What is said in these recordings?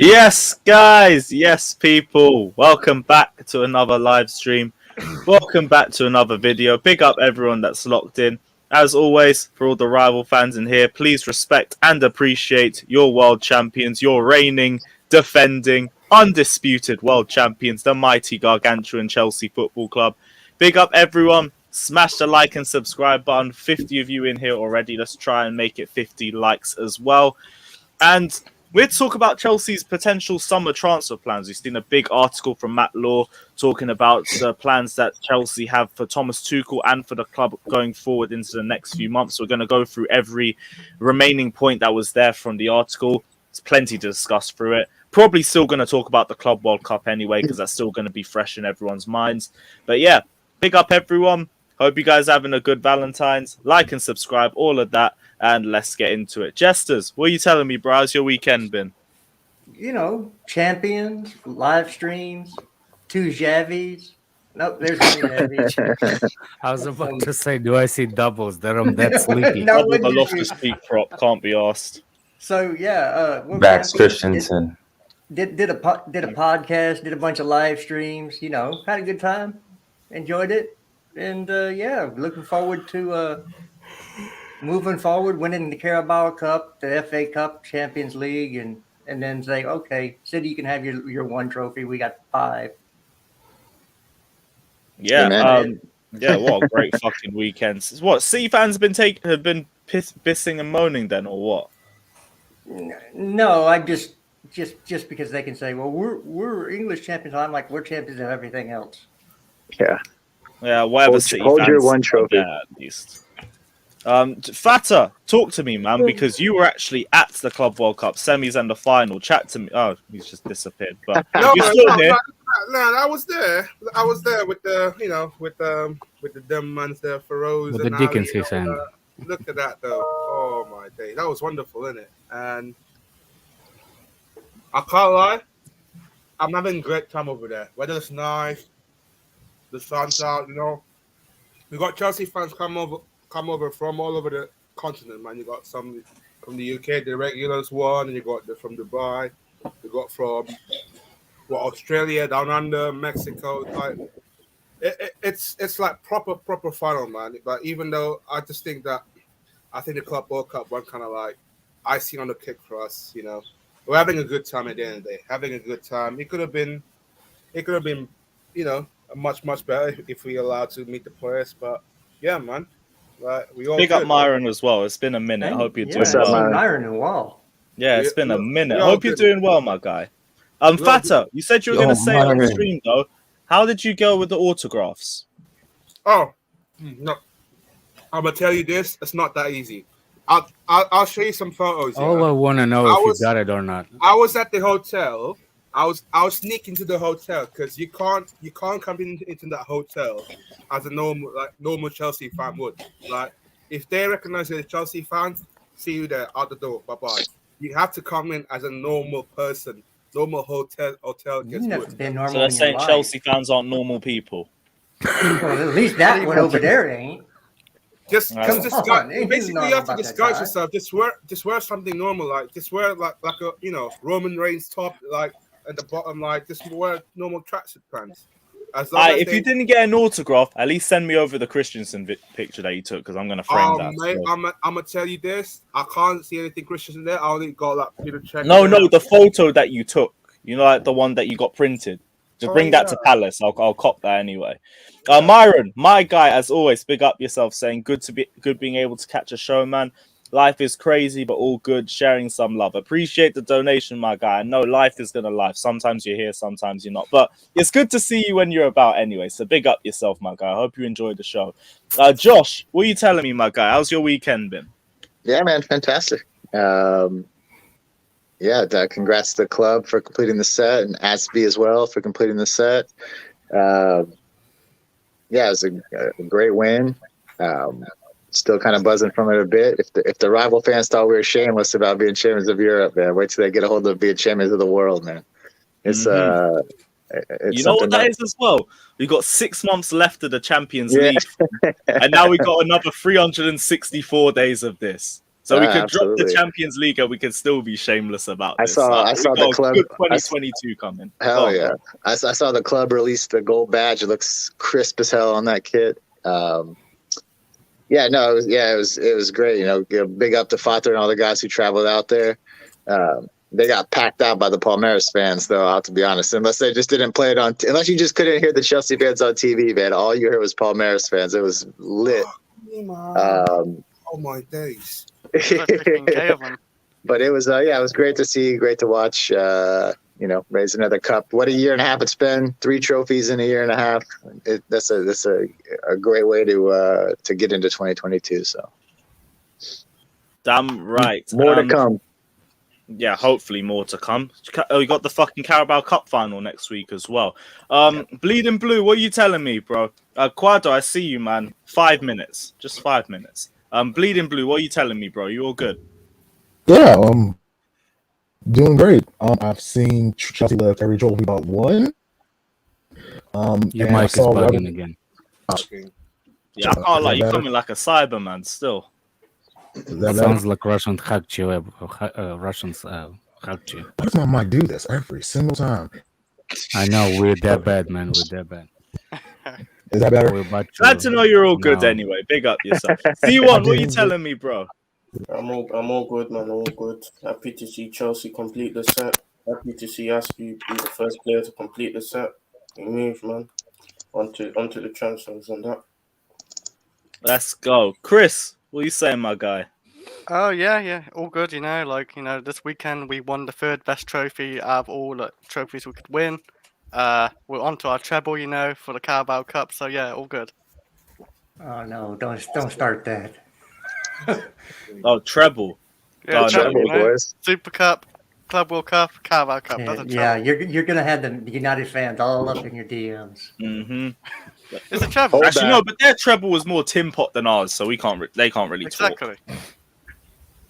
Yes, guys. Yes, people. Welcome back to another live stream. Welcome back to another video. Big up everyone that's locked in. As always, for all the rival fans in here, please respect and appreciate your world champions, your reigning, defending, undisputed world champions, the mighty gargantuan Chelsea Football Club. Big up everyone. Smash the like and subscribe button. 50 of you in here already. Let's try and make it 50 likes as well. And we'll talk about Chelsea's potential summer transfer plans. We've seen a big article from Matt Law talking about the plans that Chelsea have for Thomas Tuchel and for the club going forward into the next few months. We're going to go through every remaining point that was there from the article. There's plenty to discuss through it. Probably still going to talk about the Club World Cup anyway, because that's still going to be fresh in everyone's minds. But yeah, big up everyone. Hope you guys are having a good Valentine's. Like and subscribe, all of that. And let's get into it. Jesters, what are you telling me, bro? How's your weekend been? You know, champions, live streams, 2 Javies. Nope, there's no Javies. I was about to say, do I see doubles? I'm that sleepy. No, the Loftus-Cheek prop can't be asked. So yeah, Max Christensen did a podcast, did a bunch of live streams. You know, had a good time, enjoyed it, and yeah, looking forward to moving forward, winning the Carabao Cup, the FA Cup, Champions League, and then say, okay, City, you can have your 1 trophy. We got 5. Yeah, yeah. What a great fucking weekend! What City fans have been pissing and moaning then, or what? No, I just because they can say, well, we're English champions. I'm like, we're champions of everything else. Yeah. Yeah, whatever. City hold fans your 1 trophy. at least. Fata, talk to me, man, because you were actually at the Club World Cup semis and the final. Chat to me. Oh, he's just disappeared. But you're still here. No, I was there. I was there with the, with the dumb mans there for Rose. With the Dickens, he's saying. Look at that, though. Oh, my day. That was wonderful, isn't it? And I can't lie. I'm having a great time over there. Weather's nice. The sun's out, We got Chelsea fans come over from all over the continent, man. You got some from the UK, the regulars one, and you got from Dubai. You got from Australia, down under, Mexico. Like it's like proper final, man. But even though I just think that I think the Club World Cup one kind of like icing on the cake for us. We're having a good time at the end of the day. Having a good time. It could have been, much better if we allowed to meet the players. But yeah, man. We all Big up Myron as well. It's been a minute. I hope you're doing well. Myron and Wall. Yeah, it's been a minute. I hope you're doing well, my guy. Fata, you said you were going to say on the stream though. How did you go with the autographs? Oh, no. I'm gonna tell you this. It's not that easy. I'll show you some photos. All I want to know if you got it or not. I was at the hotel. I was sneaking to the hotel because you can't come into that hotel as a normal Chelsea fan would. Like if they recognize you're a Chelsea fan, see you there out the door. Bye bye. You have to come in as a normal person, normal hotel guest. So they're saying Chelsea fans aren't normal people. Well, at least that one over there ain't. Just basically you have to disguise yourself. Just wear something normal, like just wear like a Roman Reigns top, like at the bottom, like just wear normal tracksuit pants. If you didn't get an autograph, at least send me over the Christensen picture that you took because I'm gonna frame that. Mate, I'm gonna tell you this. I can't see anything Christensen there. I only got like Peter check. No, the photo that you took. Like the one that you got printed. Just bring that to Palace. I'll cop that anyway. Myron, my guy, as always, big up yourself. Saying good being able to catch a show, man. Life is crazy, but all good. Sharing some love. Appreciate the donation, my guy. I know life is gonna life. Sometimes you're here, sometimes you're not. But it's good to see you when you're about anyway. So big up yourself, my guy. I hope you enjoyed the show. Josh, what are you telling me, my guy? How's your weekend been? Yeah, man, fantastic. Congrats to the club for completing the set, and Asby as well for completing the set. It was a great win. Still kind of buzzing from it a bit. If the rival fans thought we were shameless about being champions of Europe, man, wait till they get a hold of being champions of the world, man. It's you know what that is as well? We've got 6 months left of the Champions League, and now we've got another 364 days of this. So we could drop the absolutely. Champions League and we could still be shameless about I this. saw We the got a club. good 2022 coming. Hell Oh, yeah! I saw the club release the gold badge. It looks crisp as hell on that kit. Yeah, no, it was great. You know, big up to Father and all the guys who traveled out there. They got packed out by the Palmeiras fans, though. I have to be honest, unless they just didn't play it on, unless you just couldn't hear the Chelsea fans on TV, man. All you heard was Palmeiras fans. It was lit. Oh my days! But it was, it was great to see, great to watch. You know, raise another cup. What a year and a half it's been. 3 trophies in a year and a half. That's a great way to get into 2022. So, damn right. More to come. Yeah, hopefully more to come. We got the fucking Carabao Cup final next week as well. Bleeding Blue, what are you telling me, bro? Quado, I see you, man. 5 minutes. Just 5 minutes. Bleeding Blue, what are you telling me, bro? You all good? Yeah, doing great. I've seen Chelsea lift every trophy but one. Your mic is bugging again. Yeah, I can't lie. You're coming like a Cyberman still. That sounds like Russians hacked you. Russians hacked you. Why does my mic do this every single time? I know, we're that bad, man. We're that bad. Is that better? Glad to know you're all good anyway. Big up yourself. C1, what are you telling me, bro? I'm all good, man. All good. Happy to see Chelsea complete the set. Happy to see Aspie be the first player to complete the set. We move, man. Onto the transfers and that. Let's go. Chris, what are you saying, my guy? Oh, yeah. All good, you know. This weekend we won the 3rd best trophy out of all the trophies we could win. We're on to our treble, you know, for the Carabao Cup. So, yeah, all good. Oh, no. Don't start that. Oh, treble. Yeah, treble, boys. Super Cup, Club World Cup, Carabao Cup. Yeah, you're going to have the United fans all up in your DMs. Mm-hmm. It's a treble. Actually, no, but their treble was more Tim Pot than ours, so they can't really talk.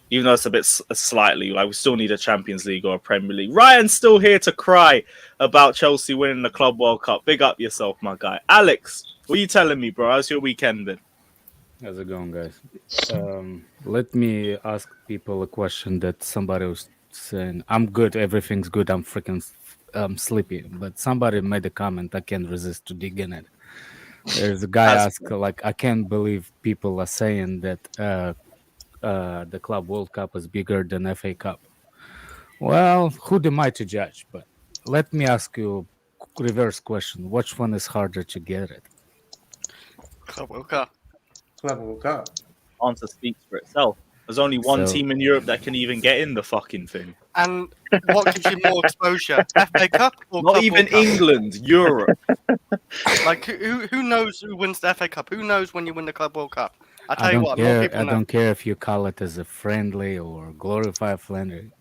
Even though it's a bit slightly, like we still need a Champions League or a Premier League. Ryan's still here to cry about Chelsea winning the Club World Cup. Big up yourself, my guy. Alex, what are you telling me, bro? How's your weekend been? How's it going, guys? Let me ask people a question that somebody was saying. I'm good, everything's good, I'm freaking sleepy. But somebody made a comment, I can't resist to dig in it. There's a guy asked, like, I can't believe people are saying that the Club World Cup is bigger than FA Cup. Well, who am I to judge? But let me ask you a reverse question. Which one is harder to get it? Club World Cup. Club World Cup. Answer speaks for itself. There's only one team in Europe that can even get in the fucking thing. And what gives you more exposure? FA Cup or Not Club even World Cup? England, Europe. Like, who knows who wins the FA Cup? Who knows when you win the Club World Cup? I tell you what, more people know. I don't care if you call it as a friendly or glorified friendly.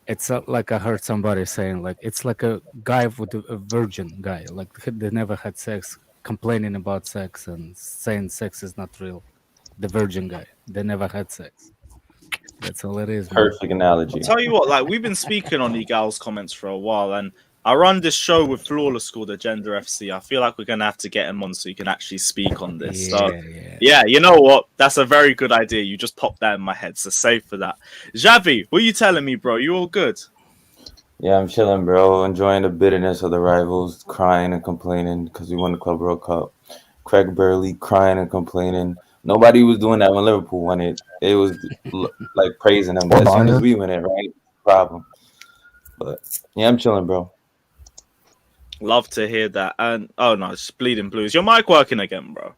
It's like I heard somebody saying, like, it's like a guy with a virgin guy, like they never had sex, complaining about sex and saying sex is not real. The virgin guy, they never had sex. That's all it is. Perfect analogy. I'll tell you what, like, we've been speaking on Egal's comments for a while, and I run this show with Flawless called Agenda FC. I feel like we're going to have to get him on so he can actually speak on this. Yeah, you know what? That's a very good idea. You just popped that in my head, so save for that. Xavi, what are you telling me, bro? You all good? Yeah, I'm chilling, bro. Enjoying the bitterness of the rivals, crying and complaining because we won the Club World Cup. Craig Burley crying and complaining. Nobody was doing that when Liverpool won it. It was like praising them. But as soon as we win it, right? Problem. But yeah, I'm chilling, bro. Love to hear that. And oh no, it's Bleeding Blues. Your mic working again, bro?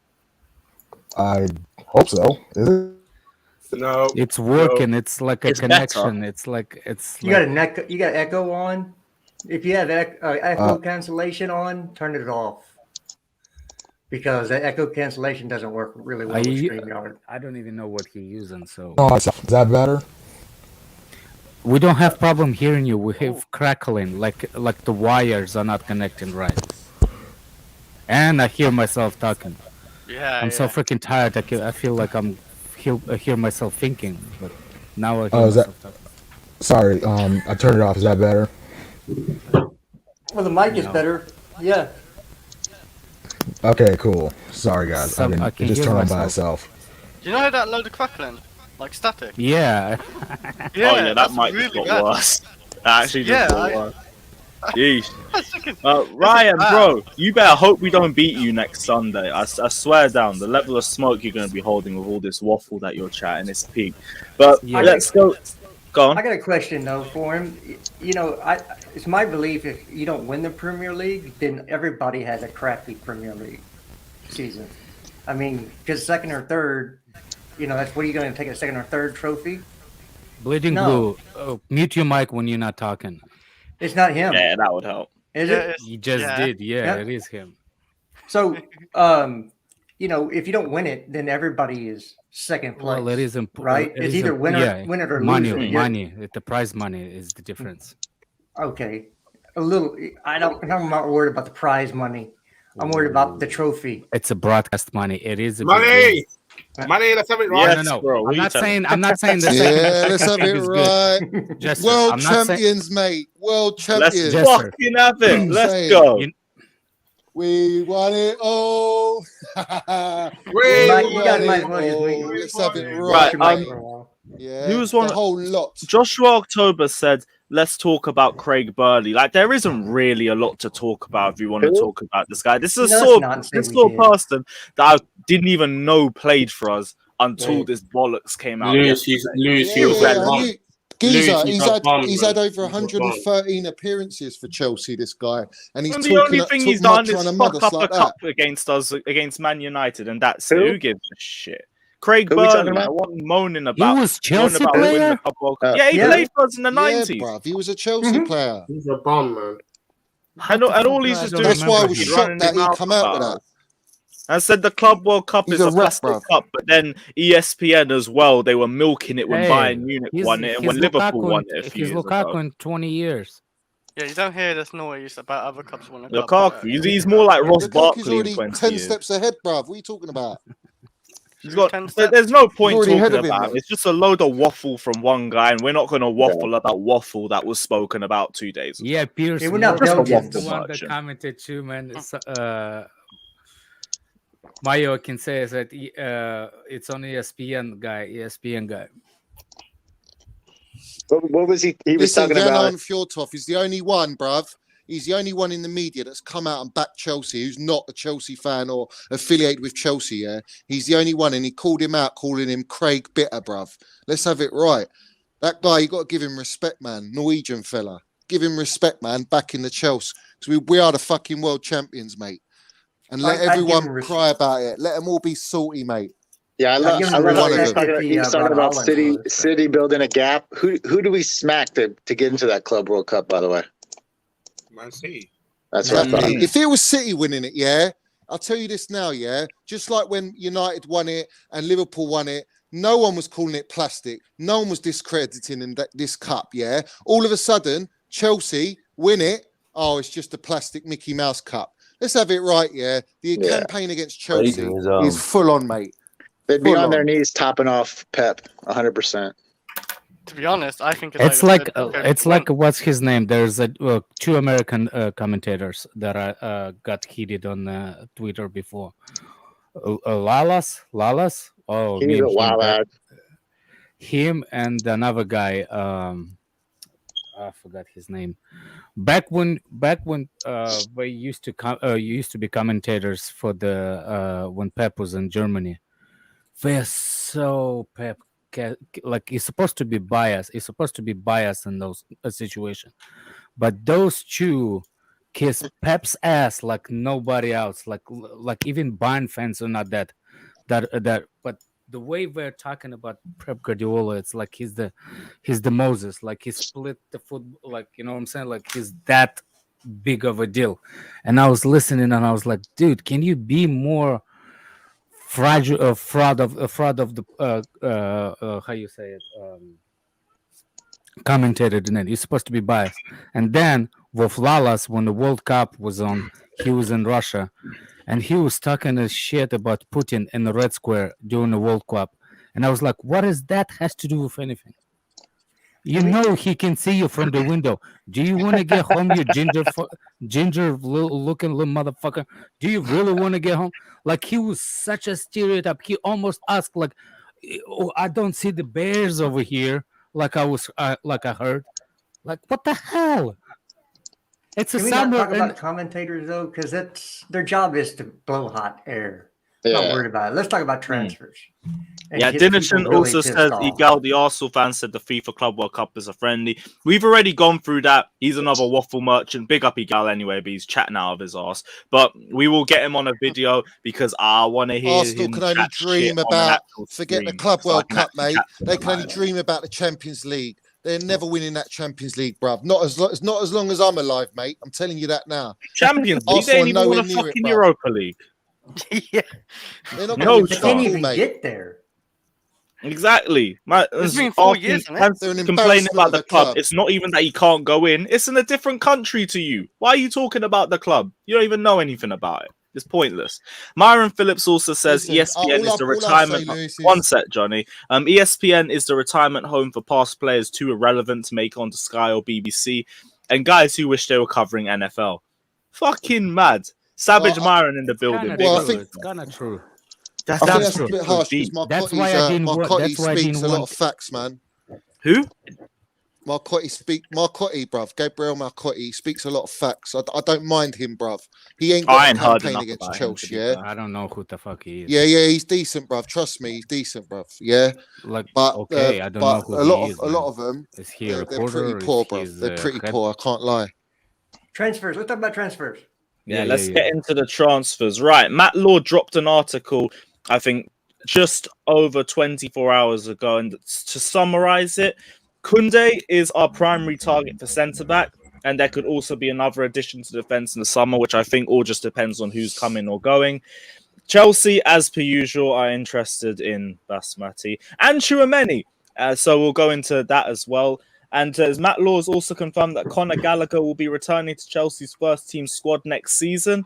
I hope so. Is it? No, it's working. No. It's like a connection. Better. You got echo on. If you have echo cancellation on, turn it off. Because the echo cancellation doesn't work really well with StreamYard. I don't even know what he's using. So is that better? We don't have problem hearing you. We have crackling, like the wires are not connecting right. And I hear myself talking. Yeah, I'm so freaking tired. I feel like I hear myself thinking, but now I hear myself talking. Sorry, I turned it off. Is that better? Well, the mic is better. Yeah. Okay, cool. Sorry, guys. It just turned on by itself. Do you know that load of crackling? like static. Yeah. Yeah, Oh yeah, that that's might really just got bad. worse. That actually just Yeah, got worse. Yeesh. That's fucking- Ryan, bad. bro, you better hope we don't beat you next Sunday. I swear down, the level of smoke you're going to be holding with all this waffle that you're chatting is peak. But Yeah. let's go. Go on. I got a question though for him. It's my belief if you don't win the Premier League, then everybody has a crappy Premier League season. I mean, because second or third, that's what are you going to take a second or third trophy? Bleeding No. Blue. Mute your mic when you're not talking. It's not him, Yeah, that would help. is Yeah, it? it's- You just yeah. did. Yeah, Yeah. it is him. So, if you don't win it, then everybody is second place. Well, it is right? It's either win it or money, lose it. money. The prize money is the difference. Okay, a little. I'm not worried about the prize money. I'm worried about the trophy. It's a broadcast money. It is a big Money! deal. Money, let's have it right. Yes, No, bro, what I'm are not you saying. I'm not saying the Yeah, second let's have team it is good. right. Jester, World I'm not saying. champions, mate. World Let's champions. Yes, sir. fucking have it. Let's Saying. go. You- We won it all. We You guys might as well just make. Let's have it Right, right. for a while. Yeah, Who was one- the whole lot. Joshua October said, "Let's talk about Craig Burley." Like, there isn't really a lot to talk about if you want to Who? talk about this guy. This is No, a let's sort not of say this we sort of did. person that I didn't even know played for us until Right. this bollocks came out. Lewis, yesterday. he was Yeah, red and bum. you- Geezer, Lewis, he's had over 113 appearances for Chelsea. This guy, and he's And the only talking thing talk he's done much is trying to fuck mud up us a like that. cup against us, against Man United, and that's it. Who? Who gives a shit? Craig Who we talking Burley, about? what are you moaning He about? was Moaning Chelsea about winning player. the Cup World Uh, Cup. Yeah, he yeah. played for us in the Yeah, 90s. bruv, he was a Chelsea player. He's a bum, man. And all he's I just don't doing That's is why I remember was him. shocked running that his he mouth come out with about that. us. And said the Club World Cup He's is a a rat, plastic bruv. cup, but then ESPN as well, they were milking it when Hey, Bayern Munich he's- won it and he's when Liverpool Lukaku won in- it a few He's years Lukaku ago. in 20 years. Yeah, you don't hear this noise about other cups winning. Lukaku, he's more like Ross Lukaku's Barkley in already 20 10 years. steps ahead, bruv. What are you talking about? He's got, 10 steps. there's no point already ahead talking of him, about him. mate. It's just a load of waffle from one guy, and we're not going to waffle about waffle that was spoken about 2 days ago. Yeah, Pierce. Yeah, we're not Morgan is Belgians. the one that Merchant. commented too, man. Mayo can say that it's on ESPN guy. What was he? He was Listen, talking about. Jan Fjordhoff is the only one, bruv. He's the only one in the media that's come out and backed Chelsea who's not a Chelsea fan or affiliated with Chelsea, yeah? He's the only one, and he called him out, calling him Craig Bitter, bruv. Let's have it right. That guy, you got to give him respect, man. Norwegian fella. Give him respect, man, back in the Chelsea. Because we are the fucking world champions, mate. And let I give him everyone respect. cry about it. Let them all be salty, mate. Yeah, I love. give him I love how respect he's talking, if he, he's talking brought about Holland City. to us. City building a gap. Who do we smack to get into that Club World Cup? By the way, Man City. that's what I thought. Exactly. If it was City winning it, yeah, I'll tell you this now, yeah. Just like when United won it and Liverpool won it, no one was calling it plastic. No one was discrediting in this cup, yeah. All of a sudden, Chelsea win it. Oh, it's just a plastic Mickey Mouse cup. Let's have it right, yeah. The Yeah. campaign against Chelsea Plagiarism. is full on, mate. They'd be Full on their on. knees topping off Pep 100%. To be honest, I think It's like the third it's one. like what's his name? There's two American commentators that I got heated on Twitter before. Lalas. Oh, He's me a and him wild got- lad. him and another guy. I forgot his name. Back when we used to be commentators for the when Pep was in Germany. They're so Pep. Like he's supposed to be biased. He's supposed to be biased in those situations, but those two kiss Pep's ass like nobody else. Like even Bayern fans are not that. But the way we're talking about Pep Guardiola, it's like he's the Moses. Like he split the football. Like you know what I'm saying. Like he's that big of a deal. And I was listening, and I was like, dude, can you be more fragile, fraud of the how you say it, commentated in it. You're supposed to be biased. And then with Lalas, when the World Cup was on, he was in Russia, and he was talking his shit about Putin in the Red Square during the World Cup. And I was like, what does that has to do with anything? You know he can see you from the window. Do you want to get home, you ginger-looking little motherfucker? Do you really want to get home? Like he was such a stereotype. He almost asked, like, I don't see the Bears over here like I heard. Like, what the hell? It's a Can we not summer talk and about commentators though? Because that's their job is to blow hot air. Yeah. Not worried about it. Let's talk about transfers. And Yeah, get people Dinishan really also pissed says, off. Igal, the Arsenal fan, said the FIFA Club World Cup is a friendly. We've already gone through that. He's another waffle merchant. Big up Igal anyway, but he's chatting out of his ass. But we will get him on a video because I want to hear Arsenal him can only chat dream shit on an about, actual forget the stream, Club so I World can Cup, actually mate. chat to They him can only about it. dream about the Champions League. They're never winning that Champions League, bruv. Not as long as I'm alive, mate. I'm telling you that now. Champions League, they Arsenal ain't are even won nowhere a near it, fucking bruv. Europa League. Yeah. They're not No going to They win can't fuck all, even mate. get there. Exactly. It's been 4 years, isn't it? They're an Complaining embarrassment about of the a club. club. It's not even that he can't go in. It's in a different country to you. Why are you talking about the club? You don't even know anything about it. It's pointless. Myron Phillips also says Listen, ESPN is the retirement. Lewis, One set, Johnny. ESPN is the retirement home for past players too irrelevant to make onto Sky or BBC, and guys who wish they were covering NFL. Fucking mad. Savage Myron in the building. kind Big Well, up. I think- it's kind of true. I think that's true. a bit harsh Deep. because That's why I didn't want- Marcotti that's why I speaks didn't a lot want- of facts, man. Who? Marcotti, bruv. Gabriel Marcotti speaks a lot of facts. I don't mind him, bruv. He ain't I got ain't a heard campaign enough against about him, to Chelsea, be yeah? fair. I don't know who the fuck he is. Yeah, he's decent, bruv. Trust me, he's decent, bruv. Yeah, Like, but okay, I don't but know who a lot he is, a lot of them, Is he a they're reporter? pretty or poor, is bruv. he They're pretty head- poor. I can't lie. Transfers. Let's talk about transfers. Yeah, let's get into the transfers. Right, Matt Law dropped an article, I think, just over 24 hours ago. And to summarize it, Kunde is our primary target for centre-back, and there could also be another addition to defence in the summer, which I think all just depends on who's coming or going. Chelsea, as per usual, are interested in Basmati and Tchouameni. So we'll go into that as well. And as Matt Law has also confirmed that Conor Gallagher will be returning to Chelsea's first team squad next season.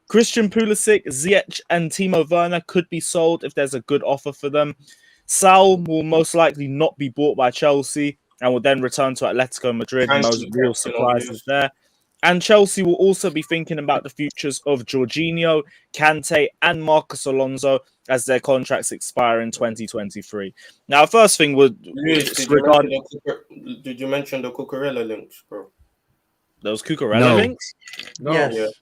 Christian Pulisic, Ziyech, and Timo Werner could be sold if there's a good offer for them. Saul will most likely not be bought by Chelsea and will then return to Atletico Madrid. And No keep real captain surprises obvious. there. And Chelsea will also be thinking about the futures of Jorginho, Kante, and Marcos Alonso as their contracts expire in 2023. Now, first thing would Lewis, did you mention the Cucurella links, bro? those Cucurella No. links. No, Yes.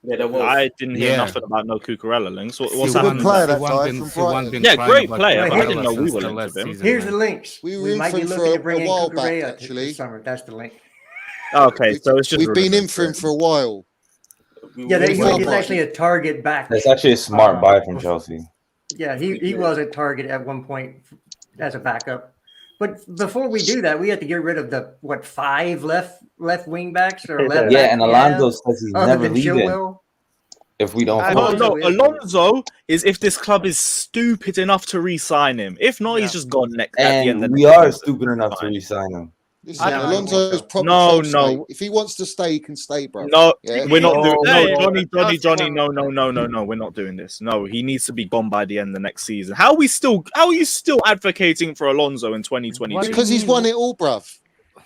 yeah, there was. I didn't hear Yeah. nothing about no Cucurella links. What's He's a good happening? player, there? that guy from Brighton. Yeah, great player, but I didn't know we were linked with him. Here's the links. We were We in might for be him for looking a to bring in while back, Cucurella actually. this summer. That's the link. Okay, so it's just We've been in rumours. for him for a while. Yeah, he Well, was Brighton. actually a target back. That's actually a smart buy from Chelsea. Yeah, he was a target at one point as a backup. But before we do that, we have to get rid of the 5 left wing backs or left. Yeah, backs and we Alonso have, says he's other never than leaving Chilwell. if we don't. No, Alonso is- Alonso is if this club is stupid enough to re-sign him. If not, he's just gone next. At the end And of we the are season. stupid enough to re-sign him. Listen, I don't Alonso's think so. proper No, sauce, no. mate. If he wants to stay, he can stay, bro. No, Yeah? we're not doing. No, Hey, Johnny. No, we're not doing this. No, he needs to be gone by the end of the next season. How are you still advocating for Alonso in 2022? Because he's won it all, bruv.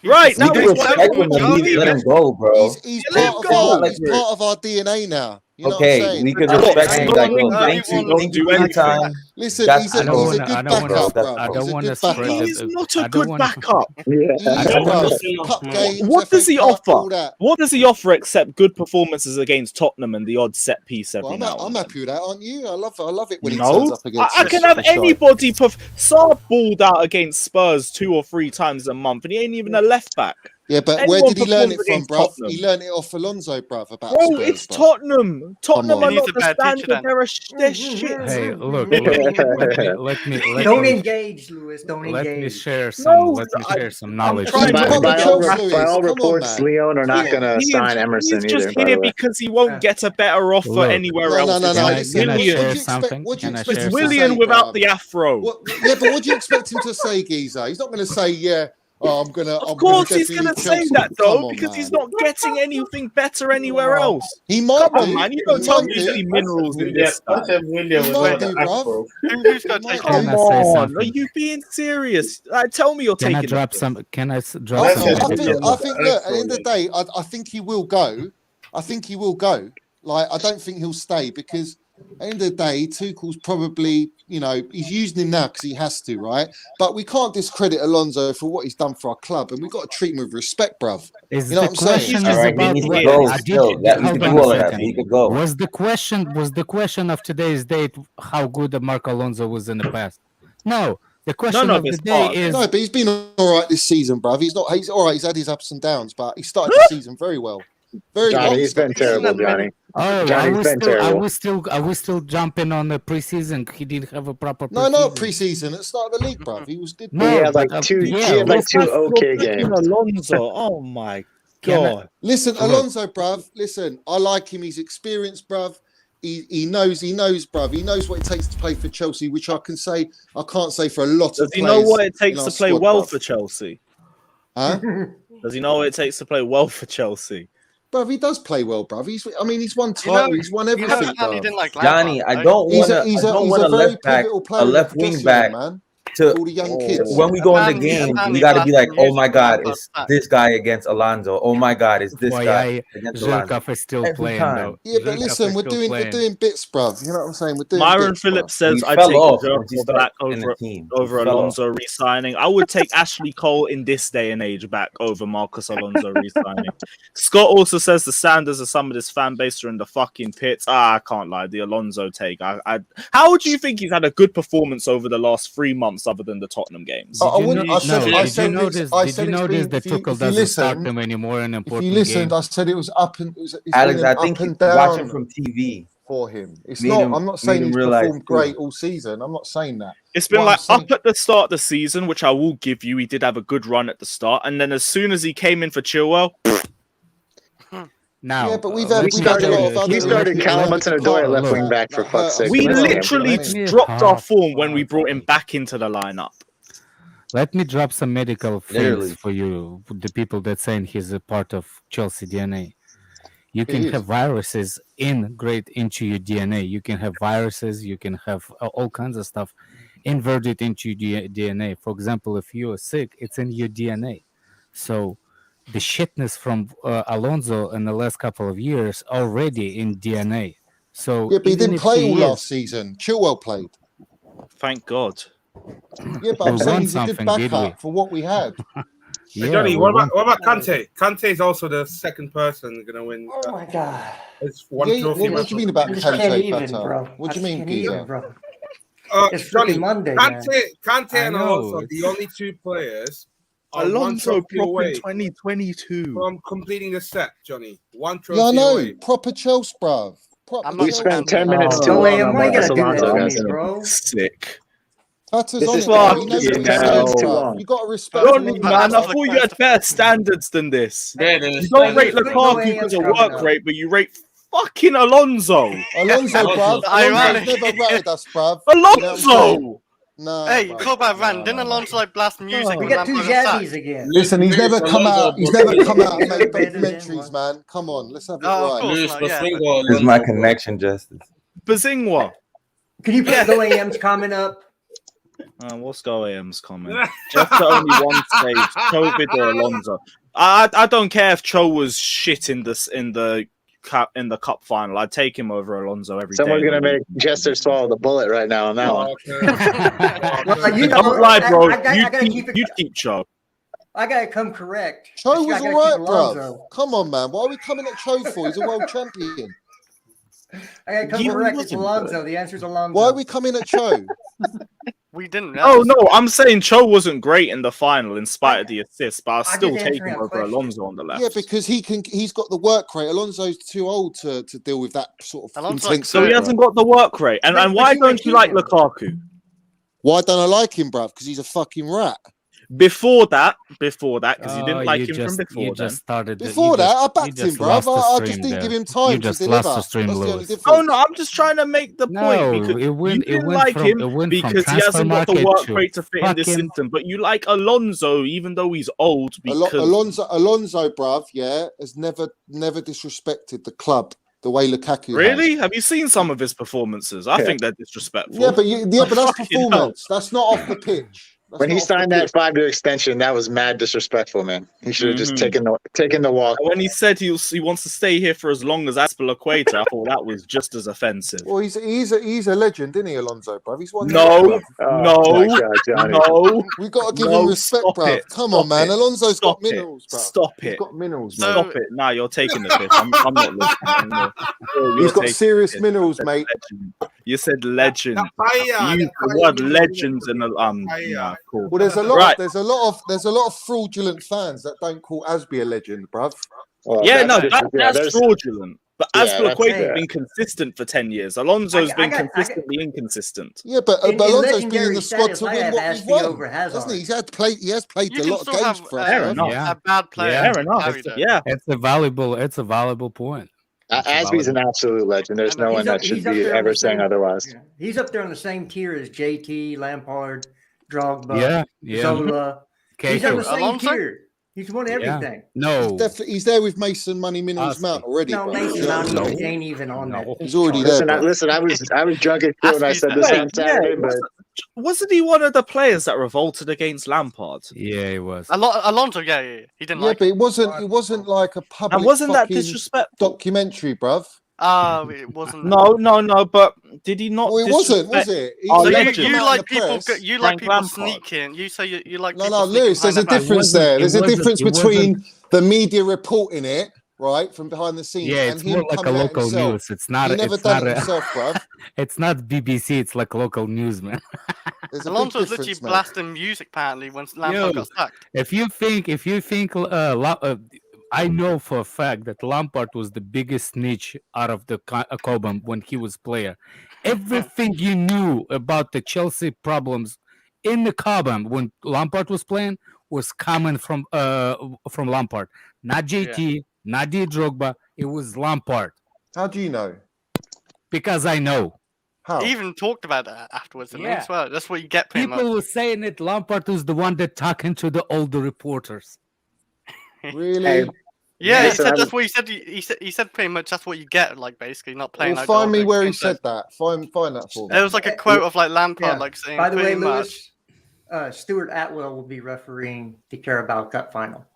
Right We now, do he's respect him and we let him go, bro. He's let part him of go. he's part of our DNA now. You know Okay, what I'm saying? we could Look, respect him. hey, Like, don't well, thank you do for your anything. time. Listen, That's- he's I a don't good I don't backup, wanna- bruv. I He's don't a wanna good spread backup. it. He's not a I don't good wanna- backup. He is, I don't bruv. wanna- Cup games, What does FA he Cup, all offer? that. What does he offer except good performances against Tottenham and the odd set piece every Well, now I'm and then? happy with that, aren't you? I love it when he turns No, up against I us, can have for sure. anybody. Saab balled out against Spurs 2 or 3 times a month, and he ain't even a left back. Yeah, but Anyone where did he learn it performs from, against bruv? He Tottenham. learned it off Alonso, bruv, about Bro, Spurs, it's bruv. Tottenham. Tottenham on. are He not needs a the bad teacher standard. then. They're shit. Hey, look, Don't let me engage, Lewis. Don't let me engage. share some No, let me share some I'm knowledge. trying He's to- proper By Chelsea, all Lewis. reports, Come on, man. Leon are not Come on. going to sign Emerson He's just either, by here the way. because he won't get a better offer Look. anywhere No, else. no, no, It's no. Can I- Listen, can I what do share you expect? something? What do you Can I expect share him to Willian say, without bruv? the afro. Yeah, but what do you expect him to say, Giza? He's not going to say, yeah. Oh, Of course, he's definitely going to leave say Chelsea. that Come though, on, because he's man. not getting anything better anywhere else. He might Come on, do. man! You don't He tell might me do. you see minerals in this I stuff. said William He was might not do, the bruv. afro. Who's got He to take might Can Come do. I say on, something? are you being serious? Tell me you're Can taking I the drop piss. some? Can I drop That's some? it. I William. think. Look, at the end of the day, I think he will go. I think he will go. Like, I don't think he'll stay because At the end of the day, Tuchel's probably, he's using him now because he has to, right? But we can't discredit Alonso for what he's done for our club, and we've got to treat him with respect, bruv. Is You know the what I'm saying? question All is right, he about needs to what- go. I Still, did- that we hold can on do a all of that. second. He could go. Was the question of today's date how good Marco Alonso was in the past? No. The question of of the it's day hard. is No, but he's been all right this season, bruv. He's all right. He's had his ups and downs, but he started the season very well. Very Johnny, well. he's been terrible, Johnny. oh, Johnny's been terrible. are we still jumping on the preseason? He didn't have a proper No, preseason. not pre-season. At the start of the league, bruv. He was good. No, He had like but, two. yeah, he had like Let's two not stop okay picking games. Alonso. Oh my Can I- god. Listen, Bro. Alonso, bruv. Listen, I like him. He's experienced, bruv. He knows, bruv. He knows what it takes to play for Chelsea, which I can't say for a lot Does of he players. know what it takes in to our play squad, well bruv. for Chelsea? Huh? Does he know what it takes to play well for Chelsea? Bruv, he does play well, bruv. He's won You know- title. He's won You know, everything, Apparently bruv. didn't like Johnny, Lampard, I right? don't He's want a, to. he's I a, don't he's want a a very left back, pivotal a player left in the wing dressing back room, man. to All the young kids. when we go in the Apparently- game, apparently we got to be like, Lampard oh my used God, Lampard's it's back. this guy against Alonso. Oh my God, it's this Boy, guy against Alonso. Zirkov is still Every playing time. though. Yeah, but Zirkov listen, is we're still playing. doing bits, bruv. You know what I'm saying? We're doing Myron bits, Phillips bruv. says We I'd fell take off once he Zirkov started back in the over team. over We fell Alonso re-signing. I would take Ashley Cole in this day and age back over Marcus Alonso re-signing. Scott also says the Sanders and some of this fan base are in the fucking pits. I can't lie. The Alonso take. How do you think he's had a good performance over the last 3 months other than the Tottenham games? I Did wouldn't. you I said. know- I did said you notice? it's- I Did said you it's notice been- that if you- Tuchel if you doesn't start listened- them anymore in If important you listened, games? I said it was up and it's Alex, been I an think up and watching down from TV. for him. It's Made not. him- I'm not made saying him he's realize performed too. great all season. I'm not saying that. It's been What like I'm saying- up at the start of the season, which I will give you. He did have a good run at the start, and then as soon as he came in for Chilwell, Now, Yeah, but we've let had me a lot of tell other. you- we started let- Callum let- Hudson-Odoi at left wing look, back for fuck's sake. we Let's go. literally Let me dropped our half- form when we brought him back into the lineup. Let me drop some medical Literally. things for you, the people that saying he's a part of Chelsea DNA. You can is. have viruses integrate into your DNA. You can have viruses. You can have all kinds of stuff inverted into your DNA. For example, if you are sick, it's in your DNA. So the shitness from Alonso in the last couple of years already in DNA. So Yeah, but he even didn't if play he all is- last season. Chilwell played. Thank God. Yeah, but I'm We saying won he's a good something, did we? backup for what we had. Hey, Yeah, Johnny, we what won. about Kante? Kante is also the second person going to win. Oh my god. It's one Yeah, trophy. what do you mean about I just can't Kante, even, Fata? bro. What do you I mean, just can't even, Giza? bro? It's Johnny, freaking Monday, man. Kante I and know, Alonso are the it's- only two players are one Alonso trophy prop in away 2022. from completing the set, Johnny. One trophy Yeah, I know. away. Proper Chelsea, bruv. Proper I'm not We Chelsea. spent 10 Oh, minutes too No, long Liam, on why you Marcus gotta do Alonso, that to guys. me, bro? Sick. Fata's This on is it, bruv. He fucking knows what he's hell. doing, Too bruv. long. You got to respect Johnny, him. man, I thought you had better standards than this. There, there You is don't rate standards, Lukaku Lukaku because of coming work up. rate, but you rate fucking Alonso. Alonso, bruv. Ironic. Alonso's never ratted us, bruv. You know what I'm saying? Alonso! No. Hey, bruv. talk about Van. No, Didn't no, no. Alonso like blast music? We when got two Lampard got jabbies sacked? again. Listen, he's never Luis come out. Alonso, He's bro. never come out and made Better than documentaries, one. man. Come on, let's have it Oh, of right. course Luis not, yeah, Basingwa, but- This is my Alonso, bro. connection, Justice. Bazingwa. Can you put Go AM's comment up? What's Go AM's comment? Just the only one stage, COVID or Alonso. I don't care if Cho was shit in the cup final. I'd take him over Alonso every day. Someone's gonna make Jester swallow the bullet right now on that one. Well, you know, Don't lie, bro. I gotta keep it. You keep Cho. I gotta come correct. Cho I was gotta all right, keep bruv. Alonso. Come on, man. What are we coming at Cho for? He's a world champion. I gotta come He correct. It's wasn't Alonso. The answer's Alonso. Why are we coming at Cho? We didn't. Oh no, I'm saying Cho wasn't great in the final in spite of the assist, but I'll I'm still just take answering him a over question. Alonso on the left. Yeah, because he's got the work rate. Alonso's too old to deal with that sort of Alonso like intensity. so he Bruh. hasn't got the work rate. And But why you would don't you keep like him. Lukaku? Why don't I like him, bruv? Because he's a fucking rat. Before that, because you Oh, didn't like him just, from before you then. just started. Before that, I backed him, bruv. lost the I stream just didn't there. give him time You to just deliver. lost the stream, That's the only Lewis. difference. Oh no, I'm just trying to make the No, point because it went- you it didn't went like from- him it went from because he hasn't got the transfer work market rate to fit in this fucking- system. But you like Alonso, even though he's old, because Alonso, bruv, yeah, has never disrespected the club the way Lukaku has. really, have you seen some of his performances? I Yeah. think they're disrespectful. Yeah, but that's Fucking hell. performance. That's not off the pitch. When he not off the signed that pitch. 5-year extension, that was mad disrespectful, man. He should have just taken the walk. When he said he wants to stay here for as long as Aspilicueta, I thought that was just as offensive. Well, he's a legend, isn't he, Alonso, bruv? He's won. No, Oh, my God, Johnny. no. We got to give No, him respect, stop bruv. it, Come stop on, man. it, Alonso's stop got it, minerals, bruv. stop He's it. got minerals, So- mate. Stop it. Nah, you're taking the piss. I'm not listening anymore. He's got taking serious the piss. minerals, mate. Legend. You said legend. That fire, You used the word legends and yeah, cool. Well, there's a lot. Right. There's a lot of fraudulent fans that don't call Asby a legend, bruv. Well, Yeah, no, that's just- that's there's- fraudulent. But Yeah, Aspilicueta's that's- been consistent for 10 years. Alonso's I been got- consistently inconsistent. Yeah, but In Alonso's been in legendary the squad status, to I win have what we've Aspie won, over Hazard. hasn't he? He has played You a can lot of still games have for us. Fair enough. Yeah. a bad player. Yeah. Fair enough. carry though. Yeah. It's a valuable point. Asby's an absolute legend. There's no He's one that he's should up be there on ever the saying same- otherwise. Yeah. He's up there on the same tier as JT, Lampard, Drogba, Yeah. Zola. He's on the same Alonso? tier. He's won everything. No. He's there with Mason Money Minerals Asby. Mount already. No, bruv. Mason You know what I Mount mean? ain't even on that. No. He's already chart. there. Listen, I was drunk as shit when I said this on Saturday, but Wasn't he one of the players that revolted against Lampard? Yeah, it was. Alonso, yeah. He didn't Yeah, like but it. it wasn't like a public And wasn't that fucking disrespectful? documentary, bruv. It wasn't. No, but did he not? Well, it wasn't, was disrespect- it? He Oh, So never legend. come you out in like the people? press. You like Frank people Lampard. sneaking? You say you like No, people no, Lewis. There's a sneaking behind difference It there. wasn't- There's a it wasn't- difference it wasn't- between the media reporting it, right, from behind the scenes, Yeah, and it's him more like a coming out local himself. news. It's not. He never It's done not. it himself, bruv. It's not BBC. It's like local news, man. There's a big Alonso's difference, literally mate. blasting music apparently when Lampard got sacked. If you think, I know for a fact that Lampard was the biggest snitch out of the Cobham when he was player. Everything you knew about the Chelsea problems in the Cobham when Lampard was playing was coming from Lampard, not JT, not D Drogba. It was Lampard How do you know? because I know. How? He even talked about that afterwards, didn't he? Yeah. As well. That's what you get pretty People much. were saying that Lampard was the one that talking to the older reporters. Really? Hey, Yeah, he Listen, said I'm- that's what he said. He said pretty much that's what you get, like basically not playing. Well, like find the me old where he Princess. said that. Find that for me. There was like a quote of like Lampard, Yeah. like saying By the way, pretty much. Lewis, Stuart Atwell will be refereeing the Carabao Cup final.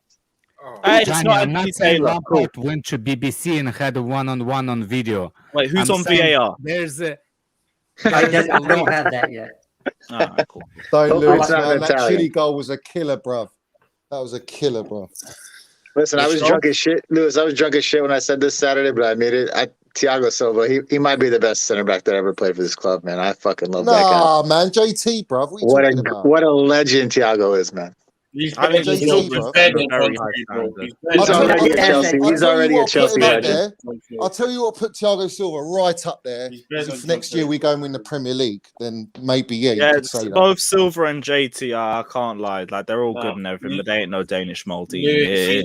Oh, It's Johnny, not I'm not Anthony saying Taylor. Lampard went to BBC and had a one-on-one on video. Wait, who's I'm on saying VAR? There's a I don't have that yet. Alright, cool. Don't Hopefully Lewis, it's not man. That Italian. chilly goal was a killer, bruv. That was a killer, bruv. listen, I was drunk as shit, Lewis. I was drunk as shit when I said this Saturday, but I made it. Thiago Silva, he might be the best center back that ever played for this club, man. I fucking love that guy. Nah, man. JT, bruv. What are you talking about? What a legend Thiago is, man. I think JT, he's always bro. been a very high standard. He's already at Chelsea. He's already a Chelsea legend. I'll tell you what, put Thiago Silva right up there. If next year we go and win the Premier League, then maybe, you Yeah, could say that. both Silver and JT are, I can't lie, like they're all good and everything, but they ain't no Danish multi. Yeah. Hey.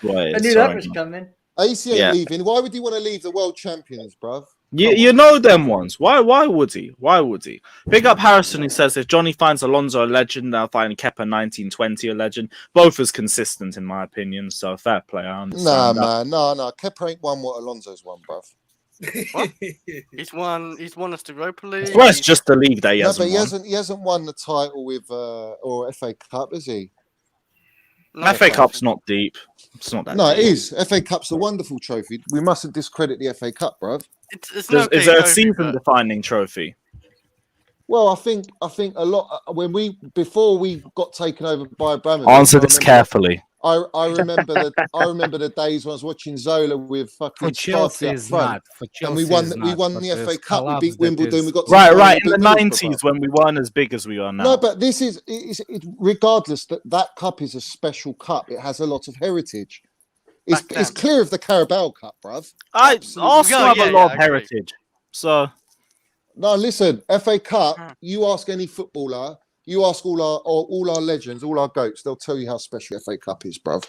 I knew that was coming. AC ain't Yeah. leaving. Why would he want to leave the world champions, bruv? You know them ones. Why would he? Why would he? Big up Harrison, who says if Johnny finds Alonso a legend, they'll find Kepa 1920 a legend. Both as consistent in my opinion, so fair play. I Nah, understand that. man. No. Kepa ain't won what Alonso's won, bruv. He's won us the Europa League. Well, it's just to leave there. He No, hasn't but won. he hasn't won the title with or FA Cup, is he? No, FA Cup's not deep. It's not that. No, it deep. is. FA Cup's a wonderful trophy. We mustn't discredit the FA Cup, bruv. It's no Is there a big trophy, season-defining trophy? Well, I think a lot before we got taken over by Abramovich. Answer I this remember- carefully. I remember the days when I was watching Zola with fucking for Chelsea Sparky up is front. not. For Chelsea And we won is the not, but FA there's Cup. We clubs beat that Wimbledon. is- We got to Right, the final, right. In beat the Middlesbrough, 90s bruv. when we weren't as big as we are now. No, but this is regardless that cup is a special cup. It has a lot of heritage. It's Back then. clear of the Carabao Cup, bruv. Arsenal have Yeah, a lot of I agree. heritage. So No, listen, FA Cup. Mm. You ask any footballer, you ask all our legends, all our goats. They'll tell you how special FA Cup is, bruv.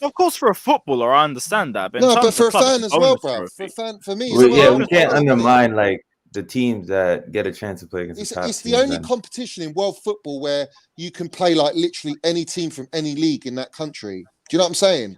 of course, for a footballer, I understand that. But in No, terms but of for a club, fan it's as well, bonus bruv. trophy. For a fan, for me, We, it's a yeah, bonus we can't trophy. undermine like the teams that get a chance to play against It's, the top it's the teams, only man. competition in world football where you can play like literally any team from any league in that country. Do you know what I'm saying?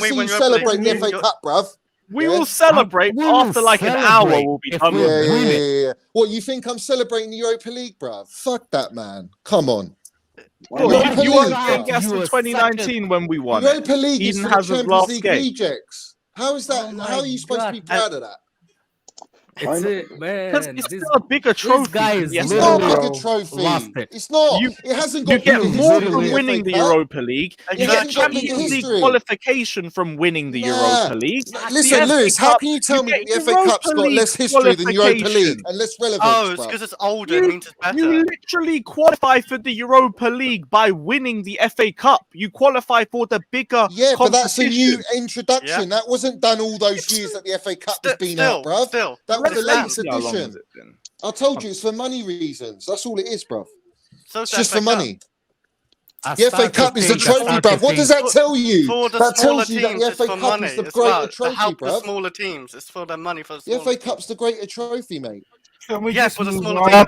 when we see win you Europa League, celebrate the you're- FA Cup, bruv. We will celebrate we will after like an hour. celebrate We'll be if done we with Yeah, it. win it. yeah. What, you think I'm celebrating the Europa League, bruv? Fuck that, man. Come on. Well, Europa you League, weren't bruv. going to guess You in are such a- 2019 when we won Europa it. League is Eden for the Hazard's Champions last League game. rejects. How is that? Oh How are you supposed to be proud of that? It's Because man. it's This, still a bigger trophy. guy than is the It's FA not a Cup. bigger lost trophy. it. It's not. You- It hasn't You got get bigger more history from than the winning FA the Cup. Europa League. It You get hasn't got bigger Champions League history. qualification from winning the Europa League. Listen, The FA Lewis, how Cup, can you tell me get that the FA Europa Cup's got League less history than Europa League qualification. and less relevance, Oh, it's bruv? because it's older. It means it's better. You literally qualify for the Europa League by winning the FA Cup. You qualify for the bigger Yeah, but that's a new competition. introduction. That wasn't done all those years that the FA Cup has been out, bruv. Still, That was the Understand. latest How long has edition. it been? I told you it's for money reasons. That's all it is, bruv. So It's just for money. I The FA start to Cup is the think- I trophy, start to bruv. What does think- that tell you? For the That smaller tells you that teams, the it's FA for Cup money. is the It's greater about to trophy, help the bruv. smaller teams. It's for the money for the The smaller FA teams. Cup's the greater trophy, mate. Yeah, for the smaller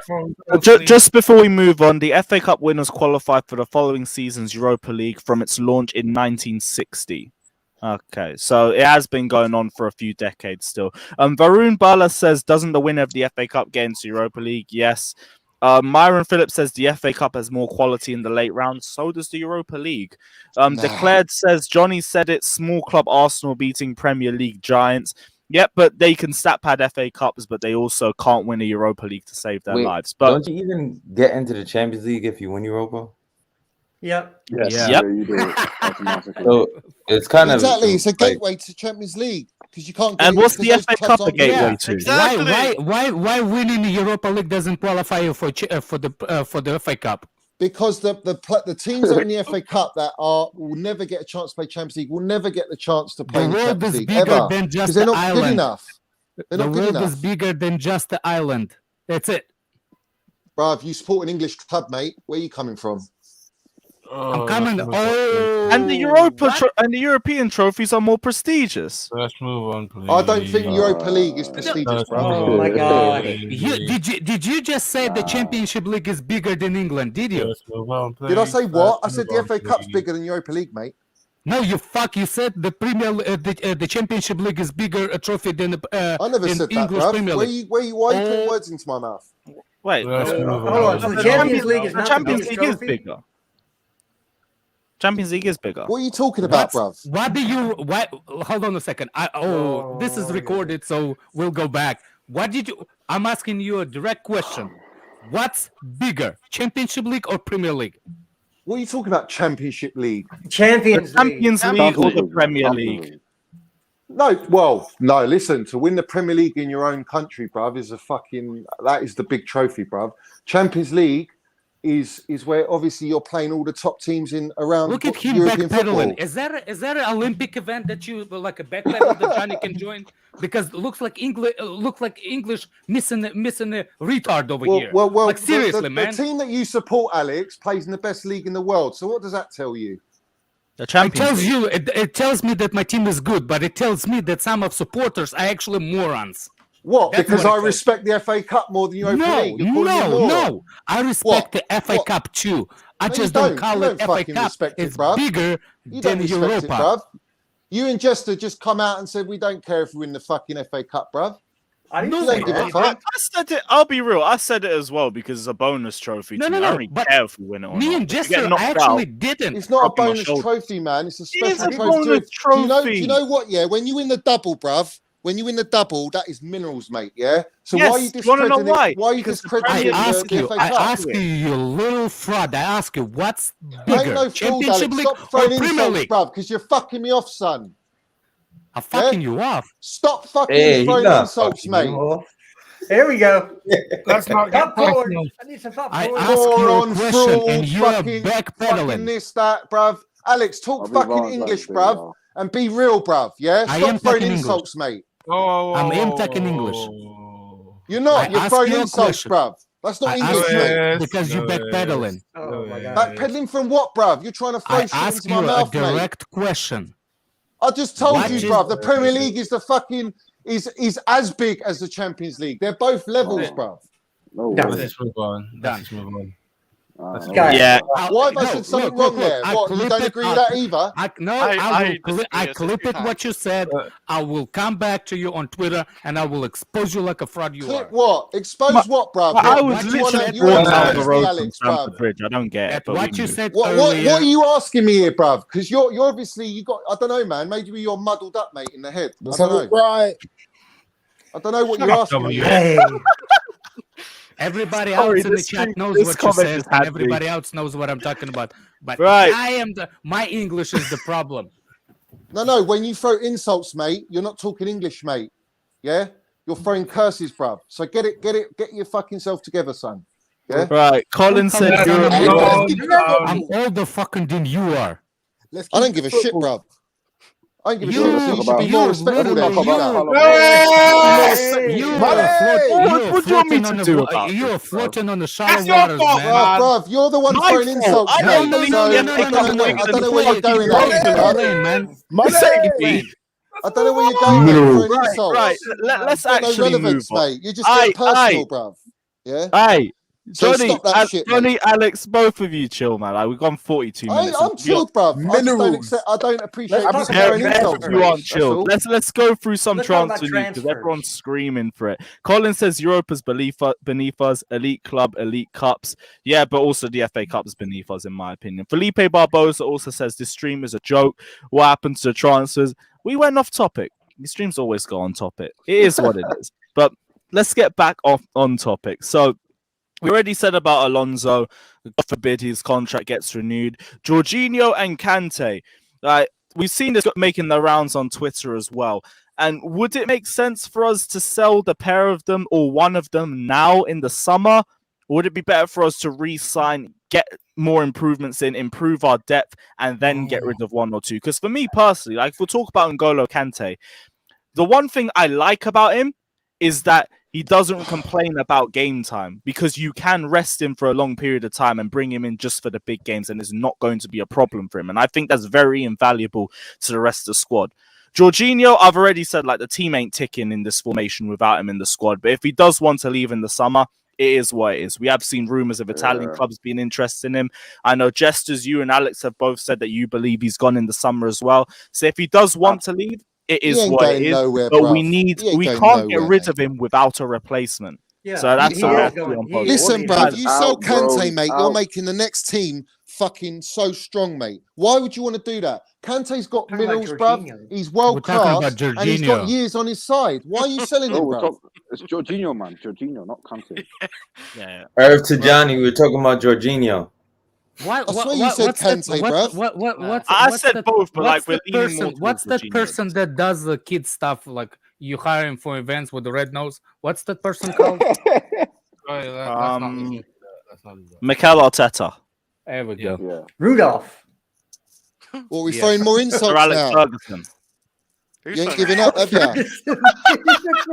teams. Just before we move on, the FA Cup winners qualified for the following season's Europa League from its launch in 1960. Okay, so it has been going on for a few decades still. Varun Bala says, doesn't the winner of the FA Cup get into Europa League? Yes. Myron Phillips says the FA Cup has more quality in the late rounds. So does the Europa League. Declared says, Johnny said it, small club Arsenal beating Premier League giants. Yep, but they can stat pad FA Cups, but they also can't win a Europa League to save their Wait, lives. But don't you even get into the Champions League if you win Europa? Yep. Yes, Yep. you do. Automatically. So it's kind Exactly. of It's a like, gateway to Champions League because you can't get and it what's because the those FA clubs Cup a aren't gateway there. to? Exactly. Why winning the Europa League doesn't qualify you for the FA Cup? Because the teams that are in the FA Cup that will never get a chance to play Champions League, will never get the chance to play The in the world Champions is League bigger ever than because just they're the not good island. enough. They're The not good world enough. is bigger than just the island. That's it. Bruv, you support an English club, mate. Where are you coming from? I'm coming. Oh, And the European trophies are more prestigious. Let's move on, please. I don't think Europa League is prestigious, bruv. Oh my God. Did you just say the Championship League is bigger than England? Did you? Let's move on, please. Did I say what? I Let's said move the on, FA Cup's please. bigger than Europa League, mate. No, you fuck. You said the the Championship League is bigger a trophy than the I never than said that, English bruv. Premier Why are League. you putting words into my mouth? Wait, Let's move Hold on. on. So the Champions League is the not the Champions biggest League is trophy? bigger. Champions League is bigger. What are you talking about, bruv? Why do you? Why? Hold on a second. This is recorded, so we'll go back. What did you? I'm asking you a direct question. What's bigger, Championship League or Premier League? What are you talking about, Championship League? Champions The League. Champions League or the Premier League? No, listen, to win the Premier League in your own country, bruv, that is the big trophy, bruv. Champions League is where obviously you're playing all the top teams in around Look at him European football. backpedaling. Is that an Olympic event that you like a backpedal that Johnny can join? Because it looks like English missing a retard over here. Well, like seriously, man. The team that you support, Alex, plays in the best league in the world. So what does that tell you? The Champions League. It tells me that my team is good, but it tells me that some of supporters are actually morons. What? That's Because what it I says. respect the FA Cup more than Europa League. You're calling me a moron. No. I respect the FA Cup too. I No, just you don't call You it don't FA fucking Cup. respect it, It's bruv. bigger You than don't respect Europa. it, bruv. You and Jester just come out and said we don't care if we win the fucking FA Cup, bruv. I didn't You say don't give a that. fuck. I said it. I'll be real. I said it as well because it's a bonus trophy. No, to no, me. no, I don't really but care if we win it or Me not. and If we get Jester knocked actually out, didn't. It's not a Rubbing my bonus shoulder. trophy, man. It's a It is special a trophy. bonus Do you trophy. know what? Yeah, when you win the double, bruv. When you win the double, that is minerals, mate. Yeah. So Yes, why are you you wanna know discrediting why? it? Why are you Because the discrediting I Premier the ask you, FA I Cup? ask you, you little fraud. I ask you, what's I ain't bigger, no fraud, Championship Alex. League Stop or throwing Premier insults, League? bruv, because you're fucking me off, son. I'm fucking you off. Stop fucking hey, he's throwing not insults, fucking mate. you off. There we go. Let's not get Popcorn. personal. I need some I popcorn. ask you a Moron, question fraud, and you are fucking backpedaling. this, that, bruv. Alex, talk I'll be fucking right English, back, bruv, Dale. and be real, bruv. Yeah, I stop am throwing talking insults, mate. I'm talking English. You're not. I You're ask throwing you a insults, question. bruv. That's not I English, ask mate. you because you're backpedaling. Oh my God. Backpedaling from what, bruv? You're trying to throw I shit ask into you my a mouth, mate. direct question. I just told What you, is- bruv. The Premier League is the fucking is as big as the Champions League. They're both levels, bruv. No, Done. let's just move on. Done. Let's just move on. Guys, Yeah. Why have I said something wrong there? What, you don't agree with that either? I clip it what you said. I will come back to you on Twitter and I will expose you like a fraud you Clip are. what? Expose what, bruv? I What was do you wanna- literally you wanna brought out the expose me, road from Alex, Stamford bruv? Bridge. I don't get it. But What you said What earlier. are you asking me here, bruv? Because you're obviously you got I don't know, man. Maybe you're muddled up, mate, in the head. I Let's don't have it know. right. I don't know what Shut you're up, asking me. W. hey, Everybody Sorry, else in the this chat thing- knows this what you comment said, just and had me. everybody else knows what I'm talking about. But Right. my English is the problem. No. When you throw insults, mate, you're not talking English, mate. Yeah, you're throwing curses, bruv. So get your fucking self together, son. Yeah. Right. Colin said Let's Europe. get- Let's get I'm older fucking than you are. Let's I don't keep give a it shit, football. bruv. I don't give a You- shit. So you should be more you respectful than literally- you know. You Money! What do you want me to do about You're this, bro? floating on the shallow That's your waters, fault, man. man. Bruv, you're the one My throwing fault. insults, I mate. don't believe So the I FA don't Cup know. is I gonna don't know be where you're fucking going wrong at, today. bruv. Man. Money! I don't know where you're going, mate. Mineral. Throwing insults. Right. Let's It's got no actually move relevance, on. mate. You're just getting personal, bruv. Yeah. Hey, So Johnny, stop that shit, Johnny, mate. Alex, both of you chill, man. Like we've gone 42 minutes. I'm chilled, bruv. I just don't Minerals. accept. I don't appreciate Let's people talk throwing about insults, transfers. You aren't mate. chilled. That's Let's go through some Let's talk about transfer news because transfers. everyone's screaming for it. Colin says Europa's beneath us, elite club, elite cups. Yeah, but also the FA Cup is beneath us, in my opinion. Felipe Barbosa also says this stream is a joke. What happened to the transfers? We went off topic. These streams always go on topic. It is what it is. But let's get back on topic. So we already said about Alonso. God forbid his contract gets renewed. Jorginho and Kante. We've seen this making the rounds on Twitter as well. And would it make sense for us to sell the pair of them or one of them now in the summer? Or would it be better for us to re-sign, get more improvements in, improve our depth, and then get rid of one or two? Because for me personally, like if we'll talk about N'Golo Kante, the one thing I like about him is that he doesn't complain about game time because you can rest him for a long period of time and bring him in just for the big games, and it's not going to be a problem for him. And I think that's very invaluable to the rest of the squad. Jorginho, I've already said, like, the team ain't ticking in this formation without him in the squad. But if he does want to leave in the summer, it is what it is. We have seen rumors of Italian clubs being interested in him. I know Jesters, you and Alex have both said that you believe he's gone in the summer as well. So if he does want to leave, it He is ain't what it going is. nowhere, But bruv. we going can't get nowhere, rid mate. of him without a replacement. Yeah, So that's he the is last going. one. He is Listen, going. bruv, you sell out, bro. Kante, He's mate. You're out. making the next team fucking so strong, mate. Why would you want to do that? Kante's got Talking about minerals, bruv. Jorginho. He's world We're talking class, about and he's got Jorginho. years on his side. Why are you selling him, bruv? It's Jorginho, man. Jorginho, not Kante. Yeah. Irv to Johnny, we were talking about Jorginho. I swear you said Kante, bruv. I said both, but like we're leaning more towards What's that Jorginho. person that does the kid stuff? Like you hire him for events with the red nose. What's that person called? Mikel Arteta. There we go. Yeah. Rudolph. Well, we're throwing more Sir insults Alex now. Ferguson. You ain't giving up, have you?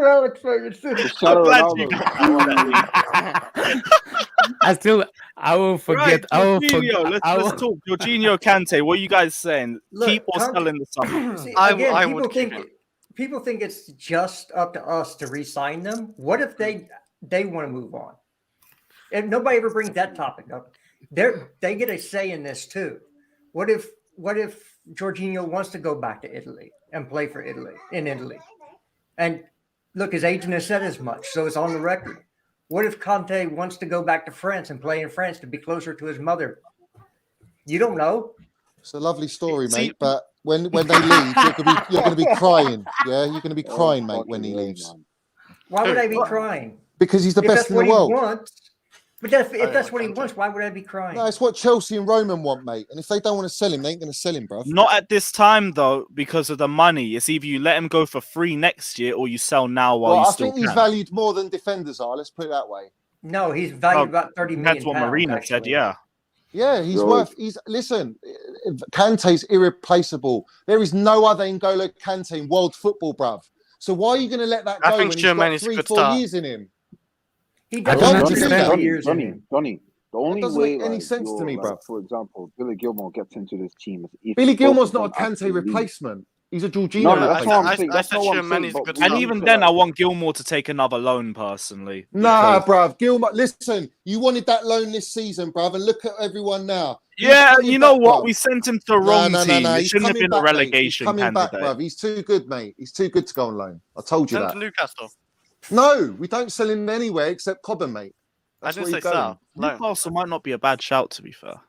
Alex Ferguson. Cristiano Ronaldo. I will forget. Right, I will Jorginho. forget. Let's talk. Jorginho, Kante. What are you guys saying? Look, Keep or sell in the summer? See, I again, would keep people think it's just up to us to re-sign them. What if they want to move on? And nobody ever brings that topic up. They get a say in this too. What if Jorginho wants to go back to Italy and play for Italy in Italy? And look, his agent has said as much, so it's on the record. What if Kante wants to go back to France and play in France to be closer to his mother? You don't know. It's a lovely story, mate. But when they leave, you're gonna be crying. Yeah, you're gonna be crying, mate, when he leaves. Why would I be crying? Because he's the If best that's in the what he world. wants. But if that's what he wants, why would I be crying? No, it's what Chelsea and Roman want, mate. And if they don't want to sell him, they ain't going to sell him, bruv. Not at this time, though, because of the money. It's either you let him go for free next year or you sell now while Well, you I still think he's can. valued more than defenders are. Let's put it that way. No, he's valued about 30 million. That's what pounds, Marina actually. said, yeah. Yeah, he's Right. worth. Listen, Kante's irreplaceable. There is no other N'Golo Kante in world football, bruv. So why are you going to let that I go think when he's got Tchouameni's a 3-4 good start. years in him? He I does don't have understand. 3 years in him. Johnny, the only doesn't way make any sense to you're, me, bruv. for example, Billy Gilmore gets into this team is if Billy both Gilmore's of not a them Kante actually leave. replacement. He's a Jorginho No, No, that's replacement. what I'm saying. I That's said not what I'm saying. Tchouameni's a But good we And start. need even to, then, I like, want Gilmore to take another loan personally. Nah, because- bruv. Gilmore, listen, you wanted that loan this season, bruv, and look at everyone now. He's Yeah, coming you know back, what? bruv. We sent him to the wrong team. It He's shouldn't have coming been a back, mate. He's relegation coming back, candidate. bruv. He's too good, mate. He's too good to go on loan. I told you Send that. to Newcastle. No, we don't sell him anywhere except Cobham, mate. I That's didn't where say he's going. sell. Loan. Newcastle might not be a bad shout, to be fair.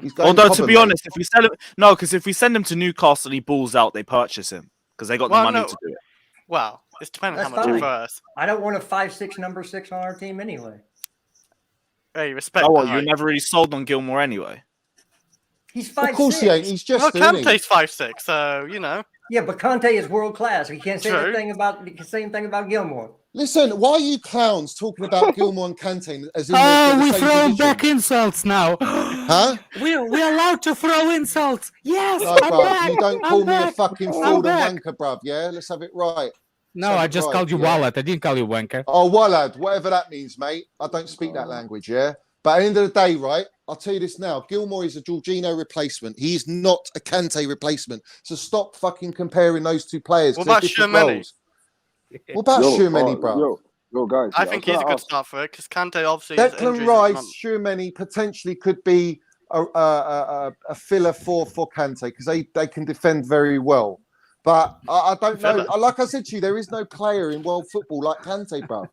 He's going Although, to Cobham, be mate. honest, if we sell him, no, because if we send him to Newcastle, and he balls out, they purchase him because they got the Well, money no. to do it. Well, it's depending how That's much fine. it first. I don't want a 5'6" number 6 on our team anyway. Hey, respect. Oh, the what? You hype. never really sold on Gilmore anyway. He's Of 5'6". course he ain't. He's Well, just isn't he? Kante's 5'6", so you know. Yeah, but Kante is world class. We can't say True. the same thing about Gilmore. Listen, why are you clowns talking about Gilmore and Kante as in Oh, they're the we same throw position? back insults now. Huh? We're allowed to throw insults. Yes, No, I'm bruv. back. You don't I'm call me a back. fucking I'm fraud back. and wanker, bruv. Yeah, let's have it right. No, Let's I have it just right, called you yeah? wallet. I didn't call you wanker. Oh, wallad, whatever that means, mate. I don't speak that language, yeah? But at the end of the day, right, I'll tell you this now. Gilmore is a Jorginho replacement. He is not a Kante replacement. So stop fucking comparing those two players. What 'cause they're about different Tchouameni? roles. What about Tchouameni, bruv? Yo, guys. I think he's a good start for it because Kante obviously is Declan injuries Rice, month. Tchouameni potentially could be a filler for Kante because they can defend very well. But I don't know. Filler. Like I said to you, there is no player in world football like Kante, bro.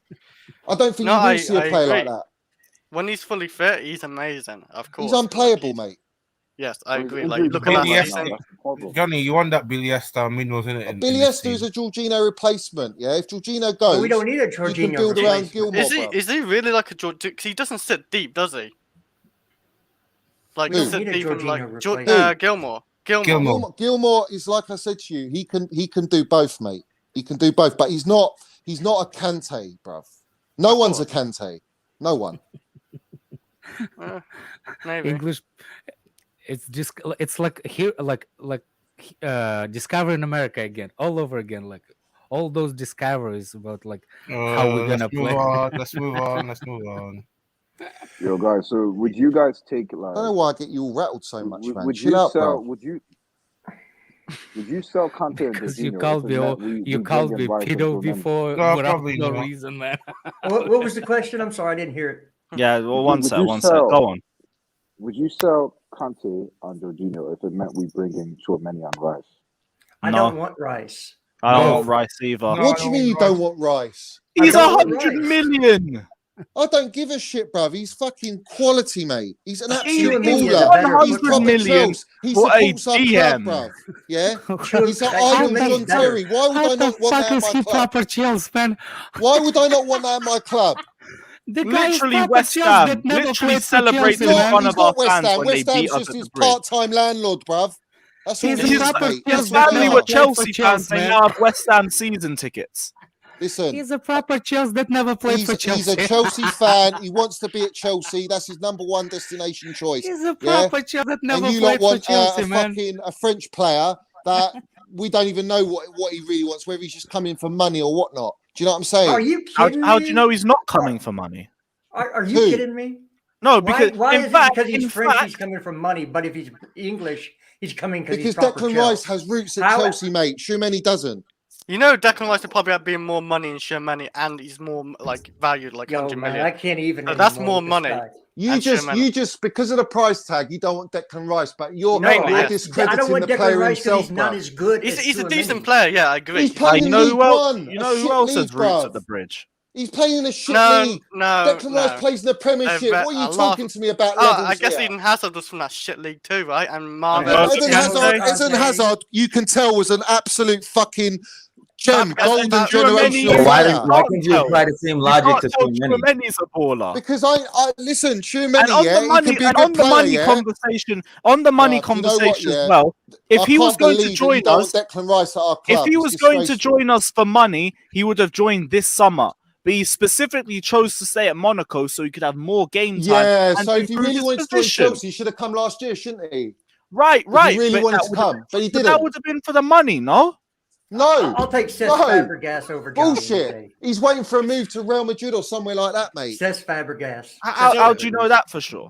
I don't think No, you will I see a player like agree. that. When he's fully fit, he's amazing. Of course. He's unplayable, mate. Yes, I Well, agree. he's Like injured look at Billy that Esther. season. Johnny, you want that Billy Esther minerals in it? Billy Esther is a Jorginho replacement. Yeah, if Jorginho goes, But we don't need a you can Jorginho build around replacement. Gilmore, Is he? bruv. Is he really like a George? Because he doesn't sit deep, does he? Like Who? sit Need a deep and like Jorginho replacement. Gilmore. Gilmore is like I said to you. He can do both, mate. He can do both, but he's not a Kante, bruv. No one's a Kante. No one. Maybe. English. It's like here, like Discovery in America again, all over again. Like all those discoveries about like how we're gonna let's move play. on. Let's move on. Let's move on. Yo, guys. So, would you guys take I like? don't know why I get you all rattled so much, man. Would Chill you out, sell? bro. Would you sell Kante and Because you Jorginho called if me, it meant we you bring called in me Rice pedo and before No, without probably no not. reason, man. What was the question? I'm sorry, I didn't hear it. Yeah, well, Would you one sec. sell- Go on. Would you sell Kante and Jorginho if it meant we bring in Tchouameni and Rice? I No. don't want Rice. I don't No. want Rice either. No. What do you mean you don't want Rice? He's I don't want 100 Rice. million. I don't give a shit, bruv. He's fucking quality, mate. He's an He's absolute Tchouameni is a baller. better He's 100 proper million Chelsea. He for a supports our DM. club, bruv. Yeah? Chou- He's our Tchouameni's idol, John better. Terry. Why would I How the not want fuck that in is my he club? proper Chelsea, man? Why would I not want that in my club? The guy is Literally proper West Chelsea Ham. that never Literally played for celebrated Chelsea, in man. front He's of our got West fans Ham. when they West Ham's beat us just at his the bridge. part-time landlord, bruv. That's all He's it a is, proper mate. Chelsea That's His what family they were are. Played for Chelsea Chelsea, fans. They man. now have West Ham season tickets. Listen, He's a proper Chelsea that never played for he's Chelsea. a Chelsea fan. He wants to be at Chelsea. That's his number one destination choice. He's a Yeah? proper Chelsea that And never you lot played for want Chelsea, a man. fucking French player that we don't even know what he really wants, whether he's just coming for money or whatnot. Do you know what I'm saying? Are you How kidding do me? you know he's not coming for money? Are you Who? kidding me? No, because Why in is fact, it because he's in French fact, he's coming from money, but if he's English, he's coming because he's Because proper Declan Chelsea? Rice has roots at How- Chelsea, mate. Tchouameni doesn't. You know, Declan Rice will probably have been more money in Tchouameni, and he's more like valued, like Yo, 100 man, million. I can't even. So that's anymore more with this money. guy. And Tchouameni. You just because of the price tag, you don't want Declan Rice, but you're No, Mainly, you're yes. I discrediting don't want the Declan player Rice because himself, he's not bruv. as good. He's as a Tchouameni. decent player, yeah, I agree. He's playing you in know League who else? One. You a know who shit else league, has roots bruv. at the bridge? He's playing in a shit No, league. no, Declan Rice no. plays in the Premiership. They're What are you a lot talking of- to me about Oh, levels I guess here? Eden Hazard was from that shit league too, right? And Marvel. Yeah. Eden Kante. Hazard, you can tell, was an absolute fucking gem, Fabregas golden and generational Tchouameni- Why player. didn't you apply the same You logic can't to tell Tchouameni? Tchouameni's a baller. Because I listen, And Tchouameni, on yeah, the he money, can be a and good on the player, money yeah. conversation, on the money Bruv, you know what, conversation yeah? as well. If I he was can't going to believe that you join don't us, want Declan Rice at our if club. he It's was going to disgraceful. join us for money, he would have joined this summer. But he specifically chose to stay at Monaco so he could have more game time. Yeah, and so if he improve really his wants to join position. Chelsea, he should have come last year, shouldn't he? Right. If he really but wanted that to would- come, but he But that didn't. would have been for the money, no? No, I'll take Cesc No. Fabregas over Johnny bullshit. today. He's waiting for a move to Real Madrid or somewhere like that, mate. Cesc Fabregas. How do you know that for sure?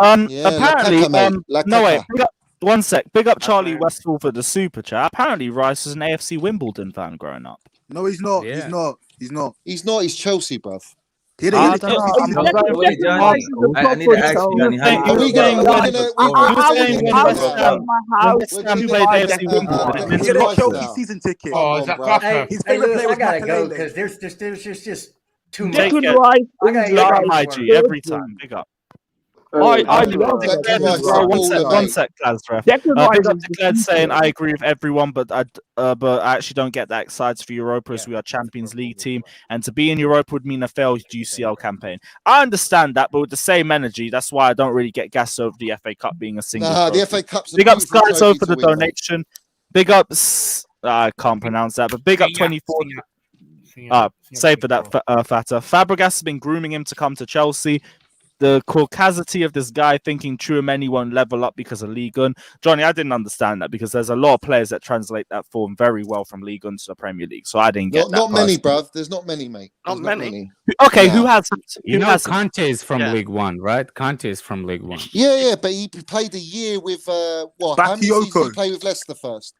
Yeah, La Apparently, Caca, mate. La no wait, Caca. big up, one sec. Big up Charlie Okay. Westfall for the super chat. Apparently, Rice was an AFC Wimbledon fan growing up. No, he's not. Yeah. He's not. He's not. He's not. He's Chelsea, bruv. He I didn't. don't know. I'm I'm not- Wait, Johnny. I need to ask you, Johnny. How you Are feel we about gonna? World We're gonna. Cup We're over? gonna. You We're saying gonna when do West that. Ham, when West We're Ham gonna played get. FC Wimbledon, it He meant get a a lot to Chelsea them. season ticket. Come Oh, is on, that bro. Cracker? Hey, His hey, favorite Lewis, player I was gotta go Makalele. because there's too Take much. care. I got Big up, to my work. G, every time. Big up. I love Declared Declan Rice is a one baller, sec, one mate. sec, Klasref. Big up Declared saying I agree with everyone, but I actually don't get that excited for Europa as we are Champions League team, and to be in Europa would mean a failed UCL campaign. I understand that, but with the same energy, that's why I don't really get gassed over the FA Cup being a single Nah, trophy. the FA Cup's a Big up beautiful Skyzo trophy for to the win, mate. donation. Big up, I can't pronounce that, but big up 24. Save for that, Fatta. Fabregas has been grooming him to come to Chelsea. The caucasity of this guy thinking Tchouameni won't level up because of Ligue 1. Johnny, I didn't understand that because there's a lot of players that translate that form very well from Ligue 1 to the Premier League. So I didn't get that. Not many, personally. bruv. There's not many, mate. Not There's many. Okay, Nah. who has? You Who know, has? Kante is from Yeah. League One, right? Kante is from League One. Yeah, but he played a year with what? How many seasons did he Bakayoko. play with Leicester first?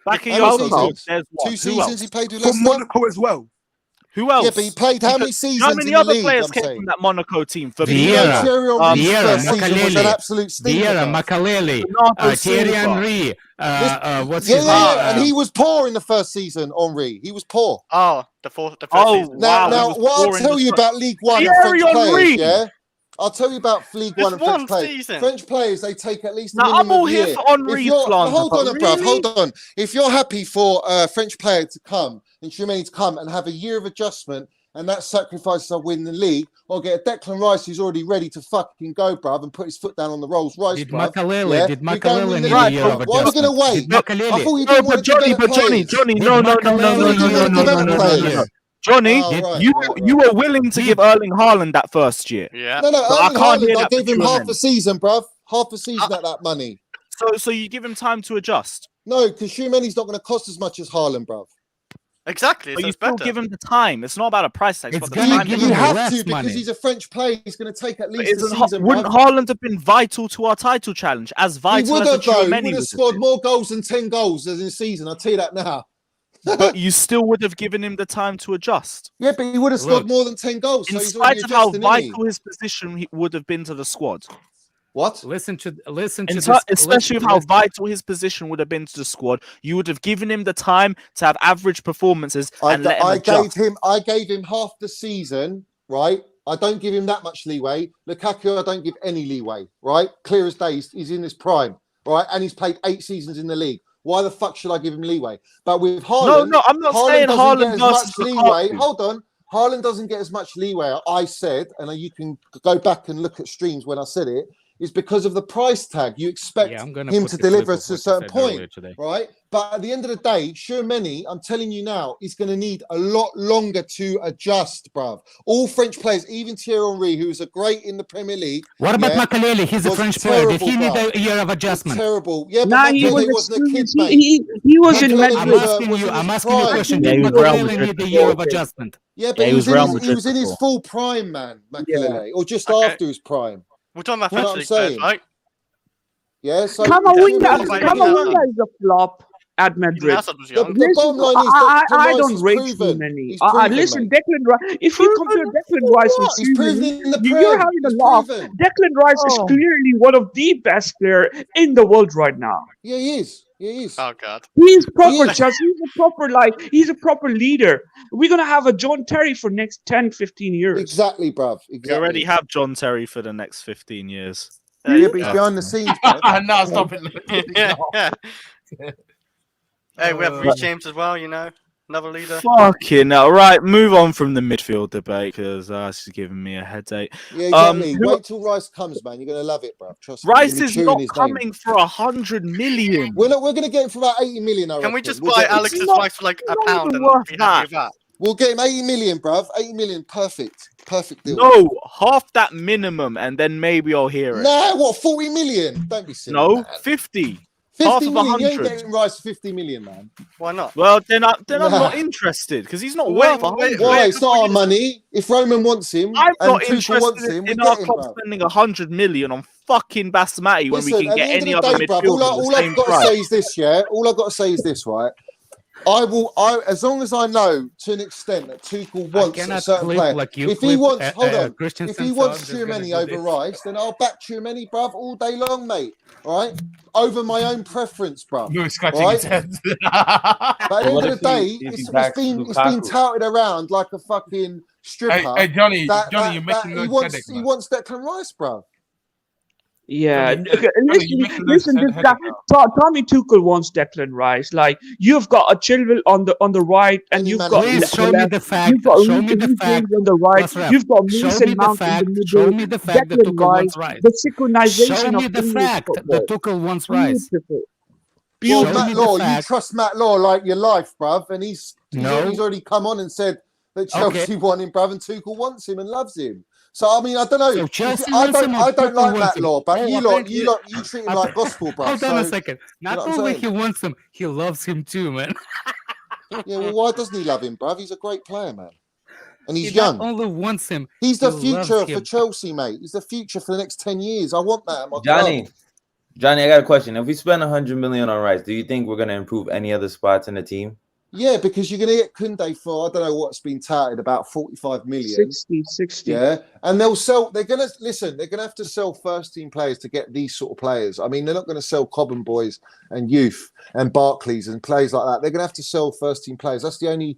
Bakayoko. seasons? There's what? 2 Who seasons else? he played with From Leicester. Monaco as well. Who else? Yeah, but he played how many Because- you know seasons how many in the other league? players I'm came saying. from that Monaco team? For You know, Vieira, Thierry Henry's Vieira, first season was an Makalele, absolute stinker. Vieira, bruv. Makalele, Bernardo Thierry Silva. Henry. What's Yeah, his yeah, name? yeah. And he was poor in the first season, Henry. He was poor. Oh, the first Oh, season. wow. Now, he was what I'll poor in tell the you fir- about League One and Thierry French Henry. players, yeah? I'll tell you about League One Just and French one players. season. French players, they take at least a Now, minimum I'm all of a here year. for Henri If you're, slander, hold but on, bruv, really? hold on. If you're happy for a French player to come and Tchouameni to come and have a year of adjustment and that sacrifices of winning the league, or get a Declan Rice who's already ready to fucking go, bruv, and put his foot down on the Rolls Royce, Did bruv. Makalele, Yeah? did We go and Makalele win the need a league. year of Why are we going to adjustment? wait? Did I Makalele? thought you No, didn't want but to develop Johnny, players. no, Did no, no, no, Makalele no, no, need a no, year no, of no, no, develop no, adjustment? no, players. no. Johnny, Oh, right, you right. you were willing to give Erling Haaland that first year. Yeah. No, But I Erling can't hear Haaland, I that for gave him half a Tchouameni. season, bruv. Half a season at that money. So you give him time to adjust. No, because Tchouameni's not going to cost as much as Haaland, bruv. Exactly. But So you it's still better. give him the time. It's not about a price tag. It's It's gonna about the give time. him You have less to because money. he's a French player. He's going to take at But least a isn't season, wouldn't bruv. Haaland have been vital to our title challenge? As He vital would as the have, though. He Tchouameni would have would have scored been. more goals than 10 goals as in a season. I'll tell you that now. But you still would have given him the time to adjust. Yeah, but he would have scored Look, more than 10 goals. So In he's already spite of how adjusting, isn't he? vital his position would have been to the squad. What? Listen to this. Especially with how vital his position would have been to the squad, you would have given him the time to have average performances and let him adjust. I gave him half the season, right? I don't give him that much leeway. Lukaku, I don't give any leeway, right? Clear as day, he's in his prime, right? And he's played 8 seasons in the league. Why the fuck should I give him leeway? But with Haaland, No, I'm not saying doesn't get Haaland as versus much leeway. Lukaku. Hold on. Haaland doesn't get as much leeway. I said, and you can go back and look at streams when I said it, is because of the price tag. You expect I'm gonna him put to the clip deliver of to a what you certain said earlier point, today. right? But at the end of the day, Tchouameni, I'm telling you now, is going to need a lot longer to adjust, bruv. All French players, even Thierry Henry, who's a great in the Premier League. What about Makalele? He's a was French player. Did he terrible, need bruv. a year of Was adjustment? terrible. Yeah, but Nah, he Makelele was wasn't a kid, experienced. mate. He was in Makelele Madrid. I'm was, asking was you. in I'm his asking you a prime. question. Yeah, Did he was Real Makalele Madrid need a before. year of adjustment? Yeah, but Yeah, he he was was Real in Madrid his before. full prime, man, Makelele, or just Okay. after his prime. We're talking about You know what French I'm league players, saying? right? Yeah, so Camavinga Tchouameni- is a flop at Madrid. Hazard was The, young. the bottom line is that I Rice don't is rate proven. Tchouameni. He's proven, Listen, mate. Declan Rice. If you compare Declan Rice with He's proven Tchouameni, in the you're Prem. having a He's laugh. proven. Declan Rice is Oh. clearly one of the best players in the world right now. Yeah, he is. He is. Oh god. He's proper, is. Chelsea. He's a proper leader. We're gonna have a John Terry for next 10, 15 years. Exactly, bruv. We Exactly. already have John Terry for the next 15 years. Yeah, but he's behind the scenes, bruv. No, stop it. Yeah, yeah. Hey, we have Reece James as well, you know. Another leader. Fucking hell. Right, move on from the midfield debate because it's giving me a headache. Yeah, exactly. who- Wait till Rice comes, man. You're gonna love it, bruv. Trust me. Rice You're gonna is be chewing not his coming name. for 100 million. We're going to get him for about 80 million. I Can we reckon. just We'll buy get him. Alex's not- wife for like a not pound even and worth be happy with that? We'll get him 80 million, bruv. 80 million. Perfect. Perfect deal. No, half that minimum, and then maybe I'll hear it. Nah, what? 40 million? Don't be silly. No, man. 50. 50 half of million. You ain't 100. getting Rice for 50 million, man. Why not? Well, then I'm Nah. not interested because he's not Wait, worth wait, 100. Why? It's not our money. If Roman wants him I'm and not Tuchel wants interested him, we in our get him, club bruv. spending 100 million on fucking Basmati when we Listen, can at get the end any of the other day, bruv, midfielder all for the I've same got to price. say is this, yeah? All I've got to say is this, right? As long as I know to an extent that Tuchel wants a cannot certain clip player. like you If he clip, wants, hold on. Christensen, If he so wants I'm just gonna Tchouameni do over this. Rice, then I'll back Tchouameni, bruv, all day long, mate. All right, over my own preference, bruv. Louis scratching his head. But at the end what of the if day, he it's backs been Lukaku? touted around like a fucking stripper. Hey, Johnny, that you're making he loads wants headache, he man. wants Declan Rice, bruv. Yeah, Johnny, you're making loads listen. This guy, headache now. Tommy Tuchel wants Declan Rice. Like you've got a Chilwell on the right, and Any you've man got in Please the show me the fact. You've got Show me the Reece fact. James on the right. Plus, ref, You've got show Mason me the Mount in fact. the Show middle. me the fact that Declan Tuchel Rice, wants Rice. the synchronization Show me of the English fact that football. Tuchel wants Rice. Beautiful. Well, Show Matt me the Law, you fact. trust Matt Law like your life, bruv, and he's No. already come on and said that Okay. Chelsea want him, bruv, and Tuchel wants him and loves him. So I mean, I don't know. So Chelsea I wants him or don't Tuchel like wants Matt him? Law, but Oh, you apparently- treat him like gospel, bruv. Hold on a So, second. Not you know what I'm only saying? he wants him, he loves him too, man. yeah, well, why doesn't he love him, bruv? He's a great player, man, and he's He young. not only wants him, He's the he loves future for him. Chelsea, mate. He's the future for the next 10 years. I want that at my Johnny, club. Johnny, I got a question. If we spend 100 million on Rice, do you think we're gonna improve any other spots in the team? Yeah, because you're going to get Kunde for, I don't know what's been touted, about 45 million. 60. Yeah, and they're going to have to sell first team players to get these sort of players. I mean, they're not going to sell Cobham boys and youth and Barclays and players like that. They're going to have to sell first team players. That's the only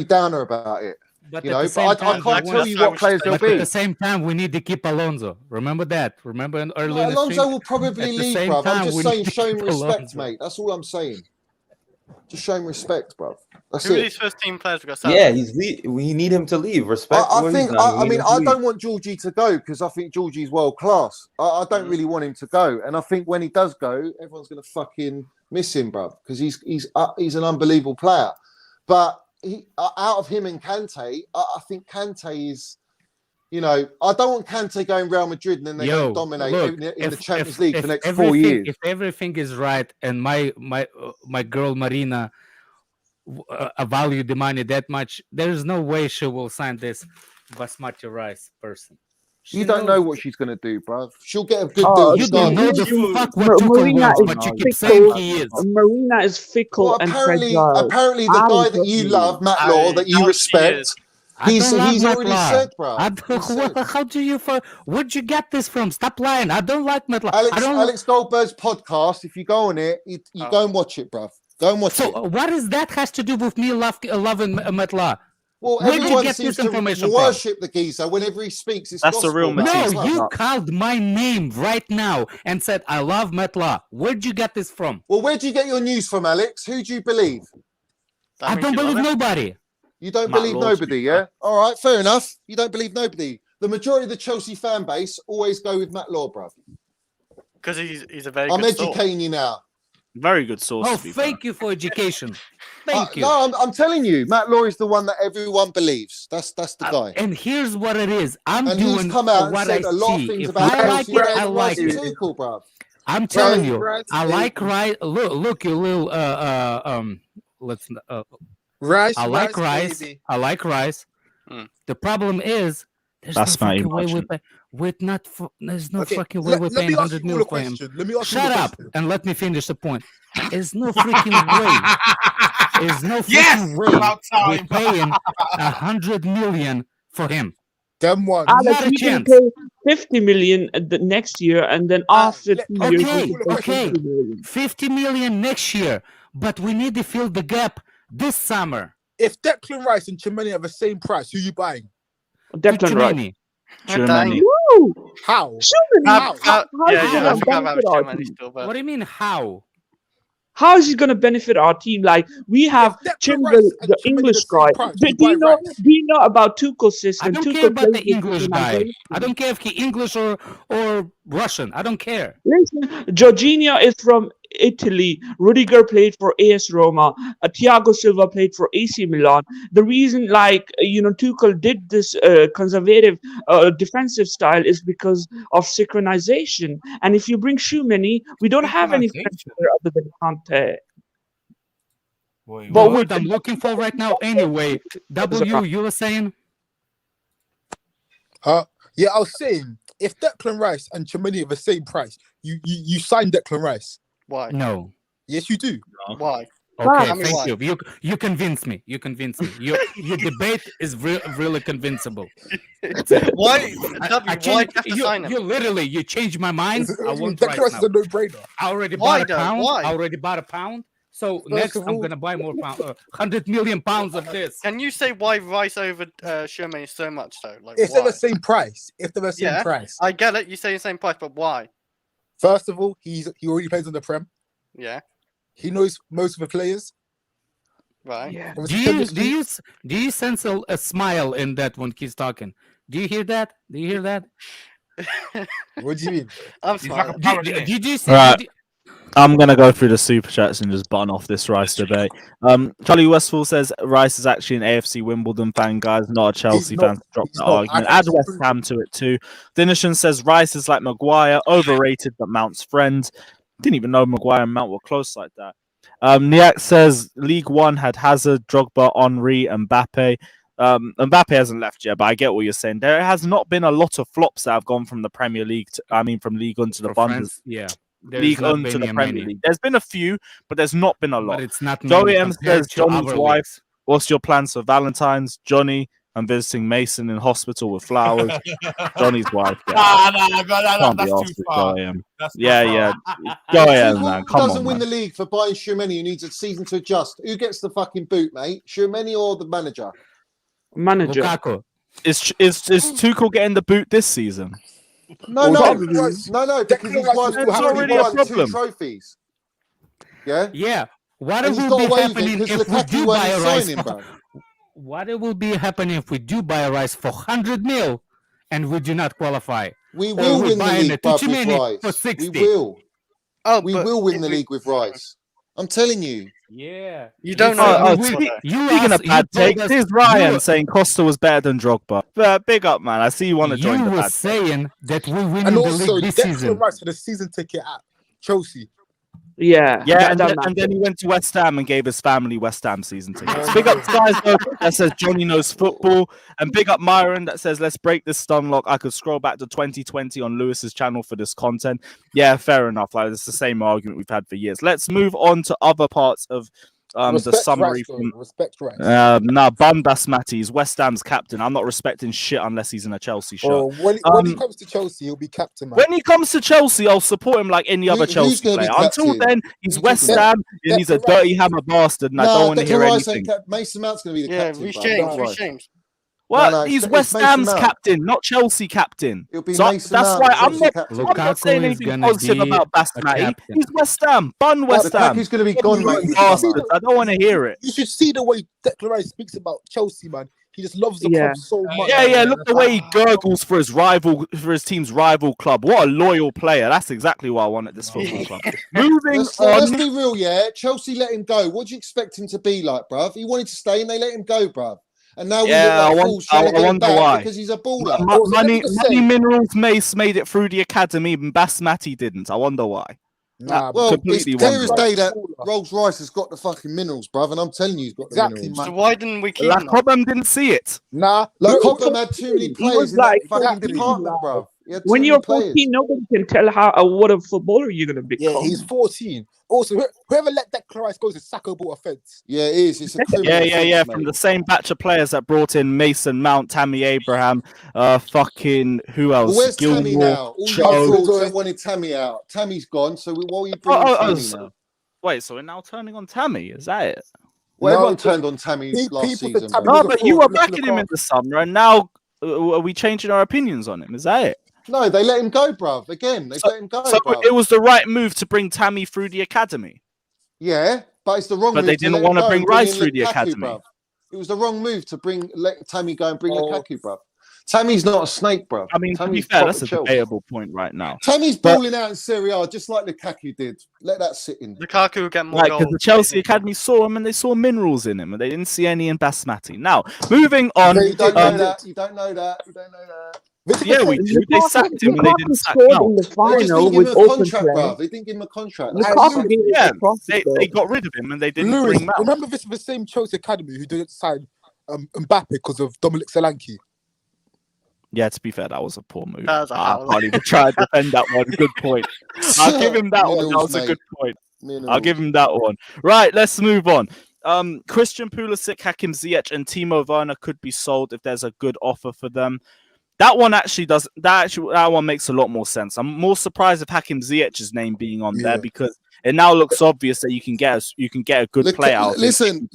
downer about it. But You at know, the same but I time, can't we tell want- you what players they'll But at be. the same time, we need to keep Alonso. Remember that? Remember earlier No, in the Alonso stream? will probably At the leave, same bruv. time, I'm just we saying, need to show him keep respect, Alonso. mate. That's all I'm saying. Just show him respect, bruv. That's Who are it. these first team players we got? South? Yeah, we need him to leave. Respect. I what he's think. done. I We need mean, him to I leave. don't want Georgie to go because I think Georgie's world class. I don't really want him to go, and I think when he does go, everyone's going to fucking miss him, bruv, because he's an unbelievable player. But out of him and Kante, I think Kante is. You know, I don't want Kante going Real Madrid and then they're going to dominate in the Champions League for the next 4 years. If everything is right and my girl Marina value the money that much, there is no way she will sign this Basmati Rice person. You don't know what she's going to do, bruv. She'll get a good Oh, deal. You don't know regardless. the fuck what Tuchel Marina wants, is but you keep fickle. saying he is. Marina is fickle Well, and apparently fragile. the guy that you love, Matt Law, that you respect, he's already said, bruv. How do you? Where'd you get this from? Stop lying. I don't like Matt Law. Alex Goldberg's podcast. If you go on it, you go and watch it, bruv. Go and watch it. So what does that has to do with me loving Matt Law? Well, Where did you everyone get seems this information to from? worship the geezer whenever he speaks. It's That's the gospel, real bruv. Matisse. No, you called my name right now and said I love Matt Law. Where'd you get this from? Well, where do you get your news from, Alex? Who do you believe? I don't believe nobody. You don't Matt believe Law's nobody, yeah? All right, fair enough. You don't believe nobody. The majority of the Chelsea fan base always go with Matt Law, bruv. Because he's a very I'm good source. educating you now. Very good source. Oh, to be fair. thank you for education. Thank you. No, I'm telling you, Matt Law is the one that everyone believes. That's the guy. And here's what it is. I'm And doing he's come out and what said I a lot of see. things If about I like Chelsea. it, I like it. Tuchel, bruv. I'm telling you, Rice, I like Rice. Look, you little let's Rice, I like Rice. baby. I like Rice. The problem is there's That's no not fucking way important. there's no Okay, fucking way we're let paying me ask 100 you all mil a for him. question. Let me ask you Shut all a up question. and let me finish the point. There's no freaking way. There's no Yes, freaking way about we're time. paying 100 million for him. Them ones. Alex, Not a we can chance. pay 50 million the next year, and then after 2 years, Okay, we can pay okay. 50 million. 50 million next year, but we need to fill the gap this summer. If Declan Rice and Tchouameni are the same price, who you buying? Declan Rice. Tchouameni. Tchouameni. Woo! How? Tchouameni, How? Yeah, is he I gonna forgot about benefit our Tchouameni team? still, What but do you mean, how? How is he going to benefit our team? Like we have If Declan Chilwell, Rice and the Tchouameni English the same guy. price, Do you you buy know? Rice. Do you know about Tuchel's I system? don't Tuchel care about the plays with English guy. synchronization. I don't care if he English or Russian. I don't care. Listen, Jorginho is from Italy. Rudiger played for AS Roma. Thiago Silva played for AC Milan. The reason, Tuchel did this conservative defensive style is because of synchronization. And if you bring Tchouameni, we don't have any French player other than Kante. But what I'm looking for right now, anyway. W, you were saying? Yeah, I was saying, if Declan Rice and Tchouameni are the same price, you sign Declan Rice. why? No. Yes, you do. Why? Okay, Tell me thank why. you convinced me. You convinced me. Your debate is really convincible. Why? I Tell me why changed, you have to sign him? you literally you changed my mind. I won't Declan right Rice now. is a no-brainer. I already Why bought a though? pound. Why? I already bought a pound. So First next of I'm all, gonna buy more pound. 100 million pounds of this. Can you say why Rice over Tchouameni so much though? Like if they're why? the same price, Yeah, I get it. You say the same price, but why? First of all, he already plays on the Prem. Yeah, He knows most of the players. right. Yeah. Do you sense a smile in that when he's talking? Do you hear that? Do you hear that? What do you mean? I'm He's like a smiling. parrot, innit? Did you see? Right. I'm gonna go through the super chats and just button off this Rice debate. Charlie Westfall says Rice is actually an AFC Wimbledon fan, guys, not a Chelsea fan. To drop that argument. Add West Ham to it too. Dinishan says Rice is like Maguire, overrated but Mount's friend. Didn't even know Maguire and Mount were close like that. Niak says League One had Hazard, Drogba, Henry, and Mbappe. Mbappe hasn't left yet, but I get what you're saying. There has not been a lot of flops that have gone from the Premier League. From League One to the Bundes. Yeah. League on to the Premier League. There's been a few, but there's not been a lot. But it's not Joey many M compared says to Johnny's other wife. leagues. What's your plans for Valentine's? Johnny, I'm visiting Mason in hospital with flowers. Johnny's wife. Yeah. Can't be that's asked too with far. Joey M. That's too Yeah. far. Joey M, Tuchel man. Come doesn't on, win man. the league for buying Tchouameni, who needs a season to adjust. Who gets the fucking boot, mate? Tchouameni or the manager? Manager. Lukaku. Is Tuchel getting the boot this season? No, because he's That's already a won 2 problem. trophies. Yeah? Yeah. What And it he's will got be away with it happening because if we Lukaku do won't buy a Rice? sign him, bro. What it will be happening if we do buy a Rice for 100 mil and we do not qualify? We Or will we win the buy league, a bruv, with Tchouameni for Rice. 60. We will. Oh, we will win the league with Rice. I'm telling you. Yeah. You don't know. Speaking of bad takes, here's Ryan saying Costa was better than Drogba. Big up, man. I see you want to join the were bad saying that we win And the also, league this Declan season. Rice had a season ticket at Chelsea. Yeah. Yeah, and then he went to West Ham and gave his family West Ham season tickets. Big up Skies though, that says Johnny knows football, and big up Myron that says let's break this stun lock. I could scroll back to 2020 on Lewis's channel for this content. Yeah, fair enough. Like it's the same argument we've had for years. Let's move on to other parts of the Respect summary Rice, though. from. Respect Rice. Nah, bum Basmati. He's West Ham's captain. I'm not respecting shit unless he's in a Chelsea shirt. Well, when he comes to Chelsea, he'll be captain, man. When he comes to Chelsea, I'll support him like any other Chelsea gonna be player. Until captain? then, he's Who's West talking Ham about? and he's a dirty hammer bastard, and I don't want to hear anything. Mason Mount's going to be the Yeah, captain. Reece bruv. James. Don't Reece worry. James. Well, No, he's it's West Mason Ham's Mount. captain, not Chelsea captain. It'll be So Mason that's Mount, why Chelsea captain. I'm not saying Lukaku is anything gonna positive be about a Basmati. captain. He's West Ham, bun West Ham. Lukaku's going to be gone, mate. Bastards. I don't want to hear it. You should see the way Declan Rice speaks about Chelsea, man. He just loves the club so much. Yeah. Look the way he gurgles for his team's rival club. What a loyal player. That's exactly what I want at this football club. Moving Let's on. be real, yeah. Chelsea let him go. What do you expect him to be like, bruv? He wanted to stay and they let him go, bruv. And now we look like fools trying to get him back because he's a baller. Money Minerals Mace made it through the academy, and Basmati didn't. I wonder why. Nah, well, completely it's clear as wonder. day that Rolls Royce has got the fucking minerals, bruv, and I'm telling you, he's got the minerals. So why didn't we keep La him? Cobham didn't see it. Nah, Like Cobham had too many He players was in that like fucking 14, department, bruv. He had too When many you're players. 14, nobody can tell how what a footballer you're gonna become. Yeah, he's 14. Also, whoever let Declan Rice go is a sackable offence. Yeah, it is. It's a criminal Yeah. offence, From mate. the same batch of players that brought in Mason Mount, Tammy Abraham, fucking who else? Well, where's Tammy Gilmore, now? All you Cho. frauds that wanted Tammy out. Tammy's gone, so why are you bringing Tammy now? Wait, so we're now turning on Tammy? Is that it? Well, everyone turned on Tammy last season. Tammy bro. No, was a but fraud, you were look at backing the him in the summer, and now are we changing our opinions on him? Is that it? No, they let him go, bruv. Again, they let him go, So bruv. it was the right move to bring Tammy through the academy. Yeah, but it's the wrong But move. they to didn't let him wanna go bring and Rice in through the Lukaku, academy. bruv. It was the wrong move to let Tammy go and bring Lukaku, bruv. Tammy's not a snake, bruv. I mean, Tammy's to be fair, proper that's a Chelsea. debatable point right now. Tammy's But- balling out in Serie A just like Lukaku did. Let that sit in. Lukaku will get more Right, because goals. the Chelsea Academy saw him and they saw minerals in him, and they didn't see any in Basmati. Now, moving on. You don't know that. You don't know that. You don't know that. Yeah, we do. They sacked him and they didn't sack scored Mount. in the They just final didn't give with him a open contract, play. bruv. They didn't give him a contract. Lukaku gave it Yeah, a profit, they got rid of him and they didn't Lewis, bring Mount. remember this was the same Chelsea Academy who didn't sign Mbappe because of Dominic Solanke. Yeah, to be fair, that was a poor move. That was a I howl. can't even try to defend that one. Good point. I'll give him that one. That Minerals, was a good mate. point. Minerals. I'll give him that one. Right, let's move on. Christian Pulisic, Hakim Ziyech, and Timo Werner could be sold if there's a good offer for them. That one actually does. That one makes a lot more sense. I'm more surprised of Hakim Ziyech's name being on there because it now looks obvious that you can get a good play out. Listen.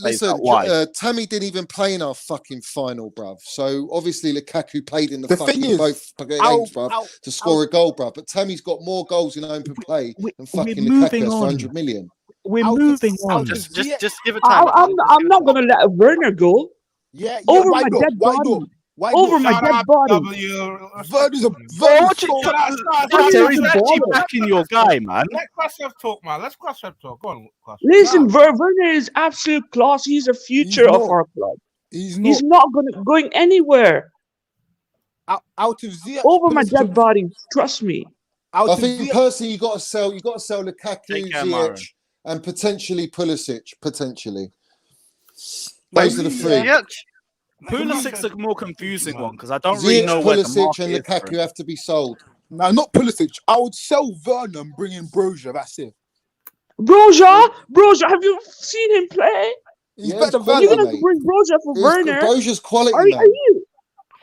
Tammy didn't even play in our fucking final, bruv. So obviously Lukaku played in the fucking both games, bruv, to score a goal, bruv. But Tammy's got more goals in open play than fucking Lukaku has for 100 million. We're moving on. Just give it time. I'm not gonna let Werner go. Yeah, over why my not? dead Why body. not? Why Over not? my dead body. Verner's He's actually backing your guy, man. Let Krashev talk, man. Let's Krashev talk. Go on, Krashev. Listen, Werner is absolute class. He's the future of our club. He's not going anywhere. Out of Ziyech, Over my dead body. Trust me. I think personally, you got to sell Lukaku, Ziyech, and potentially Pulisic. Potentially, those are the three. Pulisic's a more confusing one because I don't really know where Pulisic the market and is Lukaku have to be sold. No, not Pulisic. I would sell Werner and bring in Broja. That's it. Broja, have you seen him play? He's better than You're Werner, gonna bring Broja for Werner? Broja's quality, are man. you?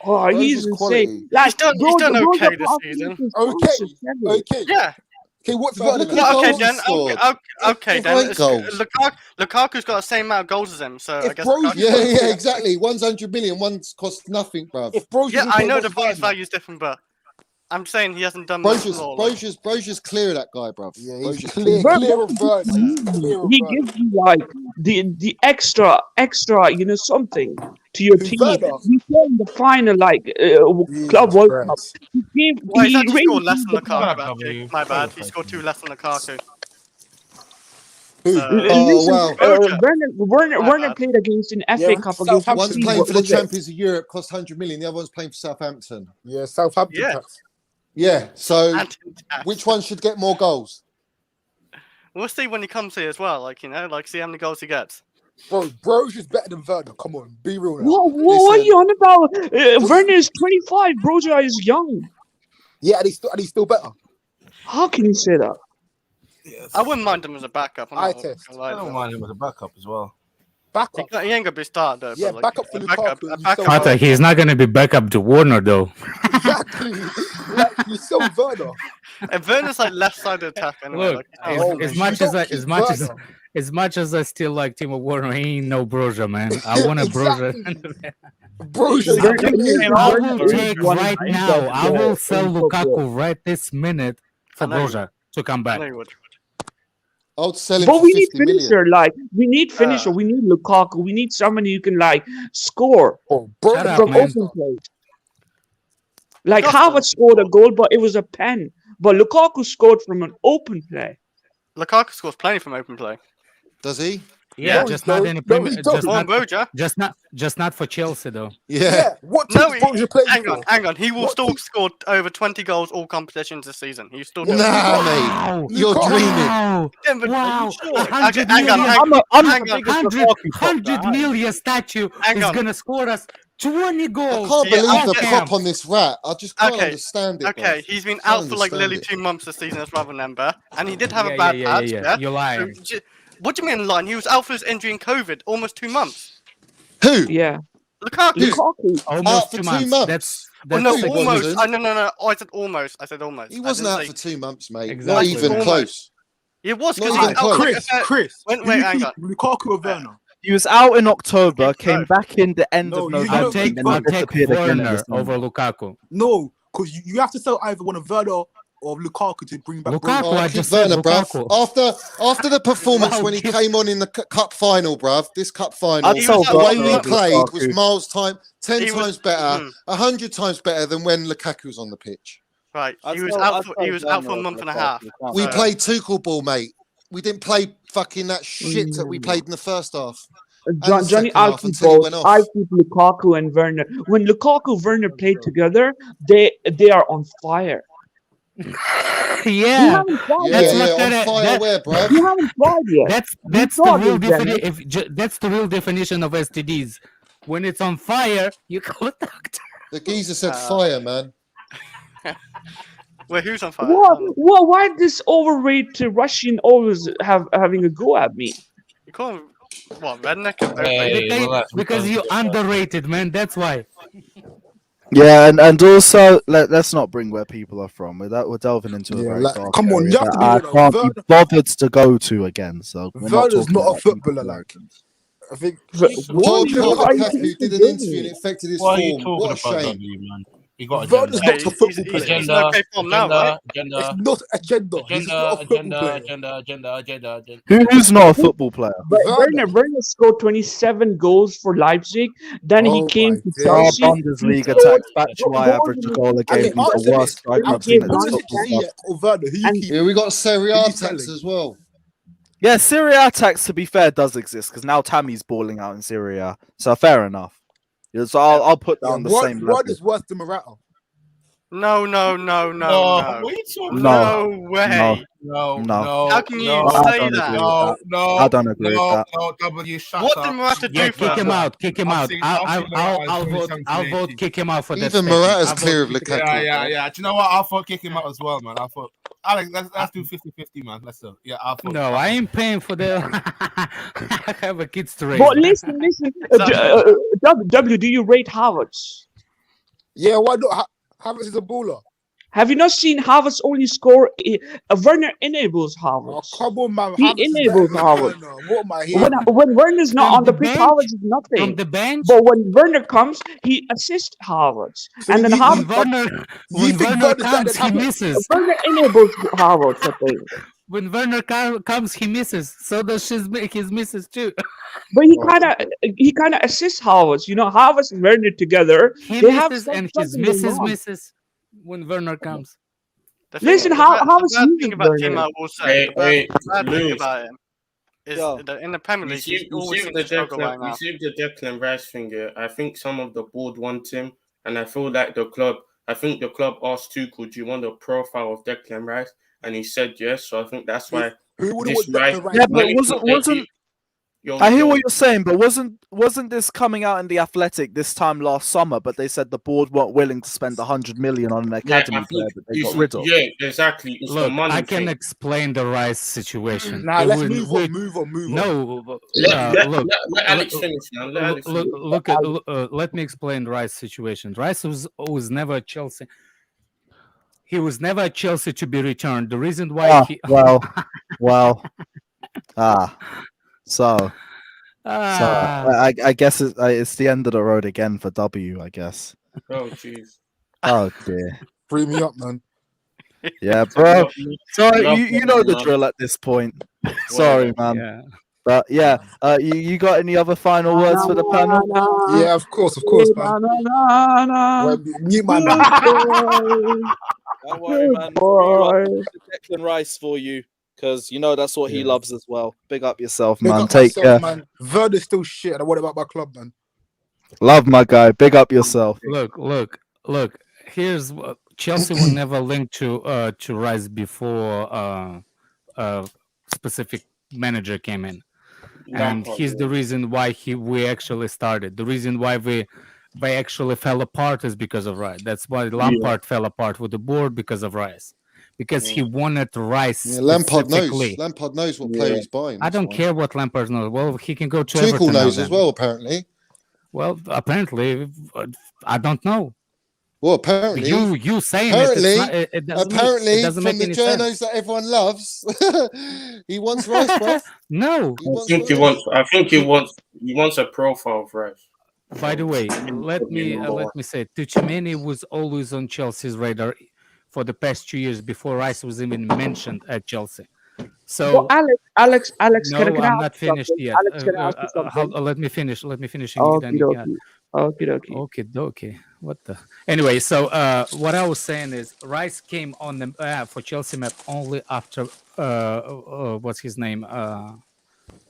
Oh, Broja's he's quality. insane. Like, He's done okay this season. Okay. Yeah. Okay, what's Werner? Okay, then. Okay, then. Great goals. Lukaku's got the same amount of goals as him, so I guess. Yeah, exactly. One's 100 million, one's cost nothing, bruv. Yeah, I know the price value is different, but I'm saying he hasn't done much more. Broja's clear of that guy, bruv. Yeah, he's clear of Werner. He gives you like the extra, something to your team. He played in the final, Club World Cup. He scored less than Lukaku. Actually. My bad. He scored 2 less than Lukaku. Werner played against an FA Cup against. One's playing for the Champions of Europe, cost 100 million. The other one's playing for Southampton. Yeah, Southampton. Yeah. So which one should get more goals? We'll see when he comes here as well. See how many goals he gets. Bro, Broja's better than Werner. Come on, be real now. What are you on about? Werner is 25. Broja is young. Yeah, and he's still better. How can you say that? I wouldn't mind him as a backup. I don't mind him as a backup as well. Backup. He ain't gonna be started though. Yeah, backup for Lukaku. Kante, he's not going to be backup to Werner though. Exactly. You sell Werner. And Werner's like left-sided attack anyway. Look, as much as I still like Timo Werner, he ain't no Broja, man. I want a Broja. I will take right now. I will sell Lukaku right this minute for Broja to come back. I would sell him But for we need 50 million. finisher. We need finisher. We need Lukaku. We need somebody who can score from open play. Havertz scored a goal, but it was a pen. But Lukaku scored from an open play. Lukaku scores plenty from open play. Does he? Yeah, just not in the just not for Chelsea though. Yeah. Hang on. He will still score over 20 goals all competitions this season. He's still doing mate. You're dreaming. Wow. 100 million statue is gonna score us 20 goals. I can't believe the prop on this rat. I just can't understand it. Okay, he's been out for nearly 2 months this season, as I remember, and he did have a bad patch. Yeah. You're lying. So, what do you mean lying? He was out for his injury in COVID, almost 2 months. Who? Yeah. Lukaku. Almost for 2 2 months. months. Almost. No. I said almost. He wasn't out for 2 months, mate. Exactly. Not even close. It was Not even close. Chris. Wait, hang on. Lukaku or Werner? He was out in October, came back in the end of November. I'll take Werner over Lukaku. No, because you have to sell either one of Werner or Lukaku to bring back Lukaku. I just Werner, said bruv. After the performance when he came on in the cup final, bruv, this cup final, the way we played was miles 10 times better, 100 times better than when Lukaku was on the pitch. Right, he was out for a month and a half. We played Tuchel ball, mate. We didn't play fucking that shit that we played in the first half. Johnny, I'll keep Lukaku and Werner. When Lukaku and Werner played together, they are on fire. Yeah, on fire where, bro? You haven't tried yet. That's the real definition of STDs. When it's on fire, you call a doctor. The geezer said fire, man. Wait, who's on fire? Why this overrated Russian always having a go at me? You call him what? Redneck? Because you underrated, man. That's why. Yeah, and also let's not bring where people are from. We're delving into a Yeah, very like, dark come on, area you have to that be I real. can't be bothered to go to again. So we're not Werner's talking not a about footballer. Like, I think Paul Jorginho Pogba can't Pepe even did an do interview and it. it affected his What are you form. talking What a about, shame. W, man? He got Werner's agenda. not a football player. He's in okay form now, right? It's not agenda. He's just not a football player. Who's not a football player? But Werner scored 27 goals for Leipzig. Then he Oh came my to days. Our Chelsea. He Bundesliga scored tax Batshuayi averaged a goal a game. Okay, He's the answer worst this. striker I've He seen gave at this nine football club. Ziyech or Werner, who you keep? Yeah, we got Serie Who A you tax selling? as well. Yeah, Serie A tax, to be fair, does exist because now Tammy's balling out in Serie A. So fair enough. Yeah, so I'll put that Yeah, on the same level. Werner's worse than Morata. No. What are you talking No. No way. No. How can you I say don't that? agree with that. I don't agree with that. W, shut What up. did Morata Yeah, do for kick him us? out. Kick him I've out. seen I'll Morata vote. in I'll vote. 2018. Kick him out for that. Even statement. Morata's I'll vote clear of kick him out. Lukaku. Yeah. Do you know what? I'll thought kick him out as well, man. I thought, Alex, let's do 50-50, man. Let's do. Yeah, I'll thought. No, I ain't paying for the. I have a kids to raise. But listen. W, do you rate Havertz? Yeah, why not? Havertz is a baller. Have you not seen Havertz only score? Werner enables Oh, Havertz. come on, man. He Havertz is better enables than Havertz. Werner. What am I hearing? When Werner's not From on the the pitch, bench? Havertz is From nothing. the bench. But when Werner comes, he assists Havertz. So And then you When Havertz, think Werner Werner's better comes, than he Havertz? misses. Werner enables Havertz, I think. When Werner comes, he misses. So does his misses too. But he kind of assists Havertz. You know, Havertz and Werner together, He they have misses and his something going on. misses when Werner comes. Listen, the Havertz bad thing uses about him, Werner. I will say, the bad thing Lewis. about him is that in the Premier League, he always seems to struggle right now. You see the Declan Rice thing. Yeah, I think some of the board want him, and I feel like the club. I think the club asked Tuchel, "Do you want a profile of Declan Rice?" And he said yes. So I think that's why Who would have this want right. Declan Rice? Yeah, but wasn't I hear what you're saying, but wasn't this coming out in the Athletic this time last summer? But they said the board weren't willing to spend 100 million on an academy player that they got rid of. Yeah, exactly. It's the Look, money I can thing. explain the Rice situation. Nah, It let's was- move on. No, Let Alex finish, man. Let Alex finish. let me explain Rice situation. Rice was never a Chelsea. He was never a Chelsea to be returned. The reason why So I guess it's the end of the road again for W. I guess. Oh jeez. Oh dear. Free me up, man. Yeah, bro. Sorry, Love you them, know the man. drill at this point. Sorry, man. Yeah. But yeah, you got any other final words for the panel? Yeah, of course, man. Well, mute my man. Don't worry, man. Declan Rice for you, because you know that's what he loves as well. Big up yourself, Big man. up Take myself, care. man. Werner's still shit. And what about my club, man? Love my guy. Big up yourself. Look. Here's what Chelsea will never link to Rice before a specific manager came in, and he's the reason why we actually started. The reason why they actually fell apart is because of Rice. That's why Lampard fell apart with the board because of Rice, because he wanted Rice. Yeah, Lampard specifically. knows. Lampard knows what player he's buying. I don't care what Lampard knows. Well, he can go to Tuchel Everton knows now, as then. well, apparently. Well, apparently, I don't know. Well, apparently, you saying it doesn't from make the any journos sense. that everyone loves, he wants Rice, bruv. No, I think he wants a profile of Rice. by the way, let me say, Tchouameni was always on Chelsea's radar for the past 2 years before Rice was even mentioned at Chelsea. So, Well, Alex, no, can I I'm ask not you finished something? yet. Alex, can I ask you something? Let me finish. and then you can- Okay. What the? Anyway, so what I was saying is Rice came on the for Chelsea map only after what's his name?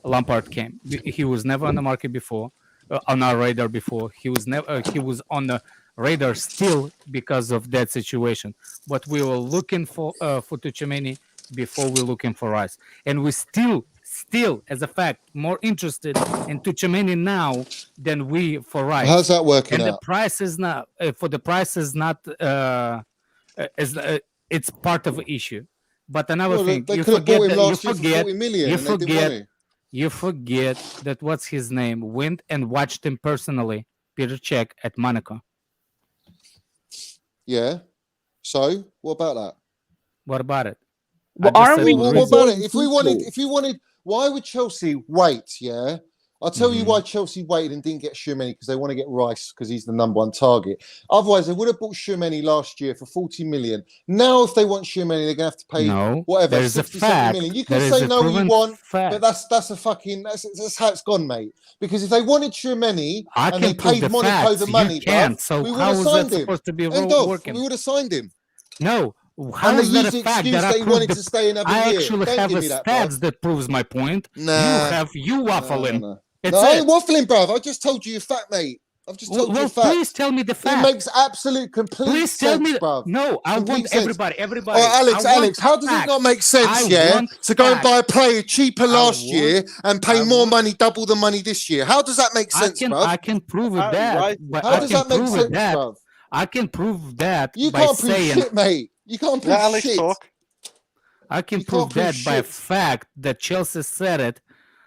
Lampard came. He was never on the market before, on our radar before. He was never. He was on the radar still because of that situation. But we were looking for Tchouameni before we looking for Rice, and we still still, as a fact, more interested in Tchouameni now than we for Rice. How's that working And the out? price is not for the price is not it's part of the issue. But another Well, thing, they you could have bought forget him that last year for 40 million and they didn't want to. you forget that what's his name went and watched him personally, Peter Cech at Monaco. Yeah. So what about that? What about it? Well, aren't we What about it? If you wanted, why would Chelsea wait? Yeah, I'll tell you why Chelsea waited and didn't get Tchouameni, because they want to get Rice because he's the number one target. Otherwise, they would have bought Tchouameni last year for 40 million. Now, if they want Tchouameni, they're going to have to pay whatever, there's 60, a 70 fact. million. You can There say is a no what you proven want, fact. but that's how it's gone, mate. Because if they wanted Tchouameni I and can they prove paid the Monaco facts. the You money, can't. bruv, So we would how have is that signed him. supposed to be End of. working? We would have signed him. No. How And they is that used a the fact excuse that that I he proved wanted to stay another I year. actually Don't have give a me that, bruv. stats that proves my point. Nah. You waffling. No. It's No, I it. ain't waffling, bruv. I just told you a fact, mate. I've just told you Well, a fact. please tell me the fact. It makes absolute complete Please tell sense, me. bruv. No, I Complete want sense. everybody. All right, Alex, how does it not make sense, to go and buy a player cheaper last year and pay more money, double the money this year? How does that make sense, bruv? I can prove that. But How does that make sense, bruv? I can prove that You by can't prove saying. shit, mate. You can't prove Alex shit. talk. I can You prove can't prove that by shit. fact that Chelsea said it,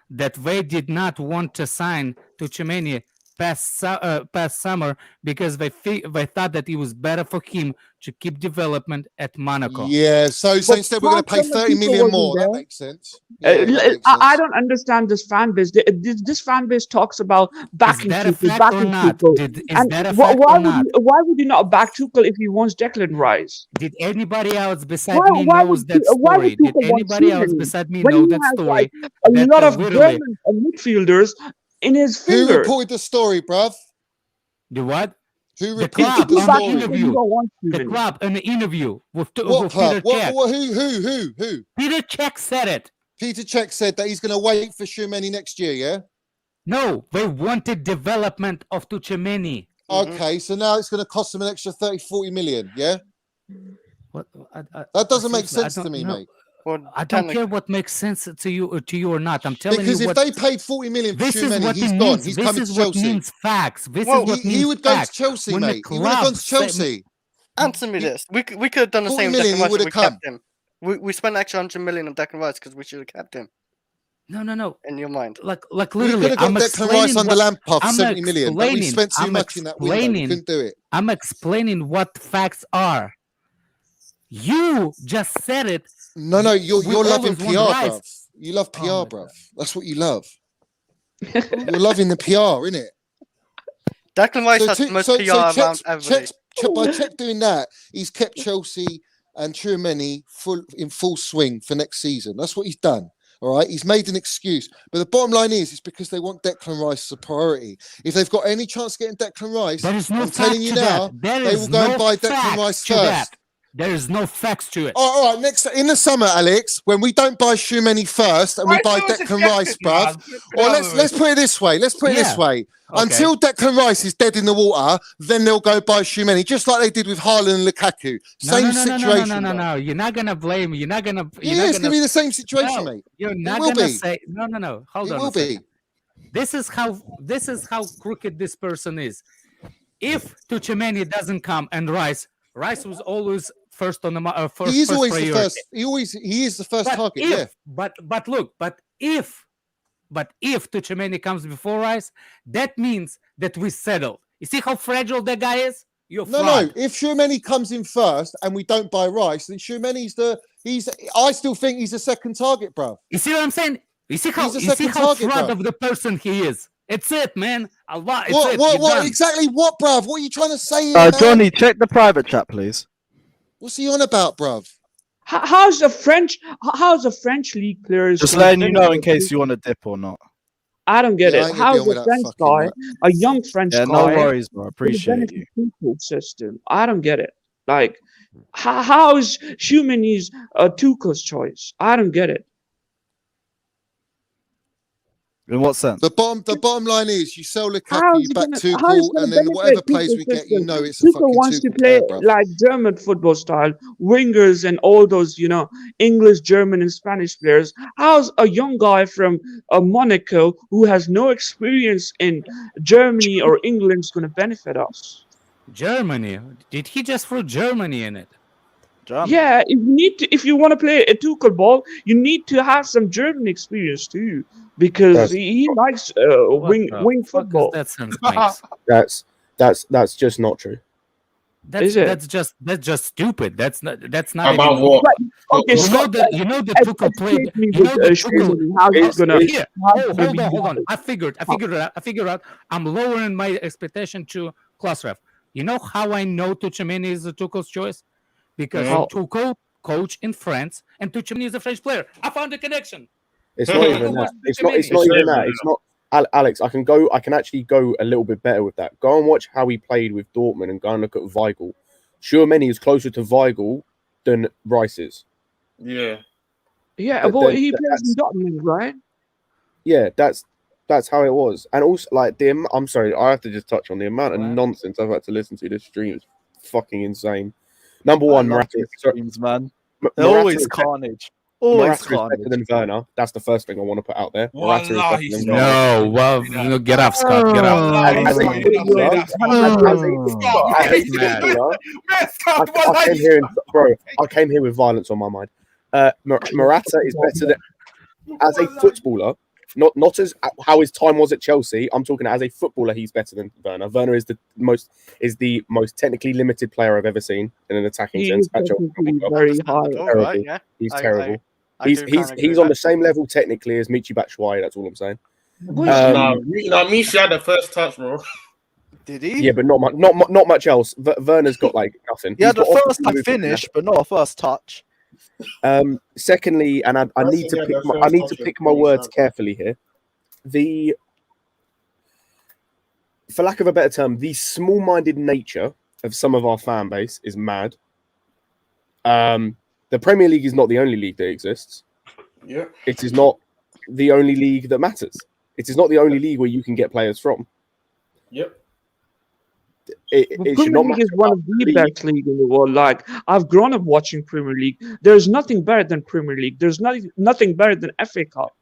that they did not want to sign Tchouameni past summer because they thought that it was better for him to keep development at Monaco. Yeah, so instead we're going to pay 30 million more. That makes sense. Yeah, that makes I sense. don't understand this fan base. This fan base talks about backing that a Tuchel, fact or backing not? Tuchel. Is And that a fact why or would not? why would you not back Tuchel if he wants Declan Rice? Did anybody else beside Why me why knows would that why would story? Did Tuchel want anybody else Tchouameni beside me when know he that has story? like a That lot of literally German midfielders in his Who fingers? reported the story, bruv? the what? Who The reported club the on the story? interview. don't want The Tchouameni. club on the interview with What club? Peter Cech. Who? Peter Cech said it. Peter Cech said that he's going to wait for Tchouameni next year, yeah? No, they wanted development of Tchouameni. Okay, so now it's going to cost them an extra 30, 40 million, yeah? What? That doesn't make seriously, I sense to don't me, know. mate. I don't care what makes sense to you or not. I'm telling Because you if what. they paid 40 million for This is Tchouameni, what he's it gone. means. He's This coming is to what Chelsea. means facts. This Well, is what he means would go to facts. Chelsea, When the mate. He would have gone to club Chelsea. Answer me this. We could have done the 40 same with million, Declan he Rice would if we have come. kept him. We spent extra 100 million on Declan Rice because we should have kept him. No. In your mind. Like We could literally, have got I'm Declan Rice explaining under what Lampard for I'm 70 million, but we explaining. spent too I'm much in that window. We explaining. couldn't do it. I'm explaining what facts are. You just said it. No, you're We loving always PR, want Rice. bruv. You love PR, Oh my bruv. That's what you love. You're loving the PR, innit? Declan Rice has the most PR around everybody. By Cech doing that, he's kept Chelsea and Tchouameni in full swing for next season. That's what he's done. All right, he's made an excuse, but the bottom line is, it's because they want Declan Rice as a priority. If they've got any chance of getting Declan Rice, There is no I'm fact telling you to now, that. There they is will go and no buy Declan facts Rice to that. first. There is no facts to it. All right, next in the summer, Alex, when we don't buy Tchouameni first and we buy Declan Rice, bruv. Or let's put it this way. Until Declan Rice is dead in the water, then they'll go buy Tchouameni, just like they did with Haaland and Lukaku. Same situation. No. You're not gonna blame me. You're not gonna. It's gonna be the same situation, No, mate. You're not It will gonna be. say no. Hold on. It will be. This is how crooked this person is. If Tchouameni doesn't come and Rice was always first on the first. He is always priority. the first. He is the first target. Yeah. But if Tchouameni comes before Rice, that means that we settled. You see how fragile that guy is? You're No. fraud. If Tchouameni comes in first and we don't buy Rice, then Tchouameni's I still think he's the second target, bro. You see what I'm saying? You see how target, fraud bro. of the person he is. It's it, man. Allah. What exactly? What, bruv? What are you trying to say here, man? Johnny, check the private chat, please. What's he on about, bruv? How's the French league players? Just letting you know in case you want to dip or not. I don't get Yeah, I it. ain't gonna be How's on with a that French fucking guy, rap. a young French Yeah, guy, no worries, bro. with a Appreciate you. beneficial system? I don't get it. Like, how is Tchouameni's Tuchel's choice? I don't get it. In what sense? The bottom line is you sell How Lukaku, is you it back gonna? How is Tuchel, it gonna and then whatever benefit players Tuchel's we get, you system? know it's a Tuchel fucking wants to Tuchel play player, bruv. like German football style, wingers and all those, English, German, and Spanish players. How's a young guy from Monaco who has no experience in Germany or England is gonna benefit us? Germany. Did he just throw Germany in it? Germany. Yeah, if you want to play a Tuchel ball, you need to have some German experience too, because That's he likes What the wing fuck is football. that sense makes? that's just not true. Is it? That's just stupid. That's not About even. what? Right. Okay, Scott, You know the Tuchel played. educate me You know with the Tuchel. Tchouameni. How's he It's gonna? Here. How's Oh, gonna be hold on. valid? I figured it out. I'm lowering my expectation to class ref. You know how I know Tchouameni is the Tuchel's choice? Because How? Tuchel coach in France and Tchouameni is a French player. I found the connection. It's not even that. It's not even that. It's not. Alex, I can actually go a little bit better with that. Go and watch how he played with Dortmund and go and look at Weigl. Tchouameni is closer to Weigl than Rice is. Yeah. Yeah, but he plays in Dortmund, right? Yeah, that's how it was. And also, like I'm sorry, I have to just touch on the amount of nonsense I've had to listen to this stream is fucking insane. Number one, Morata streams, man. They're always carnage. Always Morata carnage. is better than Werner. That's the first thing I want to put out there. Wallah, Morata is better he's than not. Werner. No, well, no, get off, Scott. Get off. As a footballer, I came here, I came here with violence on my mind. Morata is better than as a footballer, not as how his time was at Chelsea. I'm talking as a footballer. He's better than Werner. Werner is the most technically limited player I've ever seen in an attacking He sense. is technically very high. Terrible. Yeah. He's I terrible. do He's kinda agree on with the same level technically as Michy Batshuayi. That's all I'm saying. Misha had the first touch, bro. Did he? Yeah, but not much else. Werner's got like nothing. Yeah, He's the got first I finished, but not a first touch. Secondly, and I need to pick my words carefully here. For lack of a better term, the small-minded nature of some of our fan base is mad. The Premier League is not the only league that exists. Yeah. It is not the only league that matters. It is not the only league where you can get players from. Yep. It should Premier not League matter is one of the best league in the world. Like, I've grown up watching Premier League. There's nothing better than Premier League. There's nothing better than FA Cup.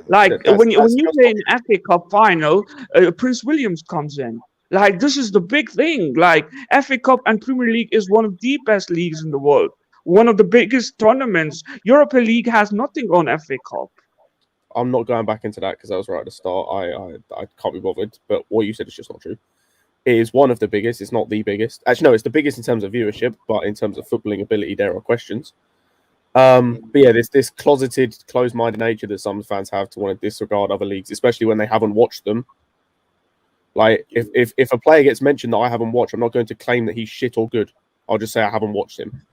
Like when you play an FA Cup final, Prince Williams comes in. Like, this is the big thing. Like, FA Cup and Premier League is one of the best leagues in the world. One of the biggest tournaments. Europa League has nothing on FA Cup. I'm not going back into that because that was right at the start. I can't be bothered. But what you said is just not true. It is one of the biggest. It's not the biggest. Actually, no, it's the biggest in terms of viewership, but in terms of footballing ability, there are questions. But yeah, this closeted, closed-minded nature that some fans have to want to disregard other leagues, especially when they haven't watched them. Like, if a player gets mentioned that I haven't watched, I'm not going to claim that he's shit or good. I'll just say I haven't watched him.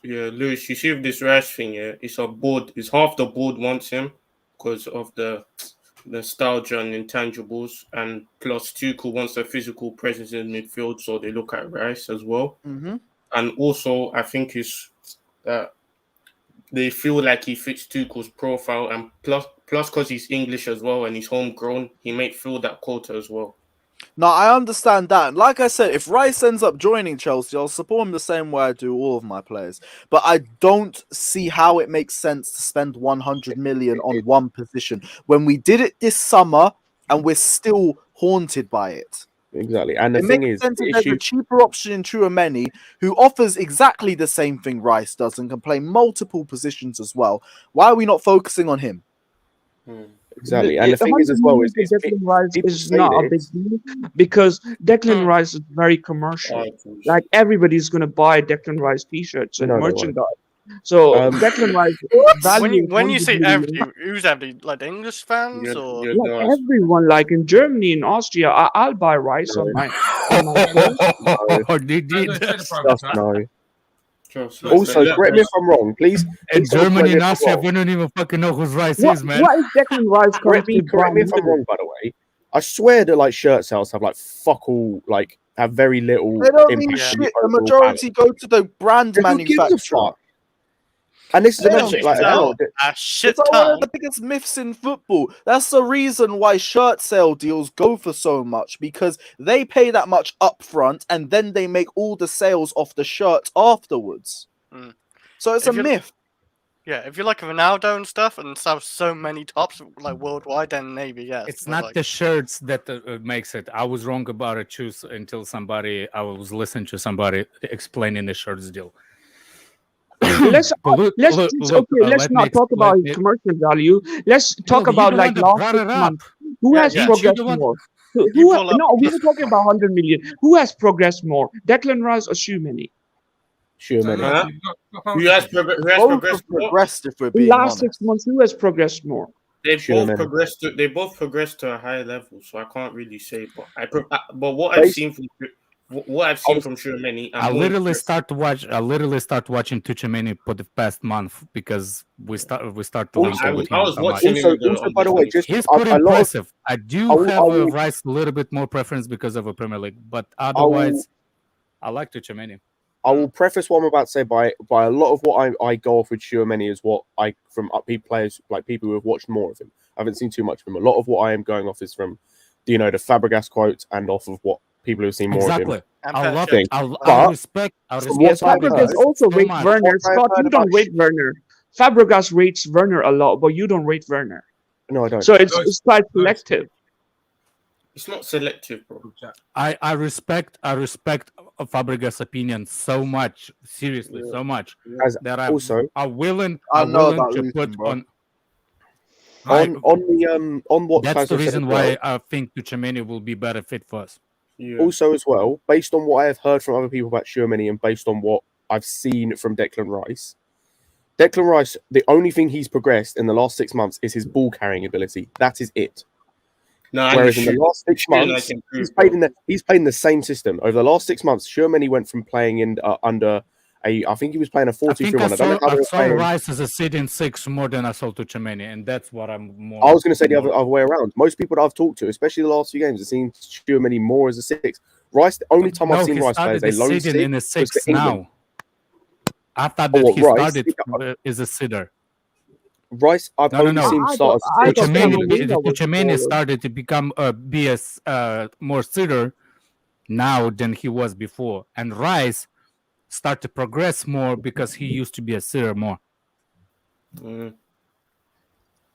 Yeah, Lewis, you see with this Rash thing, yeah, it's a board. It's half the board wants him because of the nostalgia and intangibles, and plus Tuchel wants a physical presence in midfield, so they look at Rice as well. Mm-hmm. And also, I think it's that they feel like he fits Tuchel's profile, and plus because he's English as well and he's homegrown, he may fill that quota as well. No, I understand that. And like I said, if Rice ends up joining Chelsea, I'll support him the same way I do all of my players. But I don't see how it makes sense to spend 100 million on one position when we did it this summer and we're still haunted by it. Exactly. And the It thing makes is, sense the if there's a issue... cheaper option in Tchouameni who offers exactly the same thing Rice does and can play multiple positions as well. Why are we not focusing on him? Exactly. And the thing is as well is Declan Rice is not a big deal because Declan Rice is very commercial. Like, everybody's gonna buy Declan Rice t-shirts and No, they won't. merchandise. So Declan Rice value When you say 100 million. every, who's every, like the English fans or Like everyone, like in Germany, in Austria, I'll buy Rice on my shirt. Or did Just no. Also, correct me if I'm wrong, please. In Please don't correct Germany me and if I'm Austria, wrong. we don't even fucking know who's Rice What is, man. is Declan Rice Correct me currently if I'm wrong, by the way. I swear that like shirt sales have like fuck all, like have very little They don't mean impact on shit. The overall majority go to the brand value. Who gives a manufacturer. fuck? And this is They another don't thing. Like, sell hell, A shit It's like one of ton. the biggest myths in football. That's the reason why shirt sale deals go for so much, because they pay that much upfront and then they make all the sales off the shirts afterwards. Mm. So it's If a you- myth. Yeah, if you like Ronaldo and stuff and sell so many tops like worldwide, then maybe yes. It's but, not like, the shirts that makes it. I was wrong about it too until I was listening to somebody explaining the shirts deal. Let's let's not talk about his commercial value. Let's talk Look, about you like the one that last brought 6 it up. months. Who Yeah, has yeah. progressed You the one- more? You brought up- No, we were talking about 100 million. Who has progressed more, Declan Rice or Tchouameni? Tchouameni. Huh? Who has Both progressed have more? progressed, if we're In being last 6 honest. months, who has progressed more? They Tchouameni. both progressed. They both progressed to a high level, so I can't really say. But what I've seen from Tchouameni, I literally start watching Tchouameni for the past month because we start linking with him. I was so watching much. him. Also, by the way, just He's a pretty lot of- impressive. I do I will- have I will- Rice a little bit more preference because of a Premier League, but otherwise, I like Tchouameni. I will preface what I'm about to say by a lot of what I go off with Tchouameni is what I from upbeat players, like people who have watched more of him. I haven't seen too much of him. A lot of what I am going off is from, the Fabregas quotes and off of what people who've seen more Exactly. of him. I love think. it. I But respect. I from respect what I've Fabregas heard, also so rates much. Werner. What I've Scott, heard you don't about rate Werner. Fabregas rates Werner a lot, but you don't rate Werner. No, I don't. So it's quite selective. It's not selective, bro. I respect Fabregas' opinion so much, seriously, so much As that also, I'm willing I know willing about to losing, put bro. on. on what That's Kaiser the said reason as why well, I think Tchouameni will be better fit for us. Yeah. also as well, based on what I have heard from other people about Tchouameni and based on what I've seen from Declan Rice, the only thing he's progressed in the last 6 months is his ball carrying ability. That is it. No, Whereas in the last 6 shooting, months, like, improved, he's played in the same system. Over the last 6 months, Tchouameni went from playing in under I think he was playing a I think 4-2-3-1. I don't know how I they were saw playing. Rice as a sitting six more than I saw Tchouameni, and that's what I'm more. I was going to say the other way around. Most people that I've talked to, especially the last few games, have seen Tchouameni more as a six. Rice, the only time I've seen he Rice play started as a lone sitting in a six was for six England. now. I thought Oh, that what, he Rice? started as a sitter. Rice, I've No. only seen him I start thought- I as a thought six. Tchouameni started to become be a more sitter now than he was before, and Rice start to progress more because he used to be a sitter more.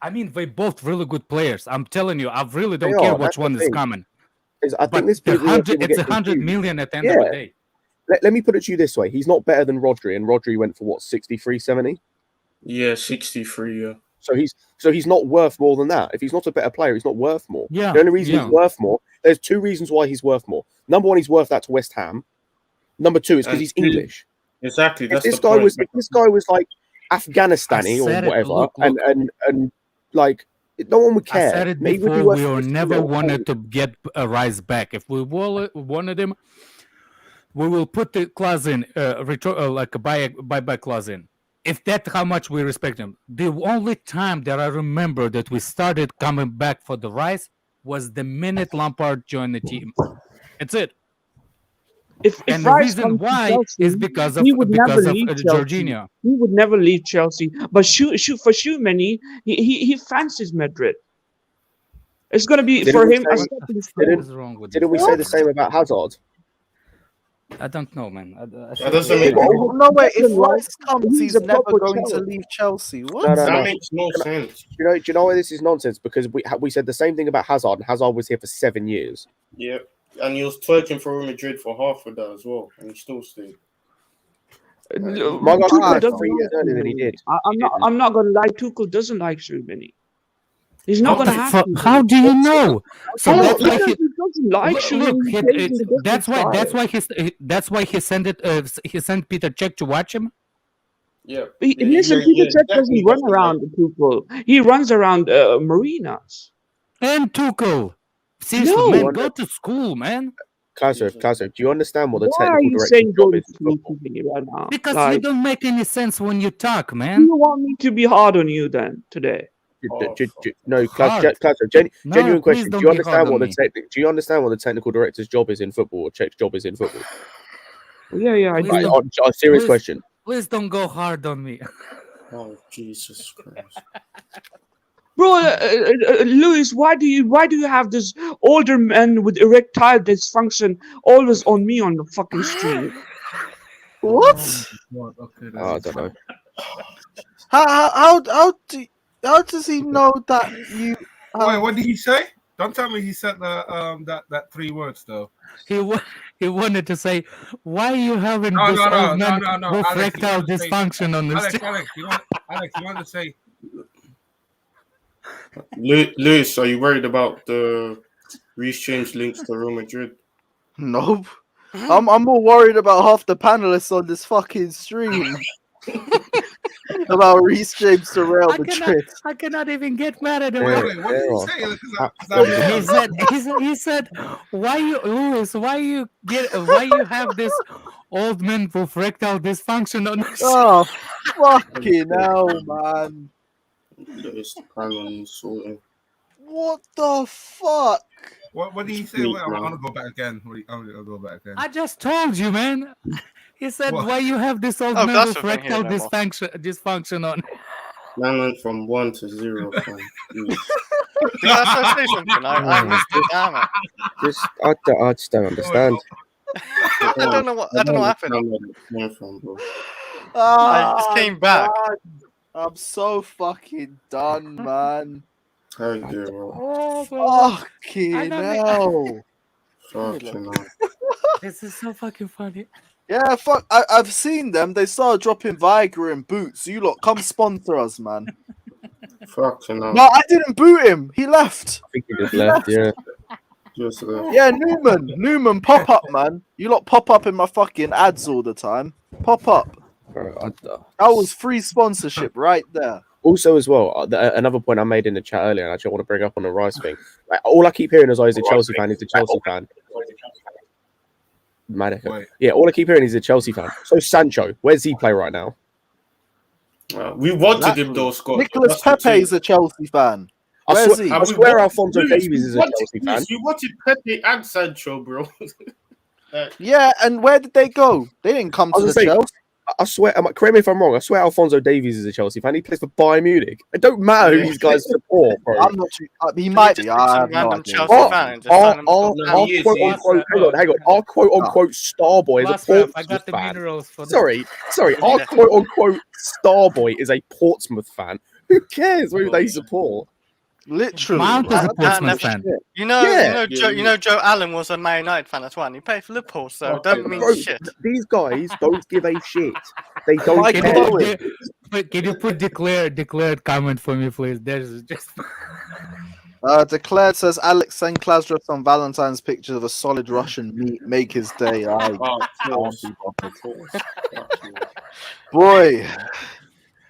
I mean, they both really good players. I'm telling you, I really don't They care are, which that's one the is thing. coming. I think this people it's get 100 confused. million at the end of the day. Let me put it to you this way. He's not better than Rodri, and Rodri went for what, 63, 70? Yeah, 63, yeah. So he's not worth more than that. If he's not a better player, he's not worth more. Yeah, The only reason yeah. he's worth more, there's two reasons why he's worth more. Number one, he's worth that to West Ham. Number two is because And he's two- English. Exactly. If That's this the guy point. was like Afghanistani or said it. whatever, Look. and like no one would I care. said it Maybe before. he worth We were 50 never mil. wanted to get a Rice back. If we wanted him, we will put the clause in, like a buyback clause in. If that's how much we respect him. The only time that I remember that we started coming back for the Rice was the minute Lampard joined the team. That's it. If And the Rice reason comes to why Chelsea, is because of he would never leave Chelsea. Jorginho. He would never leave Chelsea. But for Tchouameni, he fancies Madrid. It's going to be Didn't for we him say- a stepping stone. What is wrong with Didn't we this say guy? the same about Hazard? I don't know, man. That doesn't make No way. If Declan Rice, Rice comes, he's he's a never proper going to talent. leave Chelsea. What? No. That makes no sense. Do you know why this is nonsense? Because we said the same thing about Hazard, and Hazard was here for 7 years. Yeah. And he was twerking for Real Madrid for half of that as well, and he still stayed. My guy Tuchel started doesn't 3 years like earlier than he Tchouameni. did. I'm not going to lie. Tuchel doesn't like Tchouameni. He's not What going to the have fuck? to. How do you know? So Oh, that's why because he. he doesn't like Look, Tchouameni. He plays in a different that's style. why he sent it. He sent Peter Cech to watch him. Yeah. Listen, Peter Cech doesn't run around Tuchel. He runs around marinas. And Tuchel. Seriously, No. man, go to school, man. Kaiser, do you understand what the Why are technical you director's saying go job to is? in school football? to me right now? Because you Like, don't make any sense when you talk, do man. you want me to be hard on you then today? No, Hard. No, genuine please question. don't Do you be hard understand what on the do you understand what the technical director's job is in football, or Czech's job is in football? Yeah, I Please do. don't- A serious please- question. Please don't go hard on me. Oh, Jesus Christ. Bro, Lewis, why do you have this older man with erectile dysfunction always on me on the fucking stream? What? Okay, I don't know. How does he know that you? Wait, what did he say? Don't tell me he said the that 3 words though. He wanted to say, why are you having No, this no, no, old no, man no, no. with Alex, you erectile want to say, dysfunction on the stream? Alex, you want to say. Lewis, are you worried about the Reece James links to Real Madrid? Nope. I'm more worried about half the panelists on this fucking stream. About Reece James to Real Madrid. I cannot even get mad at him. Wait, what did he say? 'Cause He said, why you, Lewis, why you have this old man with erectile dysfunction on the Oh, fucking hell, man. Lewis, finally sorting. What the fuck? What did he say? Wait, I'm gonna go back again. I'll go back again. I just told you, man. He said, What? why you have this old Oh, man that's with what I'm hearing erectile now. dysfunction on? Man went from 1 to 0. Fam. Did I say something? I missed it. Damn it. I just don't understand. I don't know what happened. I just came back. Man. I'm so fucking done, man. How you doing, bro? Oh, Fucking hell. Fucking hell. This is so fucking funny. Yeah, fuck. I've seen them. They started dropping Viagra in boots. You lot, come sponsor us, man. Fucking hell. No, I didn't boot him. He left. I think he just left, yeah. Just left. Yeah, Newman, pop up, man. You lot pop up in my fucking ads all the time. Pop up. That was free sponsorship right there. Also, as well, another point I made in the chat earlier, and actually I want to bring up on the Rice thing. Like, all I keep hearing is, he's a Chelsea fan. He's a Chelsea fan. Yeah, all I keep hearing is a Chelsea fan. So Sancho, where's he play right now? We wanted him though, Scott. Nicholas Pepe is a Chelsea fan. I Where's he? swear Alphonso Davies is a Chelsea fan. You wanted Pepe and Sancho, bro. Yeah, and where did they go? They didn't come to the Chelsea. I swear, correct me if I'm wrong. I swear Alphonso Davies is a Chelsea fan. He plays for Bayern Munich. It don't matter who these guys support, bro. I'm not too. He might be. I have no idea. Our quote unquote star boy is a Portsmouth I got the fan. minerals for Sorry. Our quote unquote star boy is a Portsmouth fan. Who cares who they support? Literally, Mount is a Portsmouth fan. You know, Joe Allen was a Man United fan as well. And he played for Liverpool, so don't mean Bro, shit. These guys don't give a shit. They don't care. Can you put declared comment for me, please? There's just Declared says Alex send Klasdorf some Valentine's pictures of a solid Russian meat. Make his day. Boy.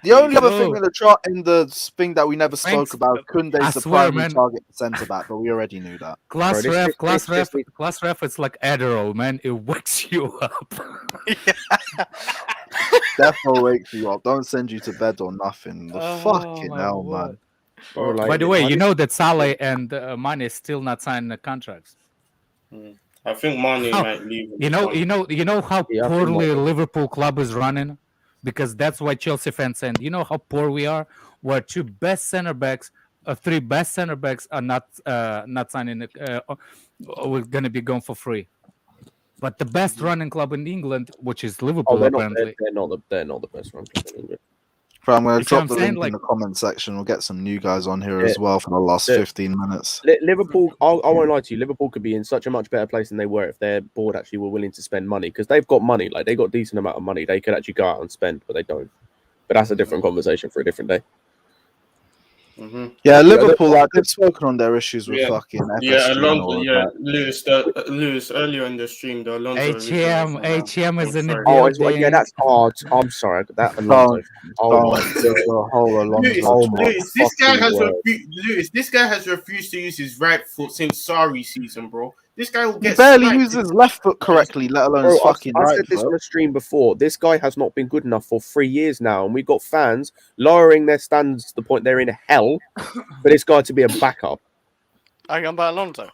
The only other thing in the chart in the thing that we never spoke about, Kunde's the primary target centre back, but we already knew that. Class ref, it's like Adderall, man. It wakes you up. Definitely wakes you up. Don't send you to bed or nothing. Fucking hell, man. By the way, you know that Saleh and Mane still not signing the contracts. I think Mane might leave. You know how poorly Liverpool club is running. Because that's why Chelsea fans said, you know how poor we are. Where three best center backs are not signing. We're gonna be going for free. But the best running club in England, which is Liverpool, apparently, they're not the best running club in England. I'm going to drop the link in the comment section. We'll get some new guys on here as well for the last 15 minutes. Liverpool, I won't lie to you, Liverpool could be in such a much better place than they were if their board actually were willing to spend money, because they've got money, like they got a decent amount of money. They could actually go out and spend, but they don't. But that's a different conversation for a different day. Yeah, Liverpool, they've spoken on their issues with fucking FSG. Lewis, earlier in the stream, the Alonso HM is in the building. Yeah, that's hard. I'm sorry. That Alonso. Lewis, this guy has refused to use his right foot since Sarri season, bro. This guy will get. He barely uses his left foot correctly, let alone his fucking right foot. I said this on the stream before. This guy has not been good enough for 3 years now, and we've got fans lowering their standards to the point they're in hell for this guy to be a backup. Are you on about Alonso?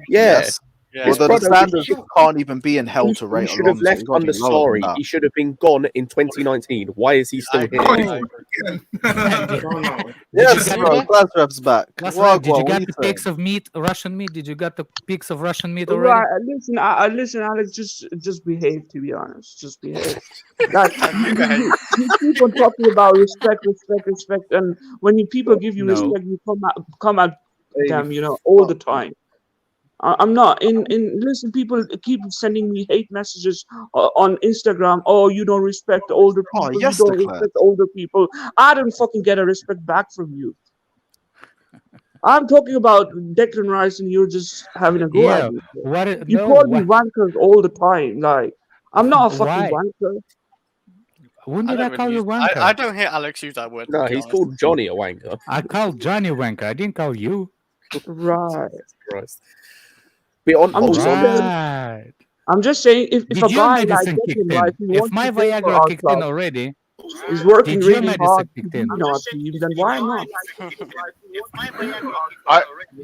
Yeah. Yes. Yeah. Well, the brother, standards can't even be in hell to he rate should have Alonso. left He's got to under be lower than sorry. that. He should have been gone in 2019. Why is he still I here? agree. Oh, Yes, Did you bro. get- Glazrev's back. Last Well, round, did you what are get you the saying? pics of meat, Russian meat? Did you get the pics of Russian meat already? Right, listen, listen, Alex, just behave. To be honest, just behave. Like you keep on talking about respect, and when people give you No. respect, you come at them, all the time. I'm not in. Listen, people keep sending me hate messages on Instagram. Oh, you don't respect older people. Oh, You yes, don't Declan. respect older people. I don't fucking get a respect back from you. I'm talking about Declan Rice, and you're just having a go at Yeah. me. What? You No. call me wankers all the time. Like I'm not a fucking Why? wanker. When I did I don't call really you use. wanker? I don't hear Alex use that word. No, To be he's honest. called Johnny a wanker. I called Johnny wanker. I didn't call you. Right. Christ. But on, I'm just also, saying. Right. I'm just saying, if Did a your guy like medicine kicked Declan Rice, in? he If wants my to play for Viagra our kicked in club, already, he's working did your really medicine hard to kicked be in? in our team, then why not?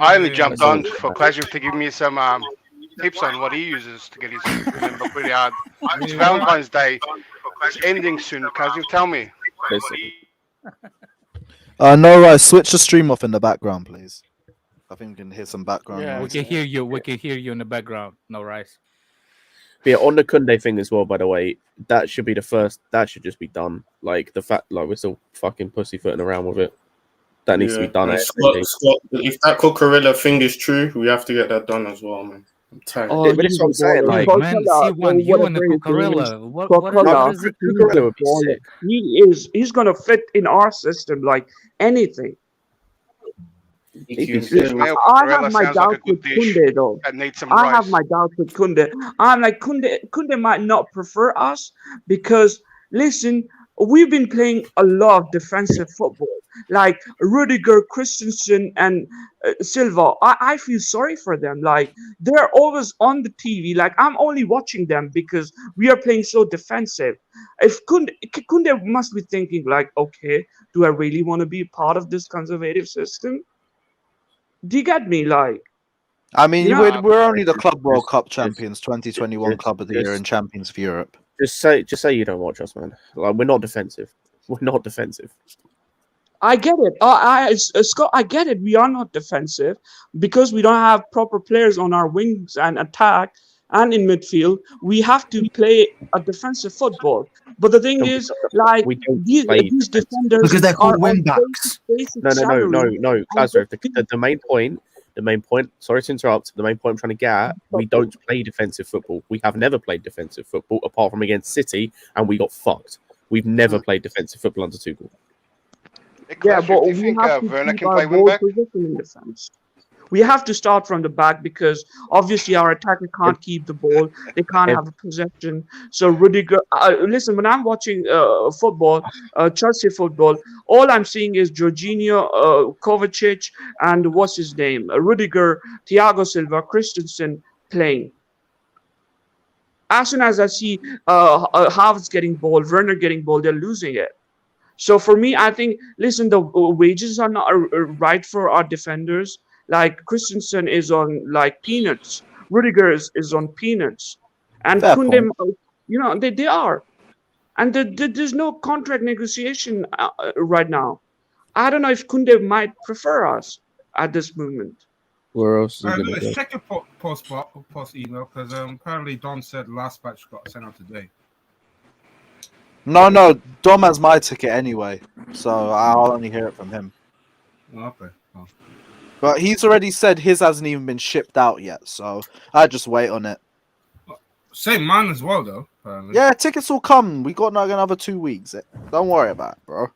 I only jumped on for Kazim to give me some tips on what he uses to get his women look really hard. It's Valentine's Day. It's ending soon. Kazim, tell me. No, right. Switch the stream off in the background, please. I think we can hear some background Yeah. We noise. can hear you. We can hear you in the background. No rice. But yeah, on the Kunde thing as well, by the way, that should be the first. That should just be done. Like the fact, like we're still fucking pussyfooting around with it. That needs to be done. And ASAP. Scott, if that Cucurella thing is true, we have to get that done as well, man. I'm tired. Oh, But it's what I'm he's a saying. baller. Like, Man, Cucurella, C1, you and the whatever his name is, Cucurella. What is Cucurella, it? he's Cucurella a would be baller. sick. He's gonna fit in our system like anything. He'd be sick. Listen, I have my doubts with Kunde though. That needs some I have rice. my doubts with Kunde. I'm like Kunde might not prefer us because listen, we've been playing a lot of defensive football, like Rudiger, Christensen, and Silva. I feel sorry for them. Like they're always on the TV. Like I'm only watching them because we are playing so defensive. If Kunde must be thinking like, okay, do I really want to be part of this conservative system? Do you get me? Like, I mean, you know, we're only the Club World Cup champions, 2021 Club of the Year, and champions of Europe. Just say you don't watch us, man. Like we're not defensive. We're not defensive. I get it. Scott, I get it. We are not defensive because we don't have proper players on our wings and attack and in midfield. We have to play a defensive football. But the thing is, like We don't these play defenders Because they're are called on wing backs. basic No, salary. Lazarus. The main point. Sorry to interrupt. The main point I'm trying to get at. We don't play defensive football. We have never played defensive football apart from against City, and we got fucked. We've never played defensive football under Tuchel. Yeah, but Do you we think have to Werner keep can our play wing ball back? position in defense. We have to start from the back because obviously our attacker can't keep the ball. They can't have a possession. So Rudiger, listen, when I'm watching football, Chelsea football, all I'm seeing is Jorginho, Kovacic, and what's his name? Rudiger, Thiago Silva, Christensen playing. As soon as I see Havertz getting ball, Werner getting ball, they're losing it. So for me, I think, listen, the wages are not right for our defenders. Like Christensen is on like peanuts. Rudiger is on peanuts. And Fair Kunde, point. they are. And there's no contract negotiation right now. I don't know if Kunde might prefer us at this moment. Where else is he gonna Let's go? check your post email because apparently Don said last batch got sent out today. No, Dom has my ticket anyway, so I'll only hear it from him. Oh, okay. Oh. But he's already said his hasn't even been shipped out yet, so I just wait on it. Same mine as well, though. Apparently. Yeah, tickets will come. We got like another 2 weeks. Don't worry about it, bro.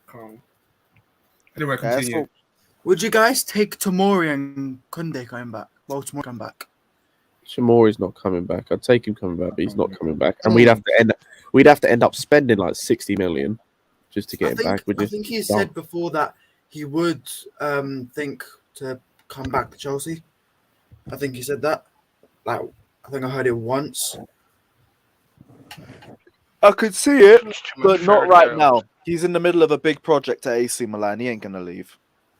Calm. Anyway, Yeah, continue. so- Would you guys take Tomori and Kunde coming back? Well, Tomori come back. Shamori's not coming back. I'd take him coming back, but he's not coming back. And we'd have to end up spending like 60 million just to get him back. I think he said before that he would think to come back to Chelsea. I think he said that. Like, I think I heard it once. I could see it, but not right now. He's in the middle of a big project at AC Milan. He ain't gonna leave.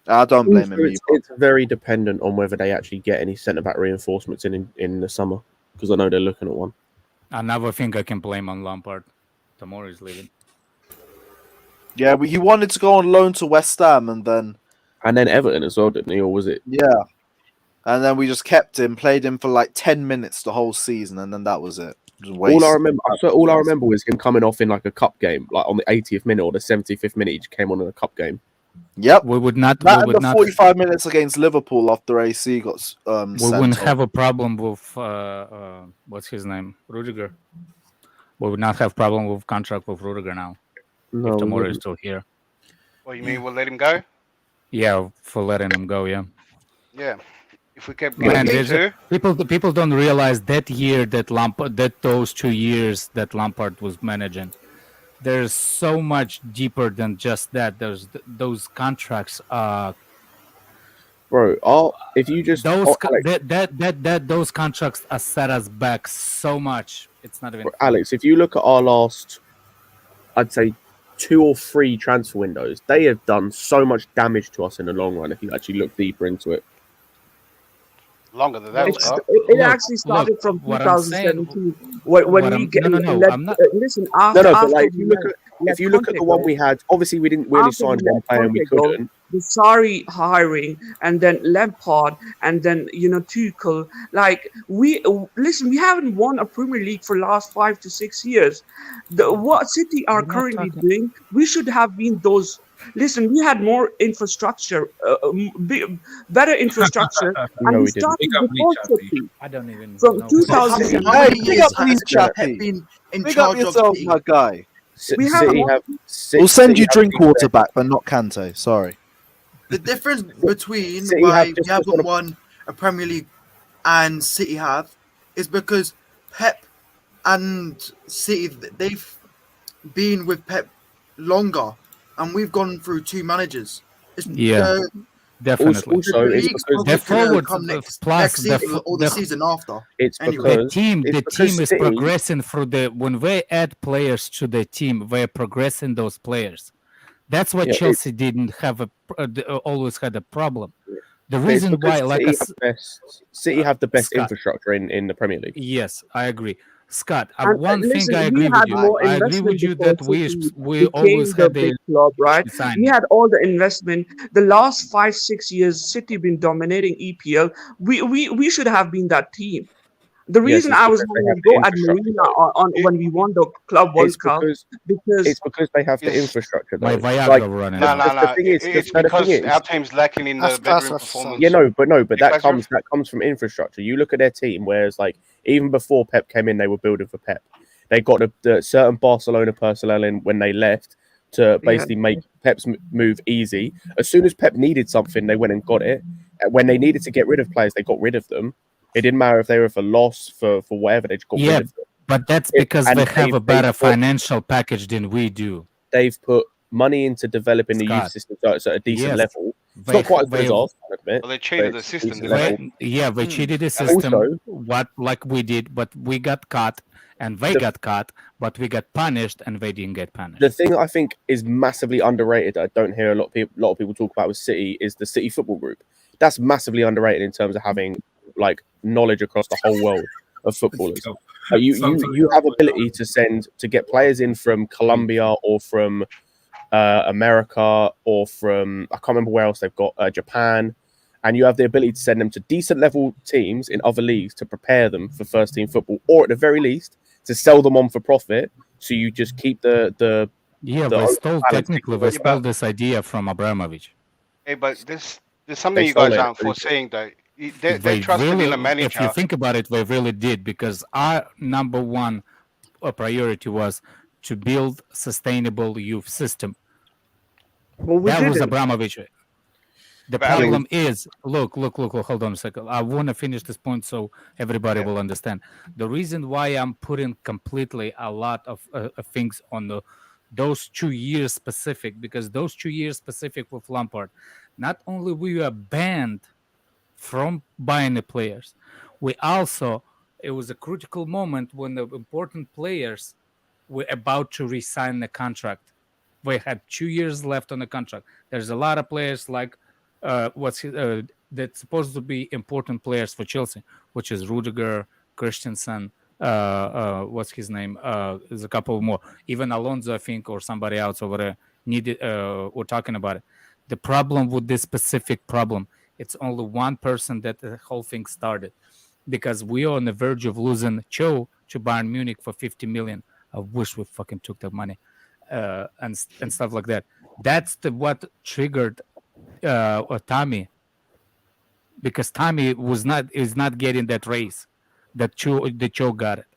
I don't blame him. It's very dependent on whether they actually get any centre back reinforcements in the summer, because I know they're looking at one. Another thing I can blame on Lampard. Tomorrow is leaving. Yeah, he wanted to go on loan to West Ham and then Everton as well, didn't he? Or was it? Yeah. And then we just kept him, played him for like 10 minutes the whole season, and then that was it. All I remember was him coming off in like a cup game, like on the 80th minute or the 75th minute. He just came on in a cup game. Yep. We would not. That we and would the not. 45 minutes against Liverpool after AC got We sent wouldn't off. have a problem with what's his name, Rudiger. We would not have problem with contract with Rudiger now. No, if we tomorrow is wouldn't. still here. What you mean? We'll let him go? Yeah, for letting him go. Yeah. Yeah. If we kept And getting there's into, people don't realize that year that those 2 years that Lampard was managing, there's so much deeper than just that. There's those contracts. Bro, if you just Those those contracts are set us back so much. It's not even. Alex, if you look at our last, I'd say 2 or 3 transfer windows, they have done so much damage to us in the long run. If you actually look deeper into it. longer than that, Scott. It actually started from what I'm saying- 2017 when what we I'm- get. no, let- I'm not- Listen, No, after, but like after if you look at the one we had, obviously we only after signed we one let player and we Conte go, couldn't. the Sarri hiring, and then Lampard, and then Tuchel. Like we haven't won a Premier League for the last 5 to 6 years. What City are currently doing, we should have been those. Listen, we had more infrastructure, better infrastructure, and No, we we didn't. started before City. I don't even From know. 2007. How many big years up Lee has Chappie. Pep been in Big up charge of yourself, City? my guy. We have City one- have. We'll send City you have drink been water back, but not Kante. Sorry. The difference between City why have we just haven't sort of- won a Premier League and City have is because Pep and City, they've been with Pep longer, and we've gone through 2 managers. It's, Yeah, definitely. Also, the it's league's because probably the gonna forwards come next plus season or the season after. It's Anyway. because the because team is City- progressing through when they add players to the team, they're progressing those players. That's what Yeah, Chelsea didn't have always had a problem. The But it's reason because why, City have the best Scott. infrastructure in the Premier League. Yes, I agree. Scott, And, one listen, thing I we agree with had you. more I agree investment with you before that we City always became the had big the club, right? signing. We had all the investment. The last 5-6 years, City been dominating EPL. We should have been that team. The Yes, reason it's I was because they having have a the go at infrastructure, Marina though. on when we won the Club World It's Cup because because they have the Yes. infrastructure. My Though. Viagra Like, running No, out. no, no. the thing is, It's no, the thing because is- our team's lacking in the That's bedroom what- performance. Yeah, no, but Yeah, that Lazarus? comes from infrastructure. You look at their team, whereas like even before Pep came in, they were building for Pep. They got the certain Barcelona personnel in when they left to basically make Pep's move easy. As soon as Pep needed something, they went and got it. And when they needed to get rid of players, they got rid of them. It didn't matter if they were for loss, for whatever, they just got Yeah, rid of them. but that's It- because and they have a they've better put- financial package than we do. They've put money into developing the youth Scott. system at a decent Yes. level. It's They- not quite as good as they- ours, I'll admit. Well, they cheated but the it's system, decent didn't they? level. Yeah, they cheated the And system. also- like we did, but we got caught, and they got caught, but we got punished, and they didn't get punished. The thing I think is massively underrated that I don't hear a lot of people talk about with City is the City Football Group. That's massively underrated in terms of having like knowledge across the whole world of footballers. You have ability to get players in from Colombia or from America or from I can't remember where else they've got Japan, and you have the ability to send them to decent level teams in other leagues to prepare them for first team football, or at the very least to sell them on for profit. So you just keep the Yeah, the they stole balance. technically they stole this idea from Abramovich. Hey, but there's something They you guys stole it. aren't foreseeing though. They They trusted really, in a if manager. you think about it, they really did, because our number one priority was to build sustainable youth system. Well, we That was didn't. Abramovich. The But I mean- problem is, look, hold on a second. I want to finish this point so everybody will understand. The reason why I'm putting completely a lot of things on those 2 years specific, because those 2 years specific with Lampard, not only we were banned from buying the players, it was a critical moment when the important players were about to resign the contract. They had 2 years left on the contract. There's a lot of players like that's supposed to be important players for Chelsea, which is Rudiger, Christensen. What's his name? There's a couple more. Even Alonso, I think, or somebody else over there needed. We're talking about it. The problem with this specific problem, it's only one person that the whole thing started, because we are on the verge of losing Cho to Bayern Munich for 50 million. I wish we fucking took that money, and stuff like that. That's what triggered Tommy, because Tommy is not getting that raise that Cho got it.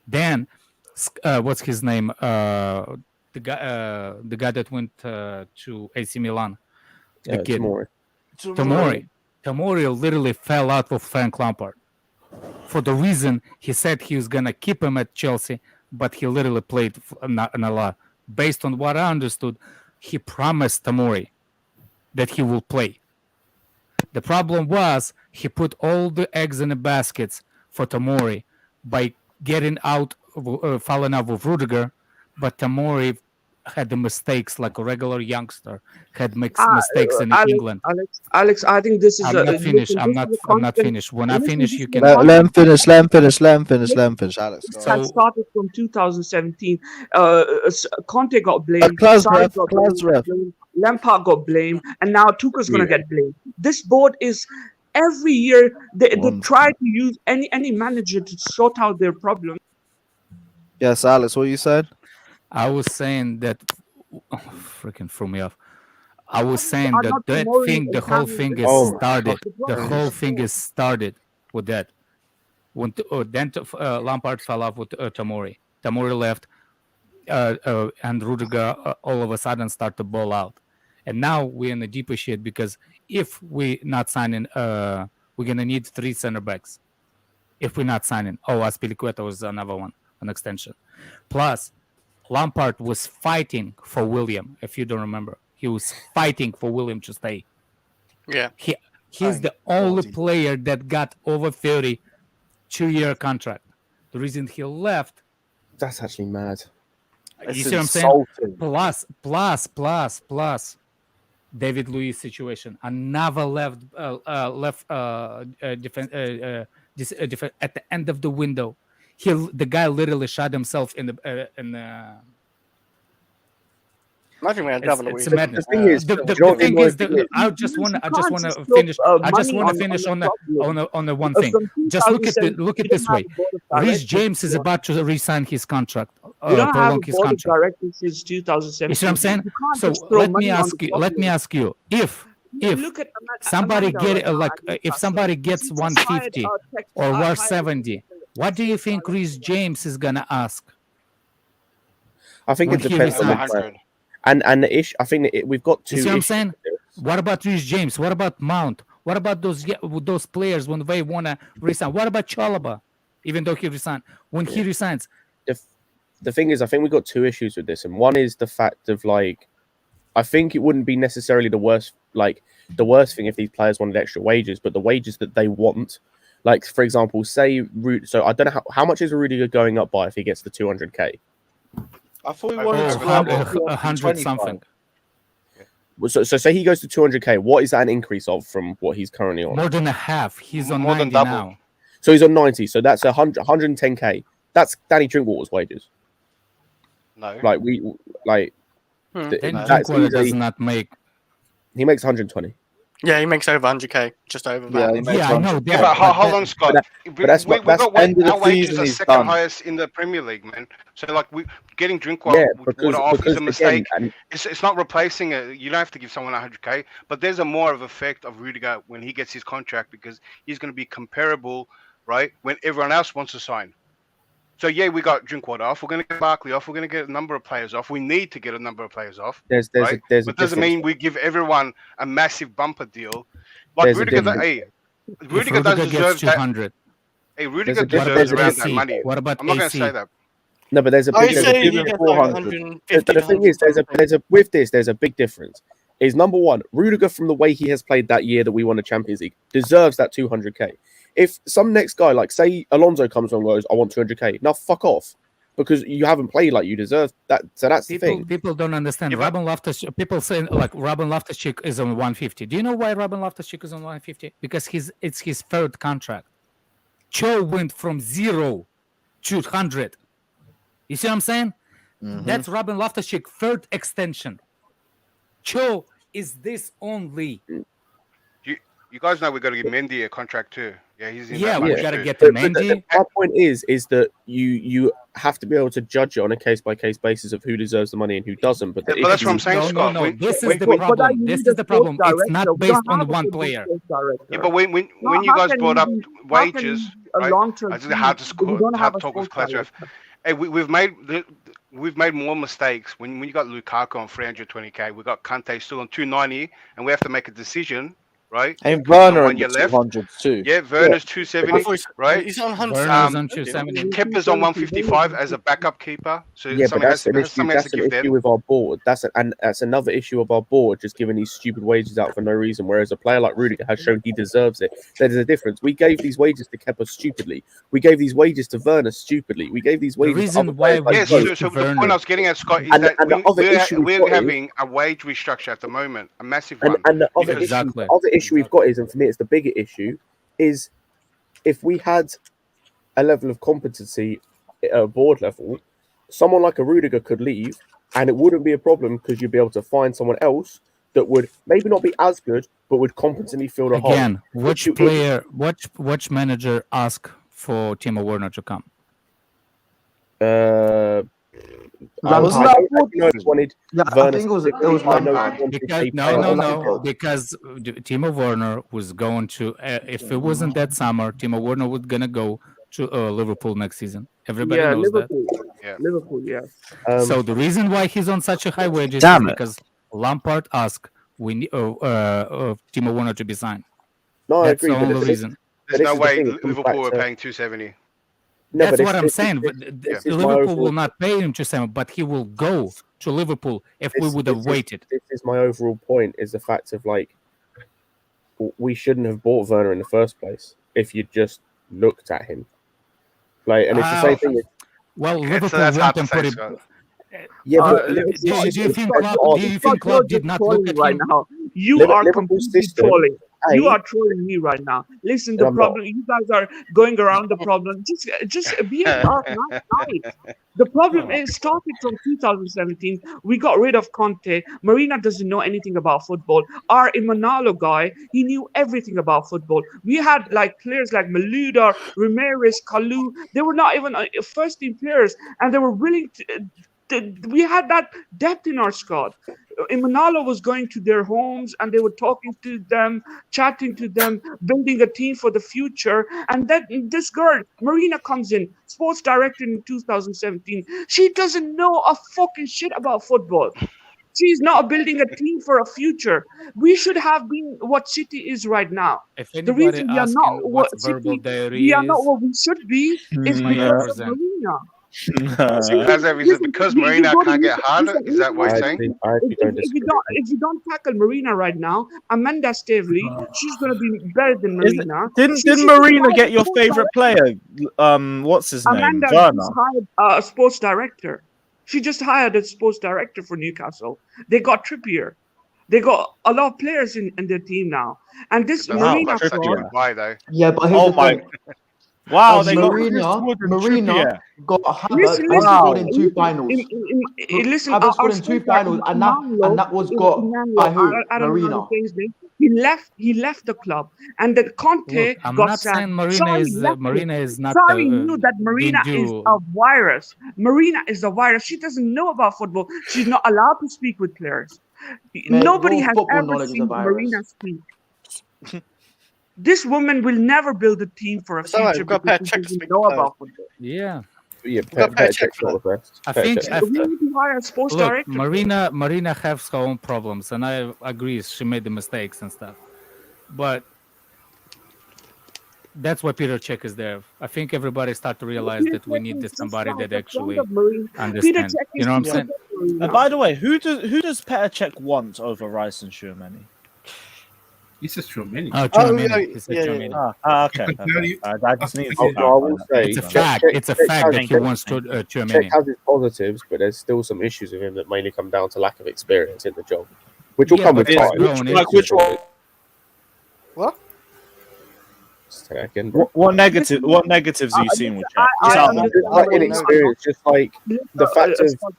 Then what's his name? The guy that went to AC Milan, the kid. Tomori literally fell out with Frank Lampard for the reason he said he was gonna keep him at Chelsea, but he literally played not a lot. Based on what I understood, he promised Tomori that he will play. The problem was he put all the eggs in the baskets for Tomori by getting out, falling out with Rudiger, but Tomori had the mistakes like a regular youngster, had mistakes in England. Alex, I think this is. I'm not finished. I'm not finished. When I finish, you can. Let him finish. Alex. That started from 2017. Conte got blamed. Class Sarri ref, got class ref. blamed, Lampard got blamed, and now Tuchel's gonna get blamed. This board is every year they try to use any manager to sort out their problem. Yes, Alex, what you said? I was saying that freaking threw me off. I was saying are that not that promoting thing, the whole Italian thing is football. started. The The problem whole is thing is started with that. When then Lampard fell off with Tomori. Tomori left, and Rudiger all of a sudden started to ball out. And now we're in a deeper shit because if we not signing, we're gonna need 3 center backs. If we're not signing, Aspilicueta was another one, an extension. Plus, Lampard was fighting for William. If you don't remember, he was fighting for William to stay. Yeah, He's the only player that got over 30 2-year contract. The reason he left. That's actually mad. You see what I'm saying? Plus. David Luiz situation. Another left defense at the end of the window. The guy literally shot himself in the. Imagine we had David Luiz. It's a madness. The thing is, the thing is, I just want to finish. I just want to finish on the one thing. Just look at this way. Reece James is about to resign his contract. We don't have a Prolong his board of contract. directors since 2017. You see what I'm saying? You can't So just throw let money me on ask the you. Let me ask you if look at somebody Amanda get right now, if somebody gets 150 or 170, what do you think Reece James is gonna ask? I think when it he depends on the resigns? player. And the issue, I think that we've got two. You see what I'm issues saying? with this. What about Reece James? What about Mount? What about those players when they wanna resign? What about Chalobah? Even though he resigned, when he resigns, The thing is, I think we've got two issues with this, and one is the fact of like, I think it wouldn't be necessarily the worst thing if these players wanted extra wages, but the wages that they want, like for example, say so I don't know how much is Rudiger going up by if he gets the 200k. I thought we wanted to grab 100 something. So say he goes to 200k. What is that an increase of from what he's currently on? More than a half. He's on More than 90 double. now. So he's on 90. So that's 110k. That's Danny Drinkwater's wages. No. Like Drinkwater does not make. He makes 120. Yeah, he makes over 100k, just over Yeah, that. he makes Yeah, I know Yeah, that. but hold on, Scott. but that's we that's got end of the our wages season are he's second done. highest in the Premier League, man. So like we getting Drinkwater Yeah, because off is a mistake. again, It's not replacing it. You don't have to give someone 100k, but there's a more of effect of Rudiger when he gets his contract because he's going to be comparable, right? When everyone else wants to sign. So yeah, we got Drinkwater off. We're going to get Barkley off. We're going to get a number of players off. We need to get a number of players off. there's right? a But doesn't mean we give everyone a massive bumper deal. Like There's a Rudiger, difference. Rudiger does Rudiger deserve gets that. 200. Hey, Rudiger What about deserves around AC? that money. What about I'm not going AC? to say that. No, but there's a I big say he difference. gets like 150. But the thing is, there's a big difference. Is number one, Rudiger from the way he has played that year that we won the Champions League deserves that 200k. If some next guy, like say Alonso comes along and goes, I want 200k, now fuck off. because you haven't played like you deserve. So that's the thing. People don't understand. Robin Loftus, people say like Robin Loftus-Cheek is on 150. Do you know why Robin Loftus-Cheek is on 150? Because it's his third contract. Cho went from 0 to 100. You see what I'm saying? That's Robin Loftus-Cheek third extension. Cho is this only. You guys know we got to give Mendy a contract too. Yeah, he's in Yeah, that we bunch got to too. get to Mendy. My point is that you have to be able to judge it on a case by case basis of who deserves the money and who doesn't. But that's what I'm saying, Scott. No. This is the problem. This is the problem. It's not based on one player. Yeah, but when you guys brought up wages, right? I just had to talk with Clash Ref. Hey, we've made more mistakes when you got Lukaku on 320k. We got Kante still on 290, and we have to make a decision. Right, and Werner on 200 too. Yeah, Werner's 270, right? He's on 100. Werner's on 270. Kepa's on 155 as a backup keeper. So yeah, but that's an issue. That's an issue with our board. That's another issue of our board, just giving these stupid wages out for no reason. Whereas a player like Rudiger has shown he deserves it. There's a difference. We gave these wages to Kepa stupidly. We gave these wages to Werner stupidly. We gave these wages. The reason why we so the point I was getting at, Scott, is that we're having a wage restructure at the moment, a massive one. And the other issue we've got is, and for me it's the bigger issue, is if we had a level of competency at a board level, someone like a Rudiger could leave and it wouldn't be a problem because you'd be able to find someone else that would maybe not be as good but would competently fill the hole. Again, which manager asked for Timo Werner to come? Lampard. Because Timo Werner was going to. If it wasn't that summer, Timo Werner was gonna go to Liverpool next season. Everybody knows Liverpool. that. Liverpool, yeah. So the reason why he's on such a high wages is because Lampard asked Timo Werner to be signed. No, that's I agree. The only reason. There's no way Liverpool were paying 270. No, that's what I'm saying. Liverpool will not pay him to 7, but he will go to Liverpool if we would have waited. This is my overall point: is the fact of we shouldn't have bought Werner in the first place if you just looked at him. And it's the same thing. Well, Liverpool went and put it. Do you think Klopp did not look at him? Now? You are completely trolling. You are trolling me right now. Listen, the problem, you guys are going around the problem. Just be a dark night. The problem is started from 2017. We got rid of Kante. Marina doesn't know anything about football. Our Imanalo guy, he knew everything about football. We had players like Malouda, Ramirez, Kalou. They were not even first team players, and they were willing to. We had that depth in our squad. Imanalo was going to their homes and they were talking to them, chatting to them, building a team for the future. And then this girl, Marina, comes in, sports director in 2017. She doesn't know a fucking shit about football. She's not building a team for a future. We should have been what City is right now. If anybody the reason we are not what verbal City, we are not what we should be is because of Marina. Because Marina can't get harder. Is that what you're saying? If you don't tackle Marina right now, Amanda Staveley, she's going to be better than Marina. Didn't Marina get your favorite player? What's his name? Amanda just hired a sports director. She just hired a sports director for Newcastle. They got Trippier. They got a lot of players in their team now. And this Marina fraud. Yeah, but here's the thing. Wow, they Marina got Havertz and scored in 2 finals. Havertz scored in 2 finals, and that was got by who? Marina. He left the club, and the Kante I'm got not sacked. saying Marina is not. Sorry knew that Marina is a virus. Marina is a virus. She doesn't know about football. She's not allowed to speak with players. Nobody has ever seen Marina speak. This woman will never build a team for a future because she doesn't know about football. Yeah. I think we need to hire a sports director. Marina has her own problems, and I agree she made the mistakes and stuff. But that's why Peter Cech is there. I think everybody start to realize that we need somebody that actually understands. You know what I'm saying? And by the way, who does Petr Cech want over Rice and Tchouameni? He says Tchouameni. Oh, Oh, Tchouameni. He said yeah. Tchouameni. Okay. I can tell you. I just need to I will say, It's a check- fact. check- It's a check fact has- that he check- wants Check Tchouameni. has his positives, but there's still some issues with him that mainly come down to lack of experience in the job, which will Yeah, come but with he's time. grown Like into which it. one? Say that again, bro. What negatives are you seeing with Jack? I Just outline. understand Just like Marina a lot. inexperience, just like the fact of Scott,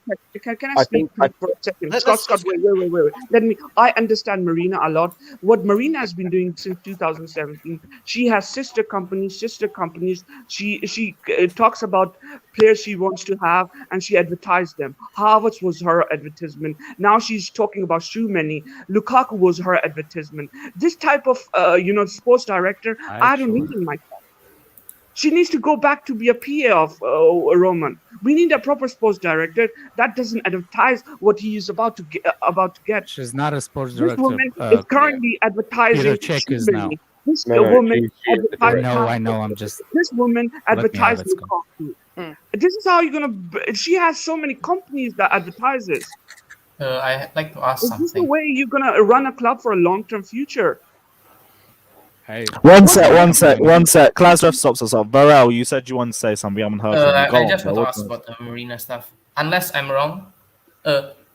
can I I speak think please for a second? Let- Scott, let's- Scott, wait. Let me. I understand Marina a lot. What Marina has been doing since 2017, she has sister companies. She talks about players she wants to have, and she advertised them. Harvard's was her advertisement. Now she's talking about Tchouameni. Lukaku was her advertisement. This type of sports director, I don't need in my. She needs to go back to be a PA of Roman. We need a proper sports director that doesn't advertise what he is about to get. She's not a sports This director. woman is currently advertising. Peter Cech is now. Tchouameni. This No, woman she is the advertised. director. I know. I'm just. This woman Let me have advertised it, Scott. Lukaku. This is how you're gonna. She has so many companies that advertises. I'd like to ask Is this the something. way you're gonna run a club for a long-term future? Hey. One sec. Klasref stops us off. Varel, you said you wanted to say something. We haven't heard from you. Go I on, just bro. want to ask about the Marina stuff. Unless I'm wrong,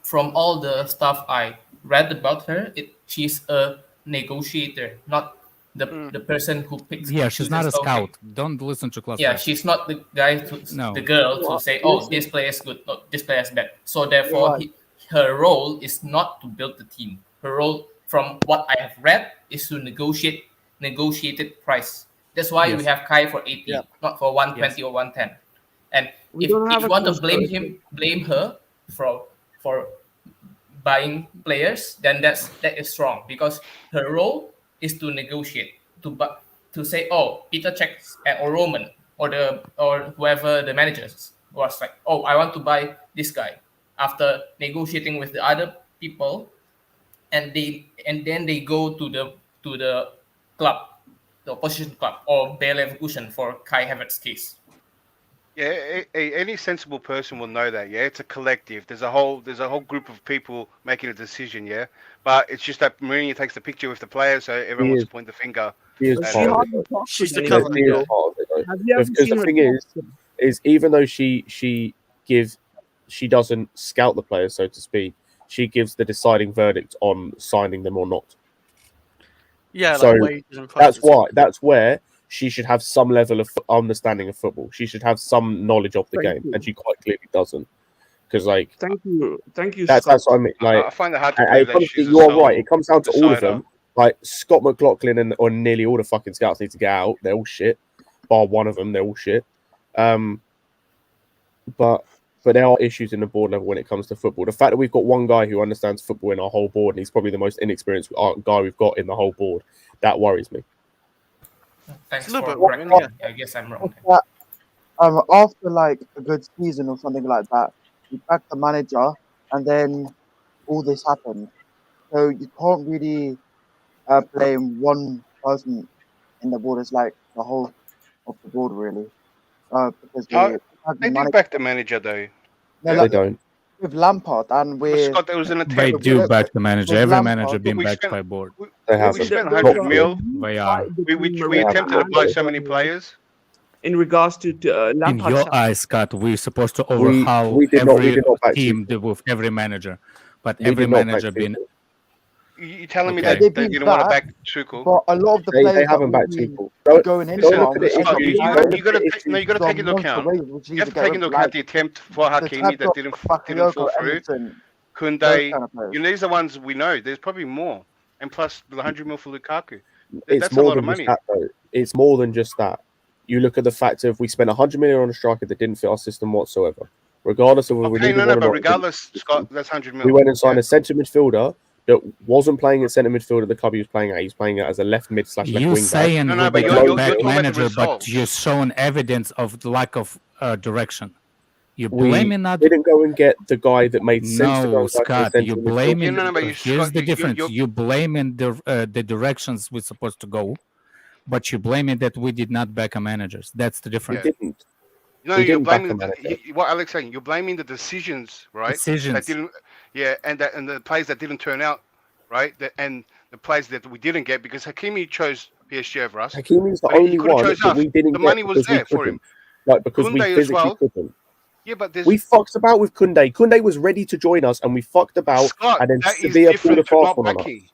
from all the stuff I read about her, she's a negotiator, not the person who picks. Yeah, she's not a chooses, scout. okay. Don't listen to class. Yeah, she's not the guy the girl to say, oh, this player is good, no, this player is bad. So therefore, Right. her role is not to build the team. Her role, from what I have read, is to negotiated price. That's why we have Kai for 80, not for 120 or 110. And We if don't have you a want to sports blame her for buying players, then that is wrong, because her role is to negotiate, to say, oh, Peter Cech or Roman or whoever the managers was like, oh, I want to buy this guy. After negotiating with the other people, and then they go to the club, the opposition club, or Bayer Leverkusen for Kai Havertz's case. Yeah, any sensible person will know that. Yeah, it's a collective. There's a whole group of people making a decision. Yeah, but it's just that Mourinho takes the picture with the players, so everyone wants to point the finger. She is And- part of hardly it. talks She's with the anybody, She is though. part of it, though. Have you ever Because seen the her thing talk? is even though she doesn't scout the players, so to speak, she gives the deciding verdict on signing them or not. Yeah, So like wages and prices. that's where she should have some level of understanding of football. She should have some knowledge of the Thank game, you. and she quite clearly doesn't. Because Thank you, that's Scott. what I mean. Like, I find it hard to and believe that honestly, she's a you are sole right. It comes down to all of decider. them. Like Scott McLaughlin or nearly all the fucking scouts need to get out. They're all shit. Bar one of them, they're all shit. But there are issues in the board level when it comes to football. The fact that we've got one guy who understands football in our whole board, and he's probably the most inexperienced guy we've got in the whole board, that worries me. Thanks a little for bit correcting worrying, me. I guess I'm wrong. That, after like a good season or something like that, you back the manager, and then all this happened. So you can't really blame one person in the board. It's like the whole of the board, really. Because Oh, had they the do manager. back the manager though. No, Yeah. like, They don't. with Lampard, and But we're Scott, there was an They attempt. do back the manager. with Every Lampard. manager been we backed spent- by board. They We haven't. spent Not 100 fully. mil. They are. We attempted to buy so many players. In regards to In Lampard, your eyes, Scott, we're supposed to We overhaul we did every not back team Tuchel. with every manager, but We every did not back manager been. Tuchel. You telling me Okay. that They've they been didn't want to back, back Tuchel? but a lot of the They players that haven't we've backed been Tuchel. Don't going in Listen, for, look at the Scott, issues. you Don't got look you got at to the take no, you issues. got to take into monster account. wages, which You need have to to get take rid into of, account like the attempt for the Hakimi type that of didn't fall Bakayoko, through. Emerson, those Kunde, kind of players. you know, these are the ones we know. There's probably more, and plus the 100 mil for Lukaku. It's That's a more lot of than just money. that, though. It's more than just that. You look at the fact of we spent 100 million on a striker that didn't fit our system whatsoever. Regardless of whether we Okay, needed no, one no, or but not, regardless, Scott, that's 100 mil. we went and signed Yeah. a centre midfielder that wasn't playing at centre midfield at the club he was playing at. He was playing it as a left mid / left You wing back. saying No, no, we but the you're back talking about the manager, but results. you're showing evidence of the lack of direction. You're We blaming that. didn't go and get the guy that made sense to go No, and sign for a Scott, centre you're midfield. blaming. No, no, but Here's Scott, the difference. You're blaming the directions we're supposed to go, but you're blaming that we did not back a managers. That's the We difference. didn't. No, We you're didn't back blaming a manager. what Alex saying. You're blaming the decisions, right? That Decisions. didn't, yeah, and the players that didn't turn out, right? And the players that we didn't get because Hakimi chose PSG over us. Hakimi's the but he only could have one chose that us. we didn't The get money was because we there for him. couldn't. Like, because we Koundé as physically well. couldn't. Yeah, but there's We fucked about with Koundé. Koundé was ready to join us, and we fucked about, Scott. and then That is Sevilla pulled a different to fast not one on us. backing.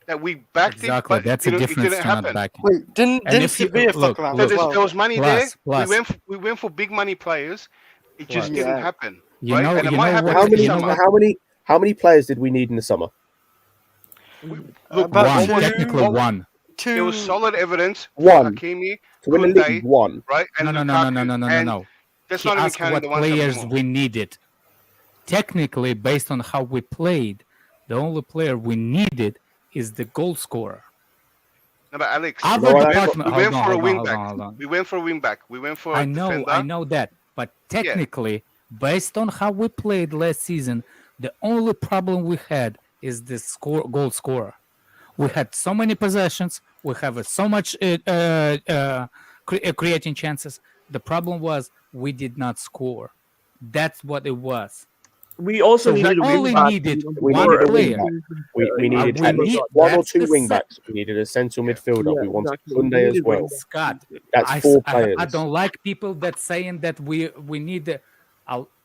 That we backed Exactly, him, but that's a it difference didn't to not happen. backing. Wait, didn't And if you Sevilla look, fuck around So as look, well? there was money plus, there. plus, We went for big money players. It just plus. didn't Yeah. happen, You right? know, And it you might know happen what? this You know summer. what? How many players did we need in the summer? Look, About One, two, technically one. there was two. solid evidence for One. Hakimi, To win the league, Koundé, one. right, and No, Lukaku. And no. that's He not even asked counting what the ones that we players lost. we needed. Technically, based on how we played, the only player we needed is the goal scorer. No, but Alex, Other department. we went Hold for a on, wing hold back. on, hold on. We went for a wing back. We went for I a defender. know that. But Yeah. technically, based on how we played last season, the only problem we had is the goal scorer. We had so many possessions. We have so much creating chances. The problem was we did not score. That's what it was. We also So we needed only wing-backs, needed We one needed a wing player. back. We needed we at least need- one or that's two the wing se- backs. We needed a central midfielder. Yeah, We wanted exactly. We Koundé as needed well. wing-backs. Scott, That's I, four I players. don't like people that saying that we need.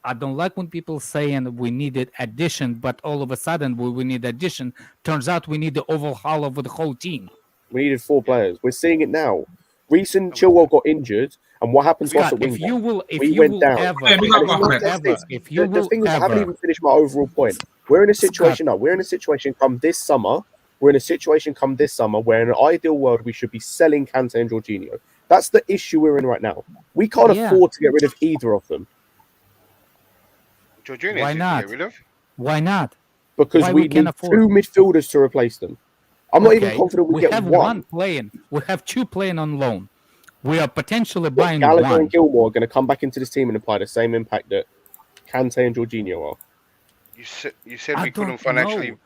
I don't like when people saying we needed addition, but all of a sudden we need addition. Turns out we need the overhaul of the whole team. We needed four players. We're seeing it now. Reece and Chilwell got injured, and what happened to us Scott, at wing if you back? will, if We you went will down. ever, And if it's you not will just ever, this. if you The will thing is, I haven't ever, even finished my overall point. We're in a situation now. We're in a situation come this summer. We're in a situation come this summer where in an ideal world we should be selling Kante and Jorginho. That's the issue we're in right now. We can't Yeah. afford to get rid of either of them Jorginho Why is easy to not? get rid of. Why not? because Why we we can't need afford? two midfielders to replace them. I'm not even Okay, confident we we get have one playing. We have two playing on loan. We are potentially buying Gallagher one. and Gilmore are going to come back into this team and apply the same impact that Kante and Jorginho are. You said I we couldn't don't financially. know.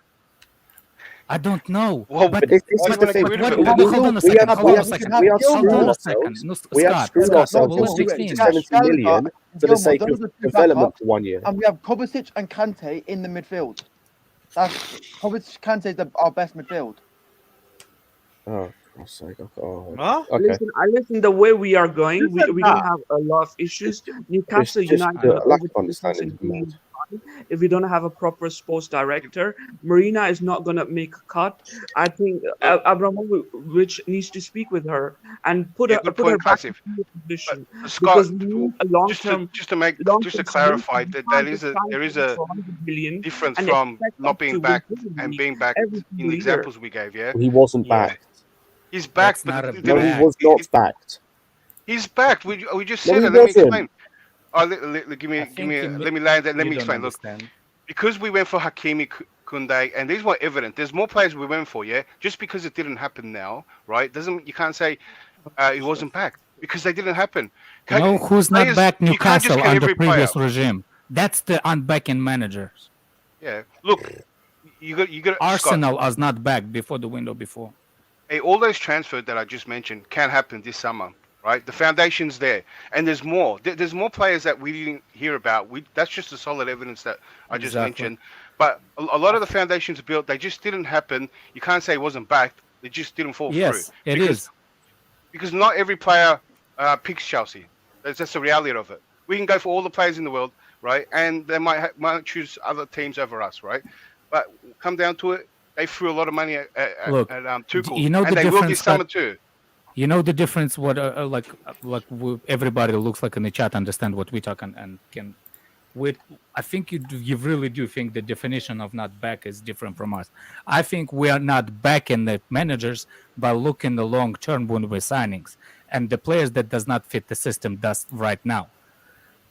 I don't know. Well, but But this why is do the you thing. want to get rid what, of him? hold on a We second. have, Hold we on a have, second. we have Hold screwed on a ourselves. second. No, We have Scott, screwed Scott, ourselves we'll in let you 60 to finish. 70 Gallagher million and for the Gilmore, sake those of are two development backups, for 1 year. and we have Kovacic and Kante in the midfield. That's Kovacic, Kante is our best midfield. Oh, for God's sake. Oh, Huh? okay. Listen, the way we are going, Who said we're going to that? have a lot of issues. It's Newcastle just United the are lack over of understanding is mad. if we don't have a proper sports director. Marina is not going to make a cut. I think Abramovich needs to speak with her and put Yeah, her good put her point, back Passive. in the position Scott, because we need a long-term just to clarify that there is a difference and from expect not us being to win backed Premier and League being backed every in single the year. examples we gave. Yeah, He wasn't backed. he's backed, That's but not a it No, he didn't. back. was not backed. He's backed. We just No, said he it. Let me wasn't. explain. Oh, give I me, think you, let me land that. Let you me don't explain. Look, understand. because we went for Hakimi, Koundé, and these were evident. There's more players we went for. Yeah, just because it didn't happen now, right? You can't say it wasn't backed because they didn't happen. You know who's not Players, back? you can't just Newcastle get under every player. previous regime. That's the unbacking managers. Yeah, look, you got Scott. Arsenal was not back before the window before. Hey, all those transfers that I just mentioned can happen this summer, right? The foundation's there, and there's more. There's more players that we didn't hear about. That's just the solid evidence that I just Exactly. mentioned. But a lot of the foundations built, they just didn't happen. You can't say it wasn't backed. It just didn't fall through. Yes, it is. Because not every player picks Chelsea. That's just the reality of it. We can go for all the players in the world, right? And they might choose other teams over us, right? But come down to it, they threw a lot of money at Look, Tuchel, you know and the they will this difference. summer too. You know the difference. What everybody looks like in the chat understand what we talk and can. I think you really do think the definition of not back is different from us. I think we are not backing the managers by looking the long term when we're signings and the players that does not fit the system does right now.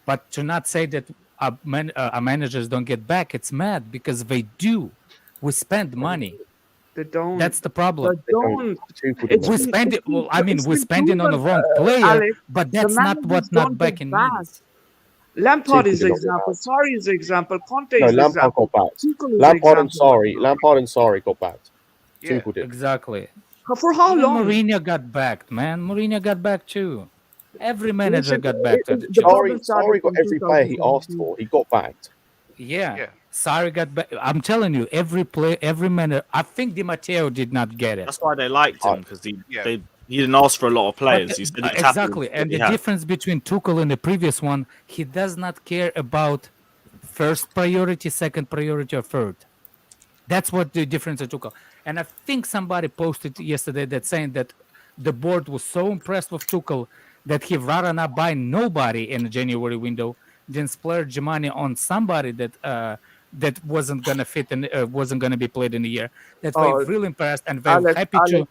But to not say that our managers don't get back, it's mad because they do. We spend money. They don't. That's the problem. They don't. We spend it. Well, I mean, we're spending on the wrong player, Alex, but the that's not what managers not don't get backing back. means. Lampard Tuchel is did the not get example. back. Sorry is the example. Conte No, is the Lampard example. got backed. Tuchel is the Lampard and example. Sorry got backed. Yeah, Tuchel did. Exactly. For how Even long? Mourinho got backed, man. Mourinho got backed too. Every manager Listen, got backed at the the Chelsea. problem started Sorry got from every player he asked 2017. for. He got backed. Yeah. Sarri got back. I'm telling you, every minute. I think Di Matteo did not get it. That's why they liked him, because he didn't ask for a lot of But, players. He said he's happy with exactly, what and he the had. difference between Tuchel and the previous one, he does not care about first priority, second priority, or third. That's what the difference of Tuchel. And I think somebody posted yesterday that saying that the board was so impressed with Tuchel that he'd rather not buy nobody in the January window than splurge money on somebody that wasn't gonna fit and wasn't gonna be played in the year. That they're really impressed and they're happy to.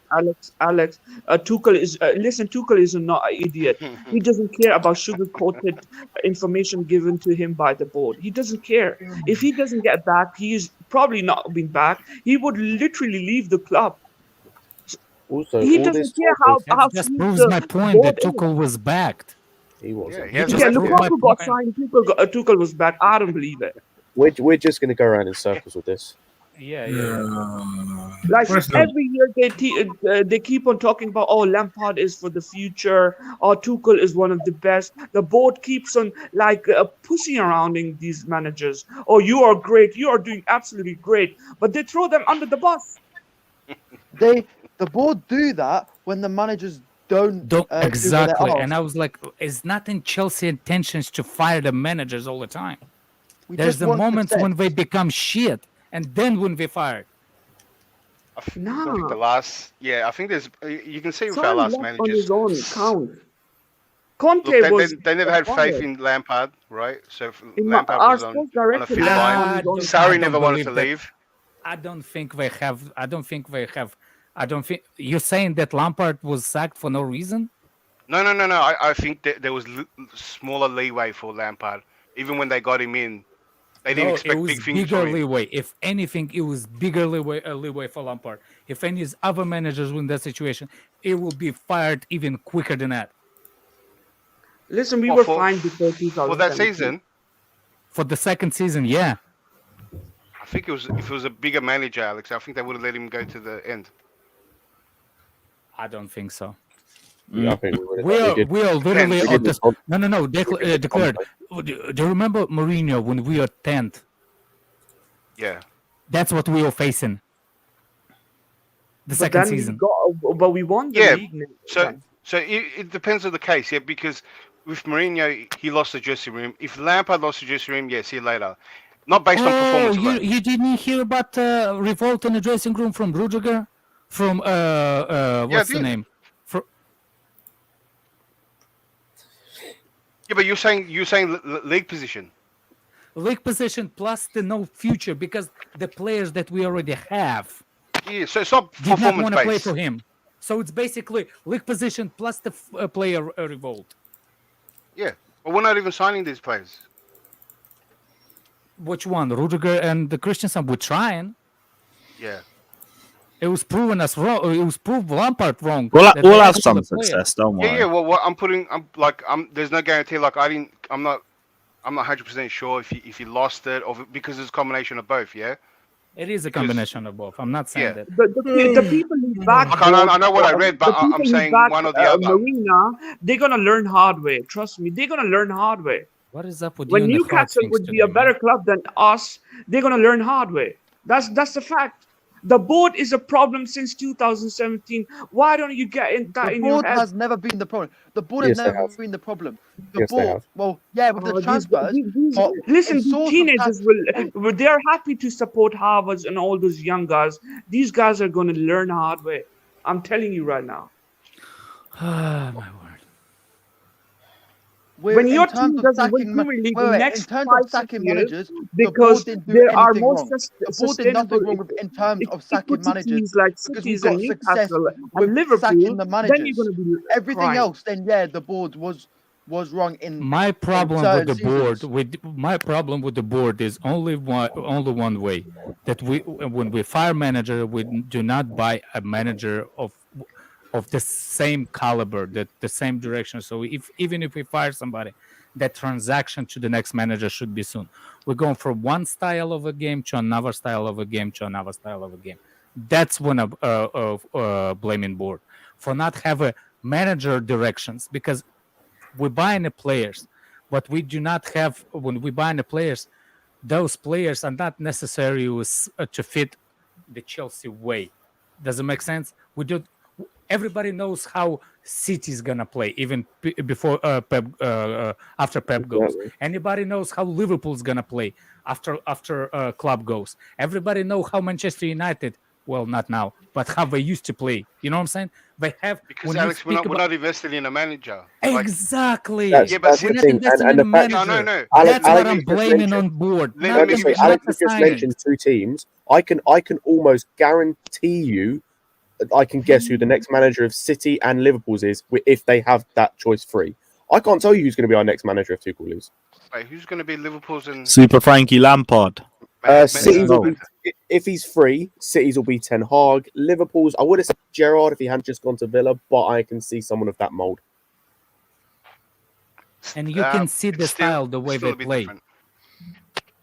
Alex. Tuchel is listen. Tuchel is not an idiot. He doesn't care about sugar-coated information given to him by the board. He doesn't care. If he doesn't get back, he is probably not been back. He would literally leave the club. Also, He all doesn't this care talk how That just smooth proves the my point board that is. Tuchel was backed. he wasn't. He just Yeah, proved my Lukaku got point. signed. Tuchel was back. I don't believe it. We're just going to go around in circles with this. Yeah. Like First of all, every year, they keep on talking about, oh, Lampard is for the future, or Tuchel is one of the best. The board keeps on like pushing around in these managers. Oh, you are great. You are doing absolutely great, but they throw them under the bus. The board do that when the managers don't do what they're Exactly. asked. And I was like, it's not in Chelsea intentions to fire the managers all the time. We There's just the want moments success. when they become shit, and then when they fired. I think the last, I think there's. You can see with our Sarri last left on managers. his own account. Look, Conte was they never had faith fired. in Lampard, right? So if Our Lampard was sports on a director fifth left line. on his own Sarri account. never wanted to believe that. leave. I don't think they have. I don't think you're saying that Lampard was sacked for no reason. No. I think that there was smaller leeway for Lampard. Even when they got him in, they didn't No, it expect was big things bigger from him. leeway. If anything, it was bigger leeway for Lampard. If any other managers were in that situation, it will be fired even quicker than that. Listen, we Well, were for- fine before For that 2017. season, For the second season, yeah. I think if it was a bigger manager, Alex, I think they would have let him go to the end. I don't think so. Yeah, I think we would have We done. are literally We on did this. this No. this Declared. Do you remember Mourinho when we were 10th? Yeah. That's what we were facing. The But second then season. but we won the Yeah. league. next So time. it depends on the case, yeah, because with Mourinho, he lost the dressing room. If Lampard lost the dressing room, see you later. Not based on performance alone. you didn't hear about revolt in the dressing room from Broja? From I what's the did. name? Yeah, but you're saying league position. League position plus the no future because the players that we already have Yeah, so it's not did not performance want to play based. for him. So it's basically league position plus the player revolt. Yeah, but we're not even signing these players. Which one? Rudiger and the Christensen were trying. Yeah. It was proven us wrong. It was proved Lampard wrong. We'll that they have actually some the player. success, don't worry. Yeah. Well, what there's no guarantee. Like I'm not 100% sure if he lost it or because it's a combination of both. Yeah. It is a combination of both. I'm not saying that. The people who back. I know what I read, but the people I'm who saying back, one or the other. Marina, they're gonna learn hard way. Trust me, they're gonna learn hard way. What is up with When you and the Newcastle heartstrings would be today, a better club than us, they're gonna learn hard way. That's the fact. The board is a problem since 2017. Why don't you get in that The in your board head? has never been the problem. The board Yes, has they never have. been the problem. The Yes, they board, have. well, yeah, with the These- transfers. these- but listen, in these source of teenagers that- will they're happy to support Harvards and all those young guys. These guys are going to learn hard way. I'm telling you right now. My word. When in your terms team of doesn't win sacking ma- Premier League wait, in wait, next in terms 5, of 6 sacking years, managers, because the board didn't do there are anything more wrong. The board did sustainable nothing wrong with, in terms of sacking managers teams like because cities we've and got success Newcastle with and Liverpool. sacking the Then managers. you're going to be Everything crying. else, then yeah, the board was wrong in My problem with certain the board, seasons. my problem with the board is only one way that when we fire manager, we do not buy a manager of the same caliber, the same direction. So even if we fire somebody, that transaction to the next manager should be soon. We're going from one style of a game to another style of a game to another style of a game. That's when I'm blaming board for not have a manager directions because we're buying the players, but we do not have when we buy the players, those players are not necessary to fit the Chelsea way. Does it make sense? We don't. Everybody knows how City is gonna play, even before Pep, after Pep goes. Exactly. Anybody knows how Liverpool's gonna play after Club goes. Everybody know how Manchester United. Well, not now, but how they used to play. You know what I'm saying? They have Because when you Alex, we're speak not about investing in a manager. exactly. Yeah, but That's We're the not thing, investing and in a the fact. manager. no. Alex, That's what Alex I'm has just blaming mentioned. on board. Let Not me the, give you Alex not the has just signings. mentioned two teams. I can almost guarantee you. I can guess who the next manager of City and Liverpool's is if they have that choice free. I can't tell you who's going to be our next manager if Tuchel leaves. Wait, who's going to be Liverpool's and Super Frankie Lampard. City's will No. be, if he's free, City's will be Ten Hag. Liverpool's, I would have said Gerrard if he hadn't just gone to Villa, but I can see someone of that mould. And you can see the style, the way still they a bit play. different.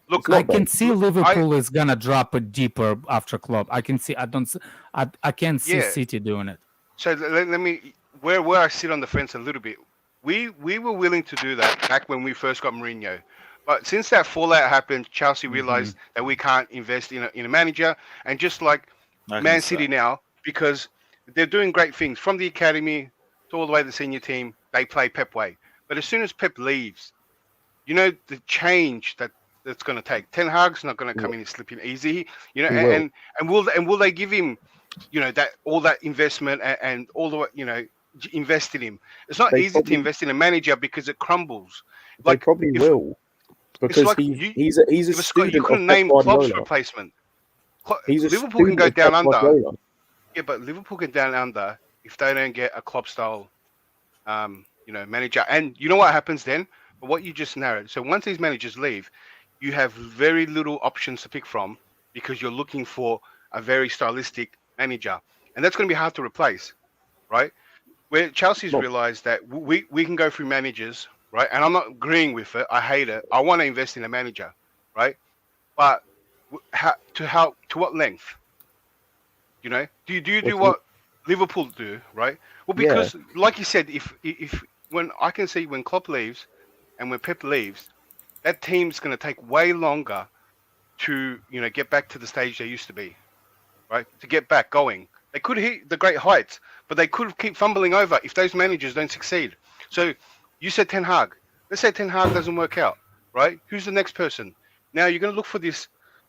Look, I can see Liverpool is gonna drop it deeper after Klopp. I can see. I can't see Yeah. City doing it. So let me where I sit on the fence a little bit. We were willing to do that back when we first got Mourinho, but since that fallout happened, Chelsea realized that we can't invest in a manager, and just like Man City now, because they're doing great things from the academy to all the way to the senior team, they play Pep way. But as soon as Pep leaves, you know the change that's going to take. Ten Hag's not going to come in and slip in easy, you know, He will. and will they give him, you know, that all that investment and all the, you know, invest in him? It's not They easy probably- to invest in a manager because it crumbles. They probably will, because like he's a Scott, student you of couldn't Pep name Klopp's Guardiola. replacement. He's a Liverpool can student go of down Pep under. Guardiola. Yeah, but Liverpool can down under if they don't get a Klopp style, you know, manager. And you know what happens then? What you just narrowed. So once these managers leave, you have very little options to pick from because you're looking for a very stylistic manager, and that's going to be hard to replace, right? Where Chelsea's realized that we can go through managers, right? And I'm not agreeing with it. I hate it. I want to invest in a manager, right? But to what length? You know, do you do what Liverpool do, right? Well, because like you said, if when I can see when Klopp leaves and when Pep leaves, that team's going to take way longer to, you know, get back to the stage they used to be, right? To get back going. They could hit the great heights, but they could keep fumbling over if those managers don't succeed. So you said Ten Hag. Let's say Ten Hag doesn't work out, right? Who's the next person? Now you're going to look for this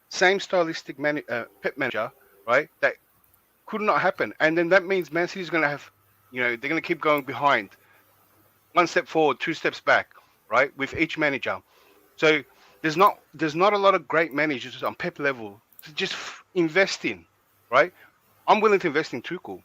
same stylistic Pep manager, right? That could not happen. And then that means Man City's going to have, you know, they're going to keep going behind. One step forward, two steps back, right? With each manager. So there's not a lot of great managers on Pep level to just invest in, right? I'm willing to invest in Tuchel,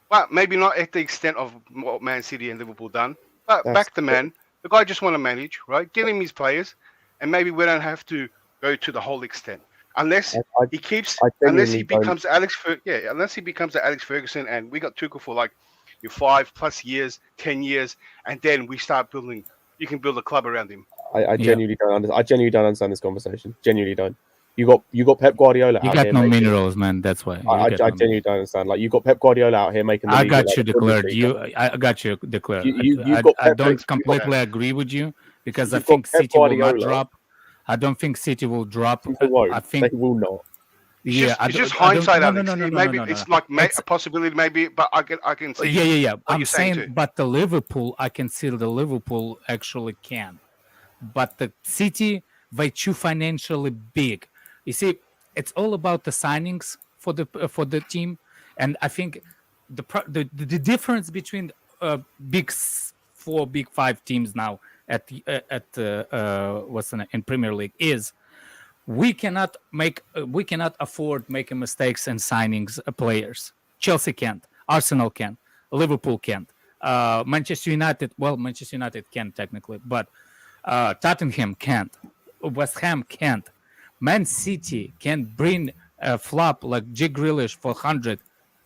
but maybe not at the extent of what Man City and Liverpool done. But back the man. The guy just want to manage, right? Get him his players, and maybe we don't have to go to the whole extent, unless he keeps, unless he becomes unless he becomes the Alex Ferguson, and we got Tuchel for like 5+ years, 10 years, and then we start building. You can build a club around him. I genuinely don't. I genuinely don't understand this conversation. Genuinely don't. You got Pep Guardiola. You out got here no making, minerals, man. That's why. I genuinely don't understand. Like you got Pep Guardiola out here making. The I media got like you the declared. Bundesliga. I got you declared. You've got I Pep, don't you've got- completely agree with you because I You've think got Pep City will not Guardiola. drop. I don't think City will drop. They won't. I think They will not. yeah. It's just hindsight, Alex. No. Maybe it's like a possibility, maybe, but I can see. Yeah. What I'm you're saying saying, too. but the Liverpool, I can see the Liverpool actually can, but the City, they too financially big. You see, it's all about the signings for the team, and I think the difference between four big five teams now at what's in Premier League is we cannot afford making mistakes in signings players. Chelsea can't, Arsenal can't, Liverpool can't, Manchester United can technically, but Tottenham can't, West Ham can't, Man City can bring a flop like Jack Grealish for 100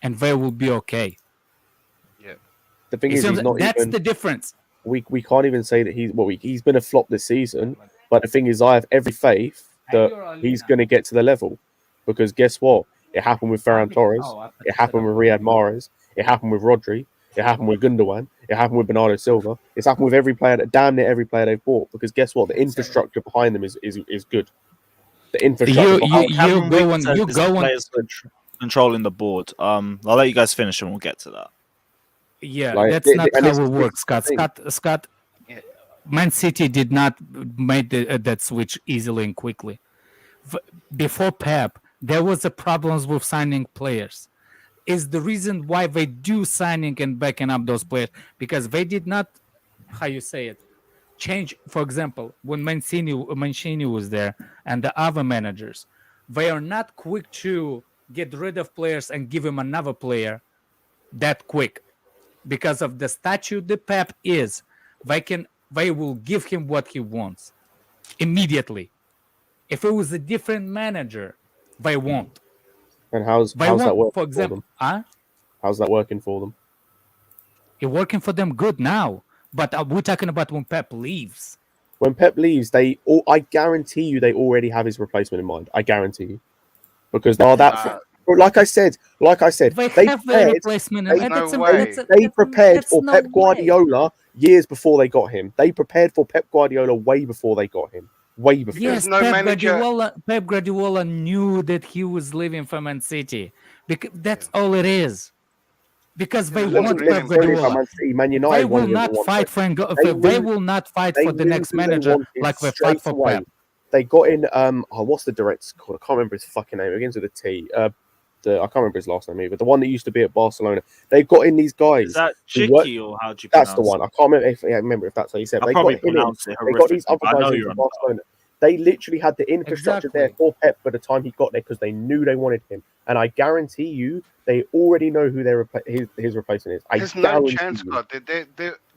and they will be okay. Yeah. The thing is, he's not that's even. the difference. We can't even say that he's been a flop this season. But the thing is, I have every faith that he's going to get to the level, because guess what? It happened with Ferran Torres. It happened with Riyad Mahrez. It happened with Rodri. It happened with Gundogan. It happened with Bernardo Silva. It's happened with every player, damn near every player they've bought. Because guess what? The infrastructure behind them is good. the infrastructure. Cameron Wigg said it's the players controlling the board. I'll let you guys finish and we'll get to that. Yeah, Like, that's not and how this it is works, the Scott. thing. Scott, Man City did not make that switch easily and quickly. Before Pep, there was a problems with signing players. Is the reason why they do signing and backing up those players because they did not, how you say it, change. For example, when Mancini was there and the other managers, they are not quick to get rid of players and give him another player that quick because of the statute the Pep is. They will give him what he wants immediately. If it was a different manager, they won't. And how's that working for example, for them? How's that working for them? It's working for them good now, but we're talking about when Pep leaves. When Pep leaves, I guarantee you they already have his replacement in mind. I guarantee you, because like I said, they have their replacement. They prepared for Pep Guardiola years before they got him. They prepared for Pep Guardiola way before they got him. Way before. Yes, Pep Guardiola knew that he was leaving for Man City. Because that's all it is. Because they want Pep Guardiola. Man United they will not fight for they will not fight for the next manager like they fight for Pep. They got in what's the director's called? I can't remember his fucking name. It begins with a T. I can't remember his last name either. The one that used to be at Barcelona. They got in these guys. Is that Chicky or how do you pronounce That's the one. I can't remember if that's how you said it. They got these other guys in Barcelona. They literally had the infrastructure there for Pep by the time he got there because they knew they wanted him. And I guarantee you, they already know who his replacement is. There's no chance, God.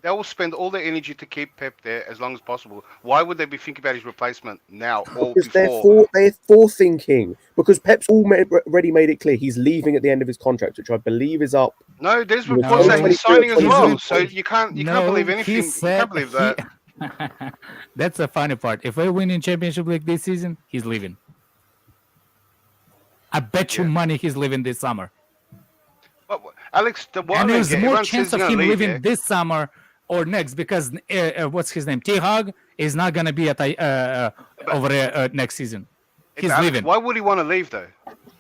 They will spend all their energy to keep Pep there as long as possible. Why would they be thinking about his replacement now or because before? they're forethinking. Because Pep's already made it clear he's leaving at the end of his contract, which I believe is up. No, there's reports that he's signing as well. So you can't believe anything. You can't believe that. That's the funny part. If we win in Championship League this season, he's leaving. I bet you money he's leaving this summer. But Alex, and there's more chance of him leaving this summer or next because what's his name? T-Hog is not going to be at over next season. He's leaving. Why would he want to leave though?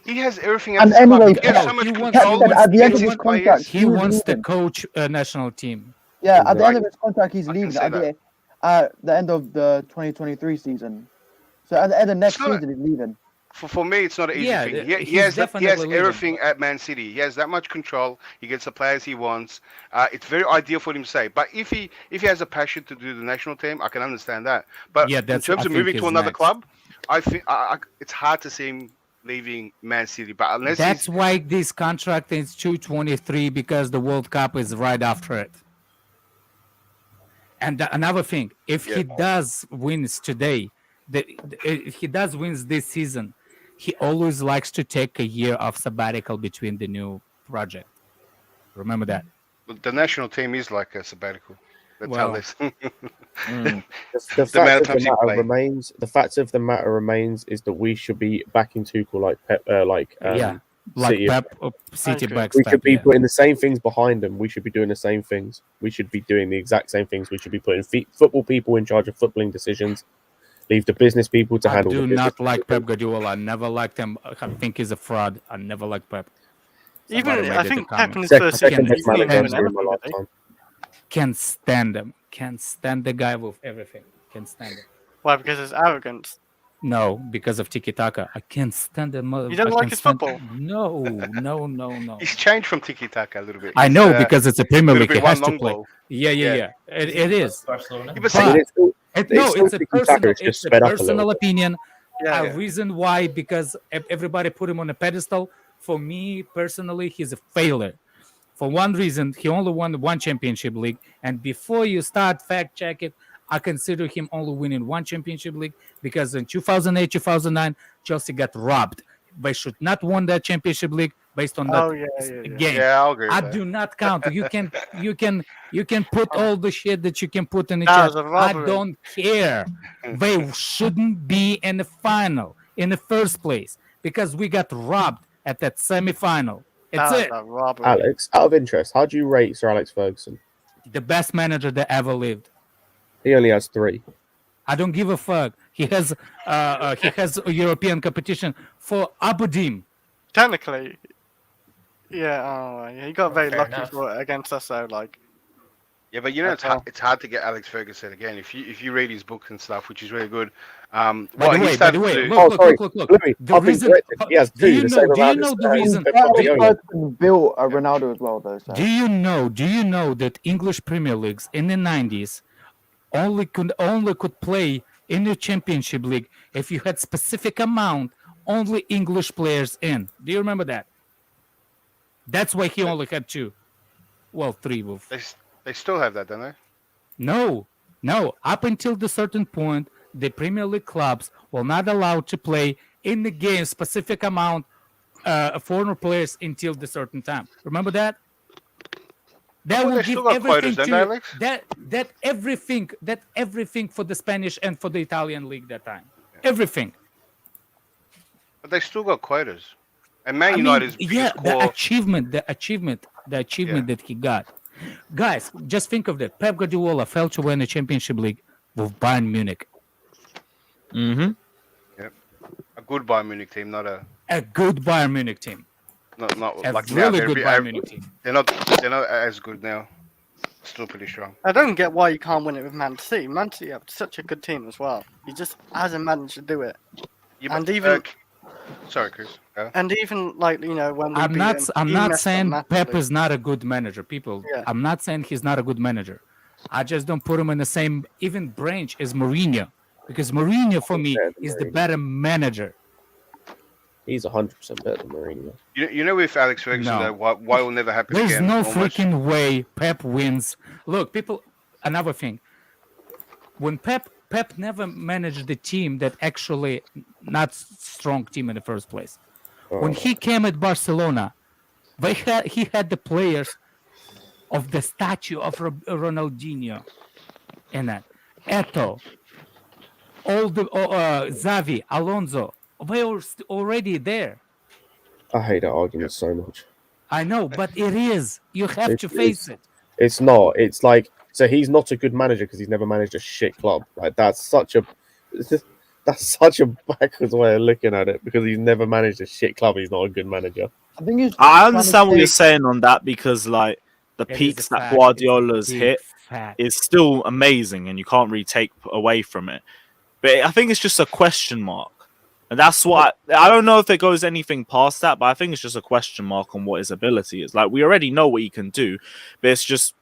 He has everything And else. anyway, He has so much control. at the end of his contract, he wants to coach a national team. Yeah, at the end of his contract, he's leaving at the end of the 2023 season. So at the end of next season, he's leaving. For me, it's not an easy thing. He has everything at Man City. He has that much control. He gets the players he wants. It's very ideal for him to say. But if he has a passion to do the national team, I can understand that. But in terms of moving to another club, I think it's hard to see him leaving Man City. But unless that's why this contract is 223 because the World Cup is right after it. And another thing, if he does wins today, if he does wins this season, he always likes to take a year of sabbatical between the new project. Remember that. The national team is like a sabbatical. That's how they. The fact of the matter remains is that we should be backing Tuchel like Pep, City. Pep, City backs we Pep, should be putting the same things behind them. We should be doing the same things. We should be doing the exact same things. We should be putting football people in charge of footballing decisions. Leave the business people to handle. I do not like Pep Guardiola. I never liked him. I think he's a fraud. I never liked Pep. Even I think Pep in his first season, can't stand him. Can't stand the guy with everything. Can't stand him. Why? Because his arrogance. No, because of tiki taka. I can't stand him. You don't like his football? No. He's changed from tiki taka a little bit. I know because it's a Premier League. He has to play. Yeah. It is. It's a personal opinion. A reason why, because everybody put him on a pedestal. For me personally, he's a failure. For one reason, he only won one Championship League. And before you start fact check it, I consider him only winning one Championship League because in 2008, 2009, Chelsea got robbed. They should not won that Championship League based on that game. Yeah, I'll agree with that. Do not count. You can put all the shit that you can put in the chat. I don't care. They shouldn't be in the final in the first place because we got robbed at that semi-final. It's it. Alex, out of interest, how do you rate Sir Alex Ferguson? The best manager that ever lived. He only has 3. I don't give a fuck. He has a European competition for Abudim. Technically, yeah. He got very Fair lucky enough. for it against us, though. Like, Yeah, but you know it's hard to get Alex Ferguson again. If you read his books and stuff, which is really good. By the way, Oh, sorry. look. Louis, The I've been reason. corrected. He has Do two, you the know? same Do you amount know as the reason? Pep That Guardiola. person built a Ronaldo as well, though. So. Do you know that English Premier Leagues in the 90s only could play in the Championship League if you had specific amount only English players in? Do you remember that? That's why he only had two. Well, three. They still have that, don't they? No. Up until the certain point, the Premier League clubs were not allowed to play in the game specific amount foreign players until the certain time. Remember that? That Well, will they give still got quotas, everything don't they, to Alex? that everything for the Spanish and for the Italian league that time. Everything. But they still got quotas. And Man United's biggest the core. achievement that he got. Guys, just think of that. Pep Guardiola failed to win the Championship League with Bayern Munich. Mm-hmm. Yep. A good Bayern Munich team, not a good Bayern Munich team. Not A like really now. They're good Bayern Munich team. They're not as good now. Still pretty strong. I don't get why you can't win it with Man City. Man City have such a good team as well. He just hasn't managed to do it. Yeah, and even sorry, Chris. Go. and even like when we I'm beat not him, I'm he not messed up saying Pep massively. is not a good manager, people. Yeah. I'm not saying he's not a good manager. I just don't put him in the same even branch as Mourinho, because Mourinho for me is the better manager. He's 100% better than Mourinho. You know, with Alex Ferguson, No. though, why will never happen There's again? no almost. freaking way Pep wins. Look, people. Another thing, when Pep never managed the team that actually not strong team in the first place. When he came at Barcelona, he had the players of the statue of Ronaldinho in that. Eto'o, all the Xavi, Alonso, they were already there. I hate that argument so much. I know, but it is. You have to face it. It's not. It's like, so he's not a good manager because he's never managed a shit club. Like that's such a backwards way of looking at it, because he's never managed a shit club. He's not a good manager. I understand what you're saying on that, because like the It is peaks a that fact. Guardiola's It's a big hit fact. is still amazing, and you can't really take away from it. But I think it's just a question mark, and that's what I don't know if it goes anything past that. But I think it's just a question mark on what his ability is. Like we already know what he can do, but it's just,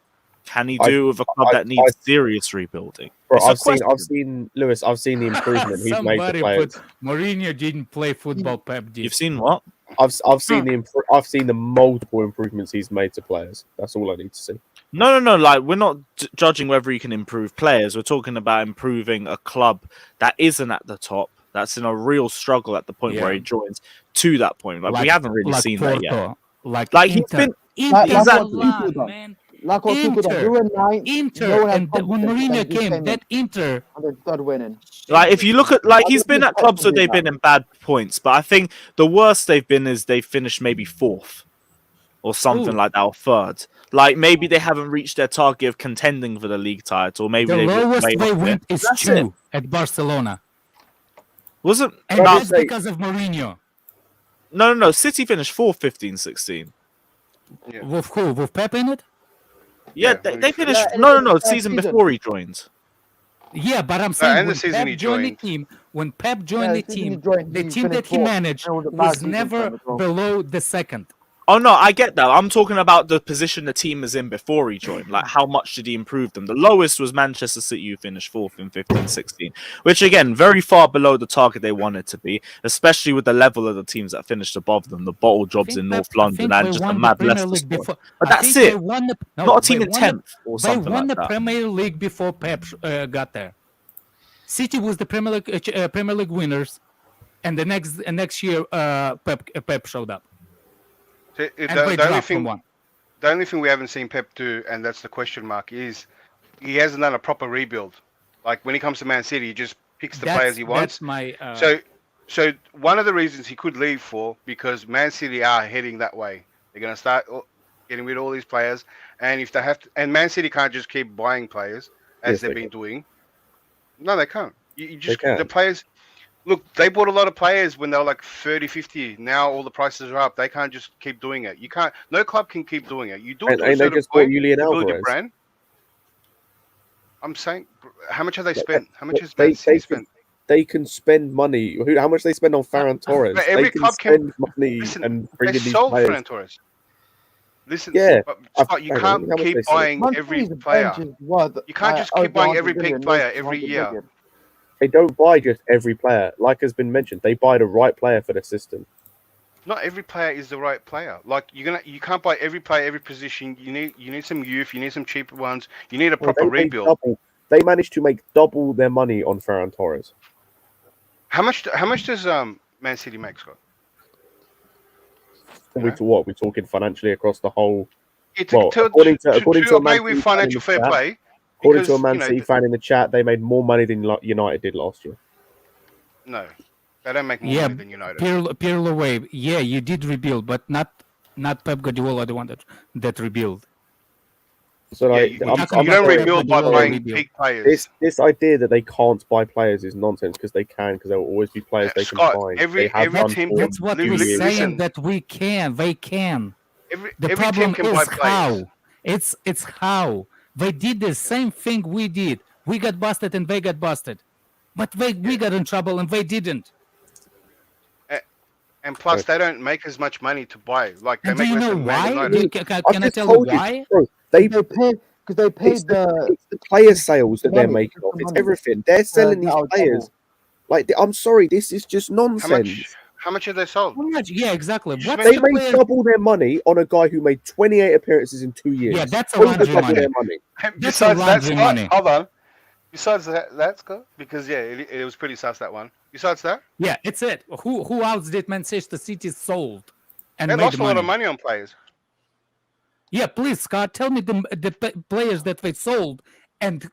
can he do it with a club that needs serious rebuilding? Bro, It's a I've seen Lewis. I've seen the improvement he's made to Somebody players. put Mourinho didn't play football. Pep did. You've seen what? I've seen I've seen the multiple improvements he's made to players. That's all I need to see. No. Like we're not judging whether he can improve players. We're talking about improving a club that isn't at the top, that's in a real struggle at the point where Yeah. he joins to that point. Like we haven't really seen that yet. Porto, like he's Inter. been Inter exactly. Milan, man. Like what Tuchel done. We were ninth. Inter, No one had and when confidence Mourinho that he came, in that Inter. and they started winning. Like if you look at, like, I he's think been he's at clubs where better they've than been in bad points, but I think the worst they've been is they finished maybe fourth or something Ooh. like that, or third. Like maybe they haven't reached their target of contending for the league title. Maybe The they've lowest way they off went there. is That's 2 it. at Barcelona, Wasn't and no, that's because of Mourinho. no. City finished 4th, 15-16. With who? With Pep in it? Yeah, they finished. Yeah, No. first Season season. before he joined. Yeah, but I'm saying and the when season Pep he joined the joined. team, when Pep joined Yeah, the the season he team, joined, the he team that finished he fourth. managed It was a bad was season for never him as well. below the second. Oh no, I get that. I'm talking about the position the team is in before he joined. Like, how much did he improve them? The lowest was Manchester City, who finished 4th in 15-16, which again, very far below the target they wanted to be, especially with the level of the teams that finished above them, the bottle jobs in North London and just a mad Leicester squad. But that's it. Not a team in 10th or They something won like the that. Premier League before Pep got there. City was the Premier League winners, and the next year Pep showed up. So, And the they only dropped from thing, one. the only thing we haven't seen Pep do, and that's the question mark, is he hasn't done a proper rebuild. Like when he comes to Man City, he just picks the players he wants. That's my. So one of the reasons he could leave for, because Man City are heading that way. They're going to start getting rid of all these players, and if they have to, and Man City can't just keep buying players as Yes, they've they been doing. No, they can't. You They just can. the players. Look, they bought a lot of players when they were like 30, 50. Now all the prices are up. They can't just keep doing it. You can't. No club can keep doing it. You do it to a And they certain just bought point Julian to build your Alvarez. brand. I'm saying, how much have they Like, spent? How much has they Man City they spent? they can spend money. How much they spend on Ferran Torres? But They every can club can. spend money Listen, and they bring in these sold players. Ferran Torres. Listen, Yeah, but Scott, you hang on, can't how much they keep sold? buying Man every City's player. bench is worth You can't just keep over buying 100 every big million, player maybe every 200 year. million. They don't buy just every player. Like has been mentioned, they buy the right player for the system. Not every player is the right player. Like you can't buy every player, every position. You need some youth. You need some cheaper ones. You need a Well, proper they rebuild. They managed to make double their money on Ferran Torres. How much does Man City make, Scott? We're talking financially across the whole. To according to a agree Man with City fan in financial the fair chat, play, according to a because Man City fan in the chat, they made more money than United did last year. no, they don't make more Yeah, money than United. Pirlo way. Yeah, you did rebuild, but not Pep Guardiola, the one that rebuild. So like, you I'm don't sorry, rebuild by buying big players. This idea that they can't buy players is nonsense because they can, because there will always be players they Scott, can find. every That's, team. that's what we're saying, Listen, that we can. They can. The every team problem can buy is players. how. It's how they did the same thing we did. We got busted and they got busted, but we got in trouble and they didn't. And plus, they don't make as much money to buy. Like they And do make you less know than Man why? United. Can I tell you why? Bro, They paid because they paid it's the player sales that they're making off. It's everything. They're selling these players. Like, I'm sorry, this is just nonsense. How much have they sold? How much? Yeah, exactly. What's They the made player? double their money on a guy who made 28 appearances in 2 years. Yeah, that's a What is laundry double money. their money? That's a Besides that, laundry Scott, money. hold on. Besides that, Scott, because it was pretty sus, that one. Besides that, Yeah, it's it. Who else did Manchester City sold and they made lost a lot money? of money on players. Yeah, please, Scott, tell me the players that they sold, and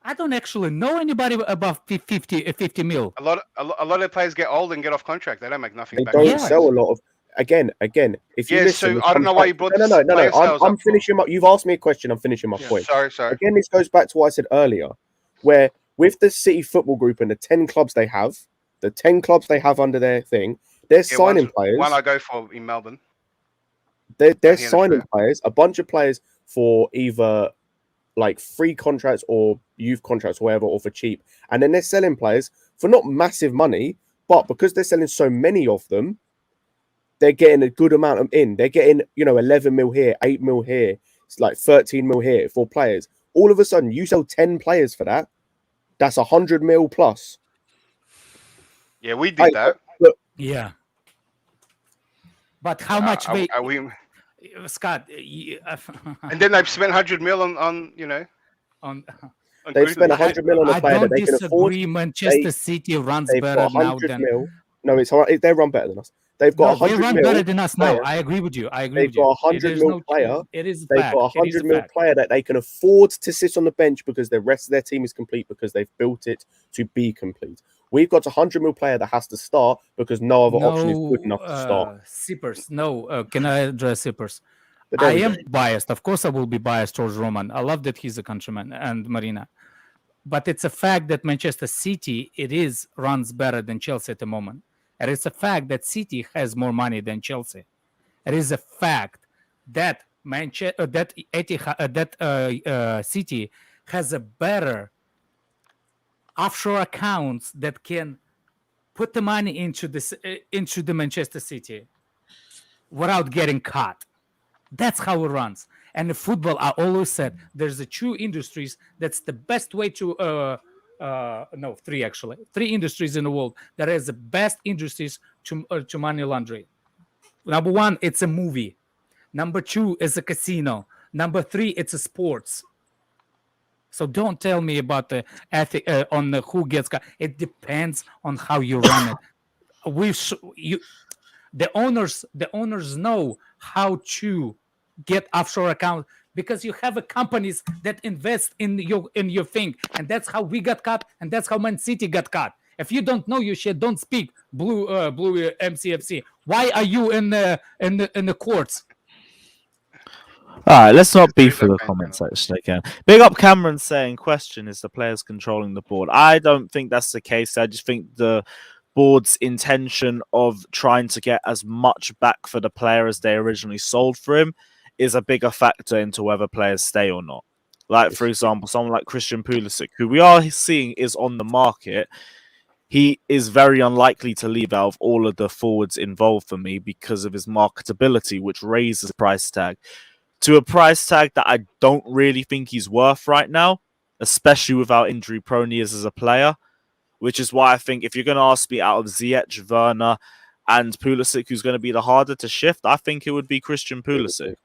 I don't actually know anybody above 50 mil. A lot of the players get old and get off contract. They don't make nothing They back. don't nowadays. sell a lot of. Again, if you Yeah, listen, so it I don't comes know why back- you brought No. this player sales I'm up for. finishing my. You've asked me a question. I'm finishing my Yeah, point. sorry. Again, this goes back to what I said earlier, where with the City Football Group and the 10 clubs they have, under their thing, they're signing players. One I go for in Melbourne. They're Down here in signing Australia. players, a bunch of players for either like free contracts or youth contracts, or whatever, or for cheap, and then they're selling players for not massive money, but because they're selling so many of them, they're getting a good amount of in. They're getting 11 mil here, 8 mil here, it's like 13 mil here for players. All of a sudden, you sell 10 players for that. That's 100 mil plus. Yeah, we did that. Yeah. But how much they? Scott, and then they've spent 100 mil on on. They've spent 100 mil on a player that they can afford. Manchester City runs they've better got now 100 than. mil. No, it's all right. They run better than us. They've got No, they 100 run mil better than us now. player. I agree with you. I agree They've with you. got a 100 mil player. It is a They've fact. got a It is 100 a mil fact. player that they can afford to sit on the bench because the rest of their team is complete because they've built it to be complete. We've got a 100 mil player that has to start because no other option is good enough to start. Sippers. No, can I address Sippers? But there I we am go. biased. Of course, I will be biased towards Roman. I love that he's a countryman and Marina. But it's a fact that Manchester City, runs better than Chelsea at the moment. And it's a fact that City has more money than Chelsea. It is a fact that City has a better offshore accounts that can put the money into the Manchester City without getting caught. That's how it runs. And in football, I always said there's a two industries. That's the best way to three actually. Three industries in the world that is the best industries to money laundering. Number one, it's a movie. Number two is a casino. Number three, it's a sports. So don't tell me about the ethic on who gets caught. It depends on how you run it. The owners know how to get offshore accounts because you have companies that invest in your thing, and that's how we got caught, and that's how Man City got caught. If you don't know your shit, don't speak. Blue MCFC. Why are you in the courts? All right, let's not Just do beef for that, the man. comment section again. Big up Cameron saying, question is the players controlling the board. I don't think that's the case. I just think the board's intention of trying to get as much back for the player as they originally sold for him is a bigger factor into whether players stay or not. Like, for example, someone like Christian Pulisic, who we are seeing is on the market, he is very unlikely to leave out of all of the forwards involved for me because of his marketability, which raises the price tag to a price tag that I don't really think he's worth right now, especially with how injury prone he is as a player. Which is why I think if you're going to ask me out of Ziyech, Werner, and Pulisic, who's going to be the harder to shift, I think it would be Christian Pulisic.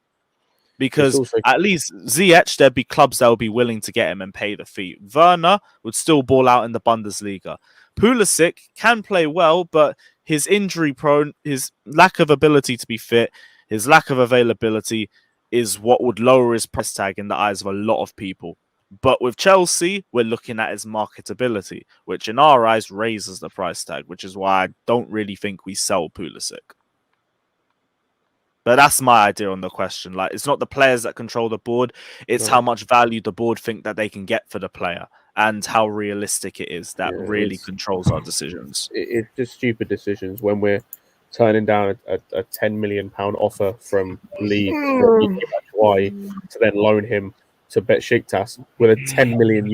Because at least Ziyech, there'd be clubs that would be willing to get him and pay the fee. Werner would still ball out in the Bundesliga. Pulisic can play well, but his injury prone, his lack of ability to be fit, his lack of availability is what would lower his price tag in the eyes of a lot of people. But with Chelsea, we're looking at his marketability, which in our eyes raises the price tag, which is why I don't really think we sell Pulisic. But that's my idea on the question. Like, it's not the players that control the board; it's how much value the board think that they can get for the player and how realistic it is that really controls our decisions. It's just stupid decisions when we're turning down a £10 million offer from Leeds to then loan him to Besiktas with a €10 million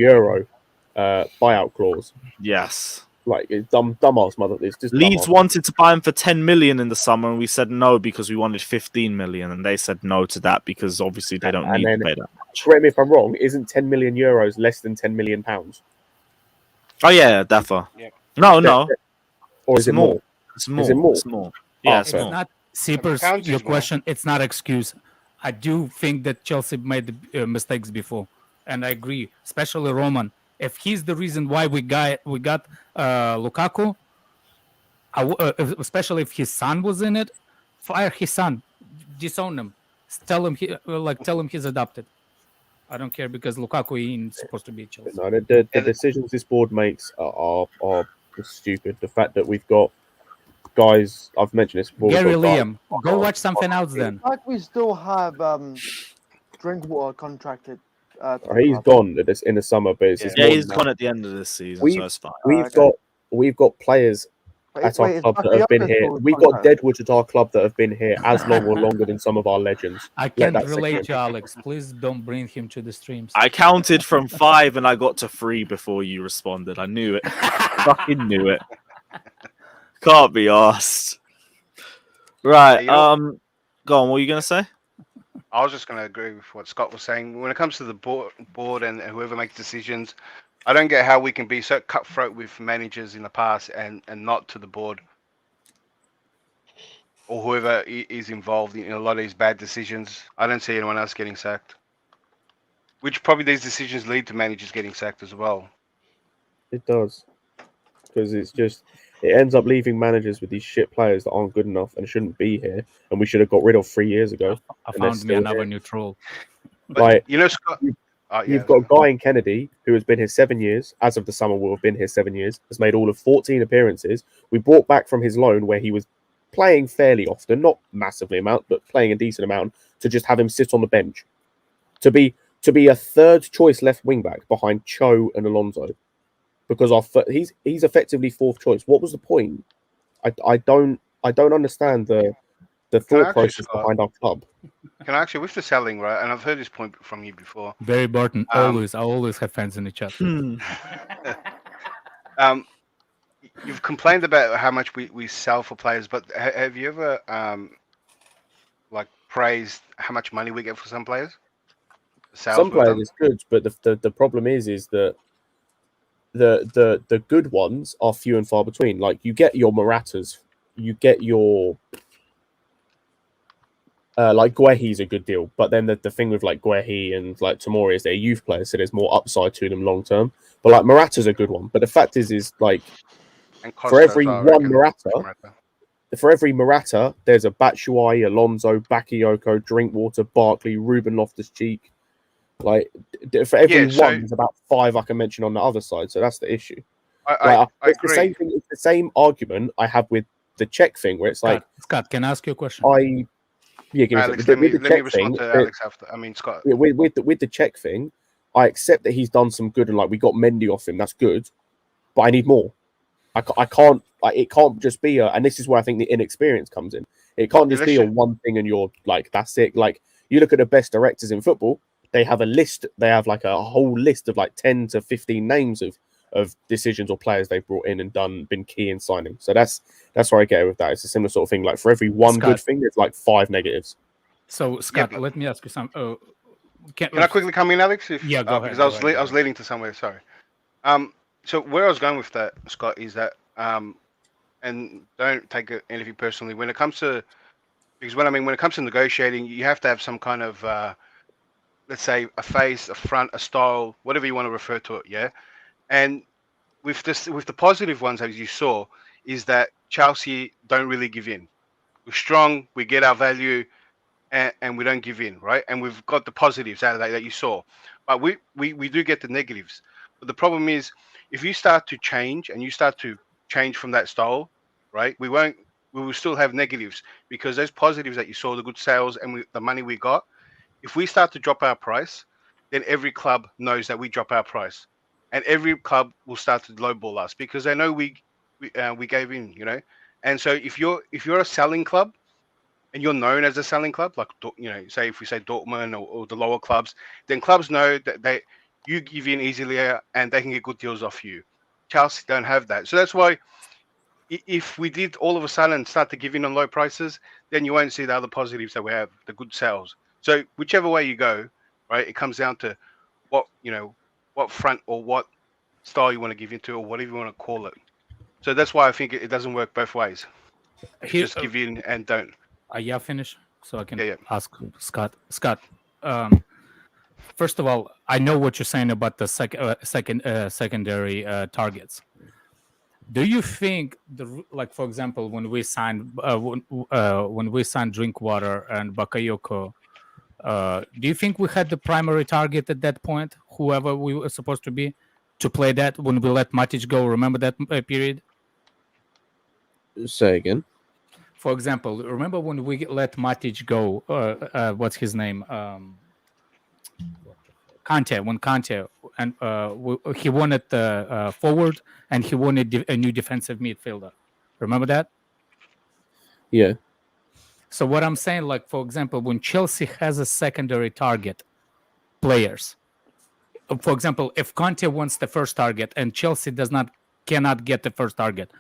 buyout clause. Yes. Like, it's dumbass mother. It's just Leeds dumbass. wanted to buy him for 10 million in the summer, and we said no because we wanted 15 million, and they said no to that because obviously they don't need to pay that much. Correct me if I'm wrong. Isn't €10 million less than £10 million? Oh yeah, defo. Yeah. No. Or is it more? It's more. Is it more? It's more. Yeah, it's It's more. not Seepers. Your question. It's not excuse. I do think that Chelsea made mistakes before, and I agree, especially Roman. If he's the reason why we got Lukaku, especially if his son was in it, fire his son, disown him, tell him he's adopted. I don't care because Lukaku ain't supposed to be at Chelsea. No, the decisions this board makes are stupid. The fact that we've got guys, I've mentioned this before. Gary Liam, go watch something else then. Like we still have Drinkwater contracted. He's gone in the summer, but it's he's gone at the end of this season, so it's fine. We've got players at our club that have been here. We've got Deadwood at our club that have been here as long or longer than some of our legends. I can't relate to Alex. Please don't bring him to the streams. I counted from 5 and I got to 3 before you responded. I knew it. Fucking knew it. Can't be arsed. Right. Go on. What were you gonna say? I was just going to agree with what Scott was saying. When it comes to the board and whoever makes decisions, I don't get how we can be so cutthroat with managers in the past and not to the board or whoever is involved in a lot of these bad decisions. I don't see anyone else getting sacked, which probably these decisions lead to managers getting sacked as well. It does, because it ends up leaving managers with these shit players that aren't good enough and shouldn't be here, and we should have got rid of 3 years ago. I found me another neutral. Like, Scott, you've got Guy and Kennedy, who has been here 7 years. As of the summer, will have been here 7 years. Has made all of 14 appearances. We brought back from his loan, where he was playing fairly often, not massively amount, but playing a decent amount, to just have him sit on the bench, to be a third choice left wing back behind Cho and Alonso. Because he's effectively fourth choice. What was the point? I don't understand the thought process behind our club. Can I actually, with the selling, right? And I've heard this point from you before. Barry Barton, I always have fans in the chat. You've complained about how much we sell for players, but have you ever praised how much money we get for some players? Some players is good, but the problem is that the good ones are few and far between. Like, you get your Maratas, you get your like Guehi's a good deal, but then the thing with like Guehi and like Tomori is they're youth players, so there's more upside to them long term. But like Morata's a good one. But the fact is like for every Morata, there's a Batshuayi, Alonso, Bakayoko, Drinkwater, Barkley, Ruben Loftus-Cheek. Like, for every one, there's about 5 I can mention on the other side. So that's the issue. I it's agree. the same thing. It's the same argument I have with the Czech thing, where it's like, Scott, can I ask you a question? Yeah, give me a Alex, second. With the let me check respond thing, to Alex after. I mean, Scott. with the check thing, I accept that he's done some good and like we got Mendy off him. That's good, but I need more. I can't. Like, it can't just be and this is where I think the inexperience comes in. It can't just be a one thing and you're like that's it. Like you look at the best directors in football, they have a list. They have like a whole list of like 10 to 15 names of decisions or players they've brought in and been key in signing. So that's where I get with that. It's a similar sort of thing. Like for every one good thing, there's like 5 negatives. So Scott, let me ask you some. Can I quickly come in, Alex? Yeah, go ahead. Because I was leading to somewhere. Sorry. So where I was going with that, Scott, is that and don't take anything personally. When it comes to when it comes to negotiating, you have to have some kind of let's say a face, a front, a style, whatever you want to refer to it. Yeah. And with the positive ones, as you saw, is that Chelsea don't really give in. We're strong. We get our value. And we don't give in, right? And we've got the positives out of that you saw, but we do get the negatives. But the problem is, if you start to change and you start to change from that style, right? We will still have negatives because those positives that you saw, the good sales and the money we got. If we start to drop our price, then every club knows that we drop our price, and every club will start to lowball us because they know we gave in, you know. And so if you're a selling club and you're known as a selling club, like say if we say Dortmund or the lower clubs, then clubs know that you give in easily and they can get good deals off you. Chelsea don't have that, so that's why if we did all of a sudden start to give in on low prices, then you won't see the other positives that we have, the good sales. So whichever way you go, right, it comes down to what front or what style you want to give into or whatever you want to call it. So that's why I think it doesn't work both ways. Just give in and don't. Yeah, finish so I can Yeah. ask Scott. Scott, first of all, I know what you're saying about the secondary targets. Do you think like for example when we signed Drinkwater and Bakayoko, do you think we had the primary target at that point, whoever we were supposed to be, to play that when we let Matic go? Remember that period? Say again. For example, remember when we let Matic go? What's his name? Kante. When Kante and he wanted the forward and he wanted a new defensive midfielder. Remember that? Yeah. So what I'm saying, like for example, when Chelsea has a secondary target, players. For example, if Kante wants the first target and Chelsea cannot get the first target,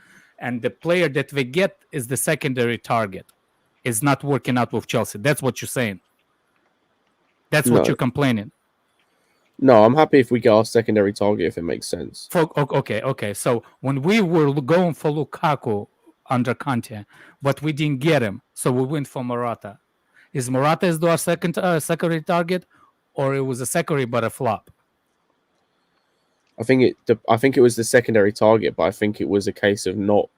and the player that we get is the secondary target, is not working out with Chelsea. That's what you're saying. That's what you're complaining. No, I'm happy if we get our secondary target if it makes sense. Okay. So when we were going for Lukaku under Kante, but we didn't get him, so we went for Morata. Is Morata our secondary target, or it was a secondary but a flop? I think it was the secondary target, but I think it was a case of not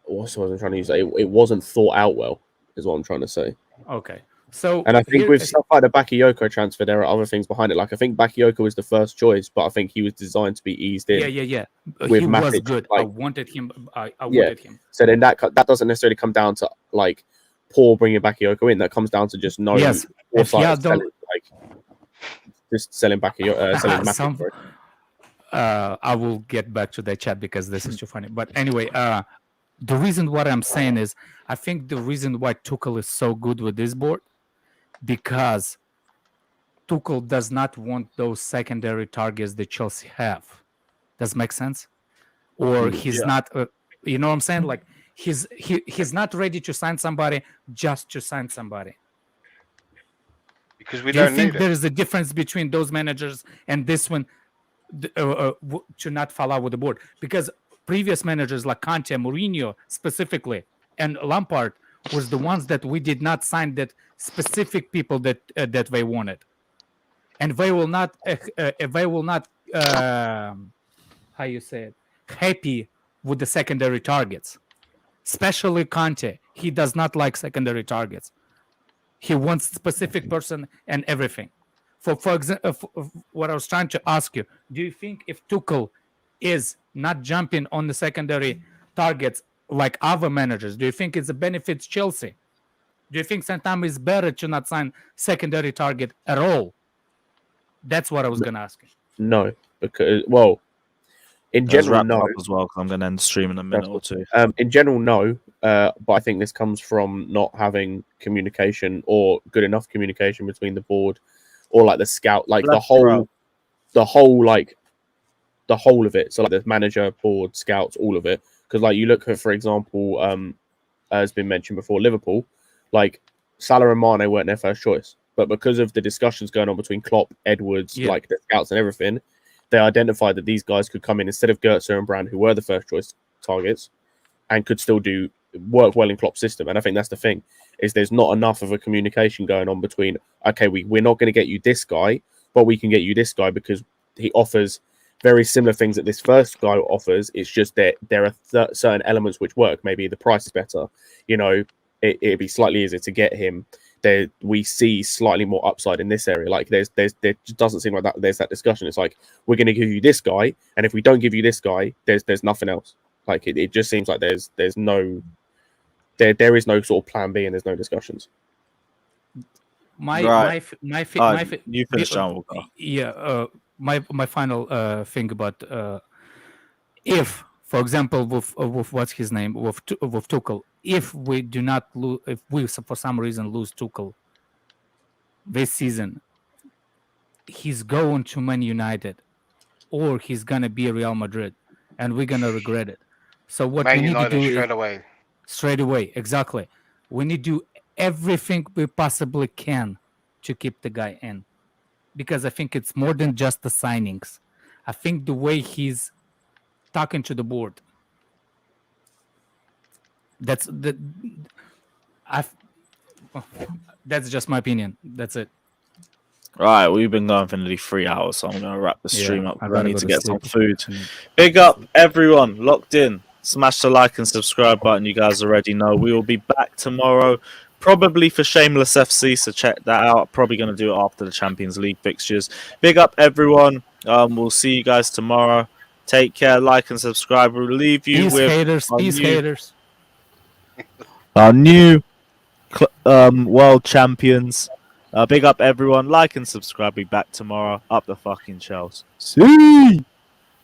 what's what I'm trying to use? It wasn't thought out well, is what I'm trying to say. Okay. So and I think with stuff like the Bakayoko transfer, there are other things behind it. Like I think Bakayoko was the first choice, but I think he was designed to be eased in. Yeah. With He Matic, was good. like, I wanted him. I wanted him. So then that doesn't necessarily come down to like Paul bringing Bakayoko in. That comes down to just knowing. Yes. If you don't. Just selling Bakayoko, selling Matic. I will get back to that chat because this is too funny. But anyway, the reason what I'm saying is I think the reason why Tuchel is so good with this board, because Tuchel does not want those secondary targets that Chelsea have. Does it make sense? Or he's not, you know what I'm saying? Like he's not ready to sign somebody just to sign somebody. Because we Do you don't think need there it. is a difference between those managers and this one to not fall out with the board? Because previous managers like Kante, Mourinho specifically, and Lampard was the ones that we did not sign that specific people that they wanted, and they will not how you say it, happy with the secondary targets, especially Kante. He does not like secondary targets. He wants specific person and everything. For example, what I was trying to ask you, do you think if Tuchel is not jumping on the secondary targets like other managers? Do you think it benefits Chelsea? Do you think sometimes it's better to not sign secondary target at all? That's what I was gonna ask you. No, because in Let's general, wrap no. up as well because I'm going to end the stream in a minute or two. In general, no. But I think this comes from not having communication or good enough communication between the board or like the scout, like the whole of it. So like the manager, board, scouts, all of it. Because like you look at, for example, has been mentioned before, Liverpool, like Salah and Mane weren't their first choice, but because of the discussions going on between Klopp, Edwards, like the scouts and everything, they identified that these guys could come in instead of Götze and Brand, who were the first choice targets, and could still work well in Klopp's system. And I think that's the thing, is there's not enough of a communication going on between, okay, we're not going to get you this guy, but we can get you this guy because he offers very similar things that this first guy offers. It's just that there are certain elements which work. Maybe the price is better. You know, it'd be slightly easier to get him. We see slightly more upside in this area. Like there just doesn't seem like that. There's that discussion. It's like, we're going to give you this guy, and if we don't give you this guy, there's nothing else. Like it just seems like there is no sort of plan B, and there's no discussions. My final thing about if, for example, with what's his name, with Tuchel, if we do not lose, if we for some reason lose Tuchel this season, he's going to Man United, or he's gonna be Real Madrid, and we're gonna regret it. So what Man we need United to do straight away. Straight away, exactly. We need to do everything we possibly can to keep the guy in, because I think it's more than just the signings. I think the way he's talking to the board. That's just my opinion. That's it. Right, we've been going for nearly 3 hours, so I'm going to wrap the stream up. I need to get some sleep. food. Big up, everyone, locked in. Smash the like and subscribe button. You guys already know. We will be back tomorrow, probably for Shameless FC, so check that out. Probably going to do it after the Champions League fixtures. Big up, everyone. We'll see you guys tomorrow. Take care, like and subscribe. We'll leave you with haters. Our new world champions. Big up, everyone. Like and subscribe. Be back tomorrow. Up the fucking Chelsea. See.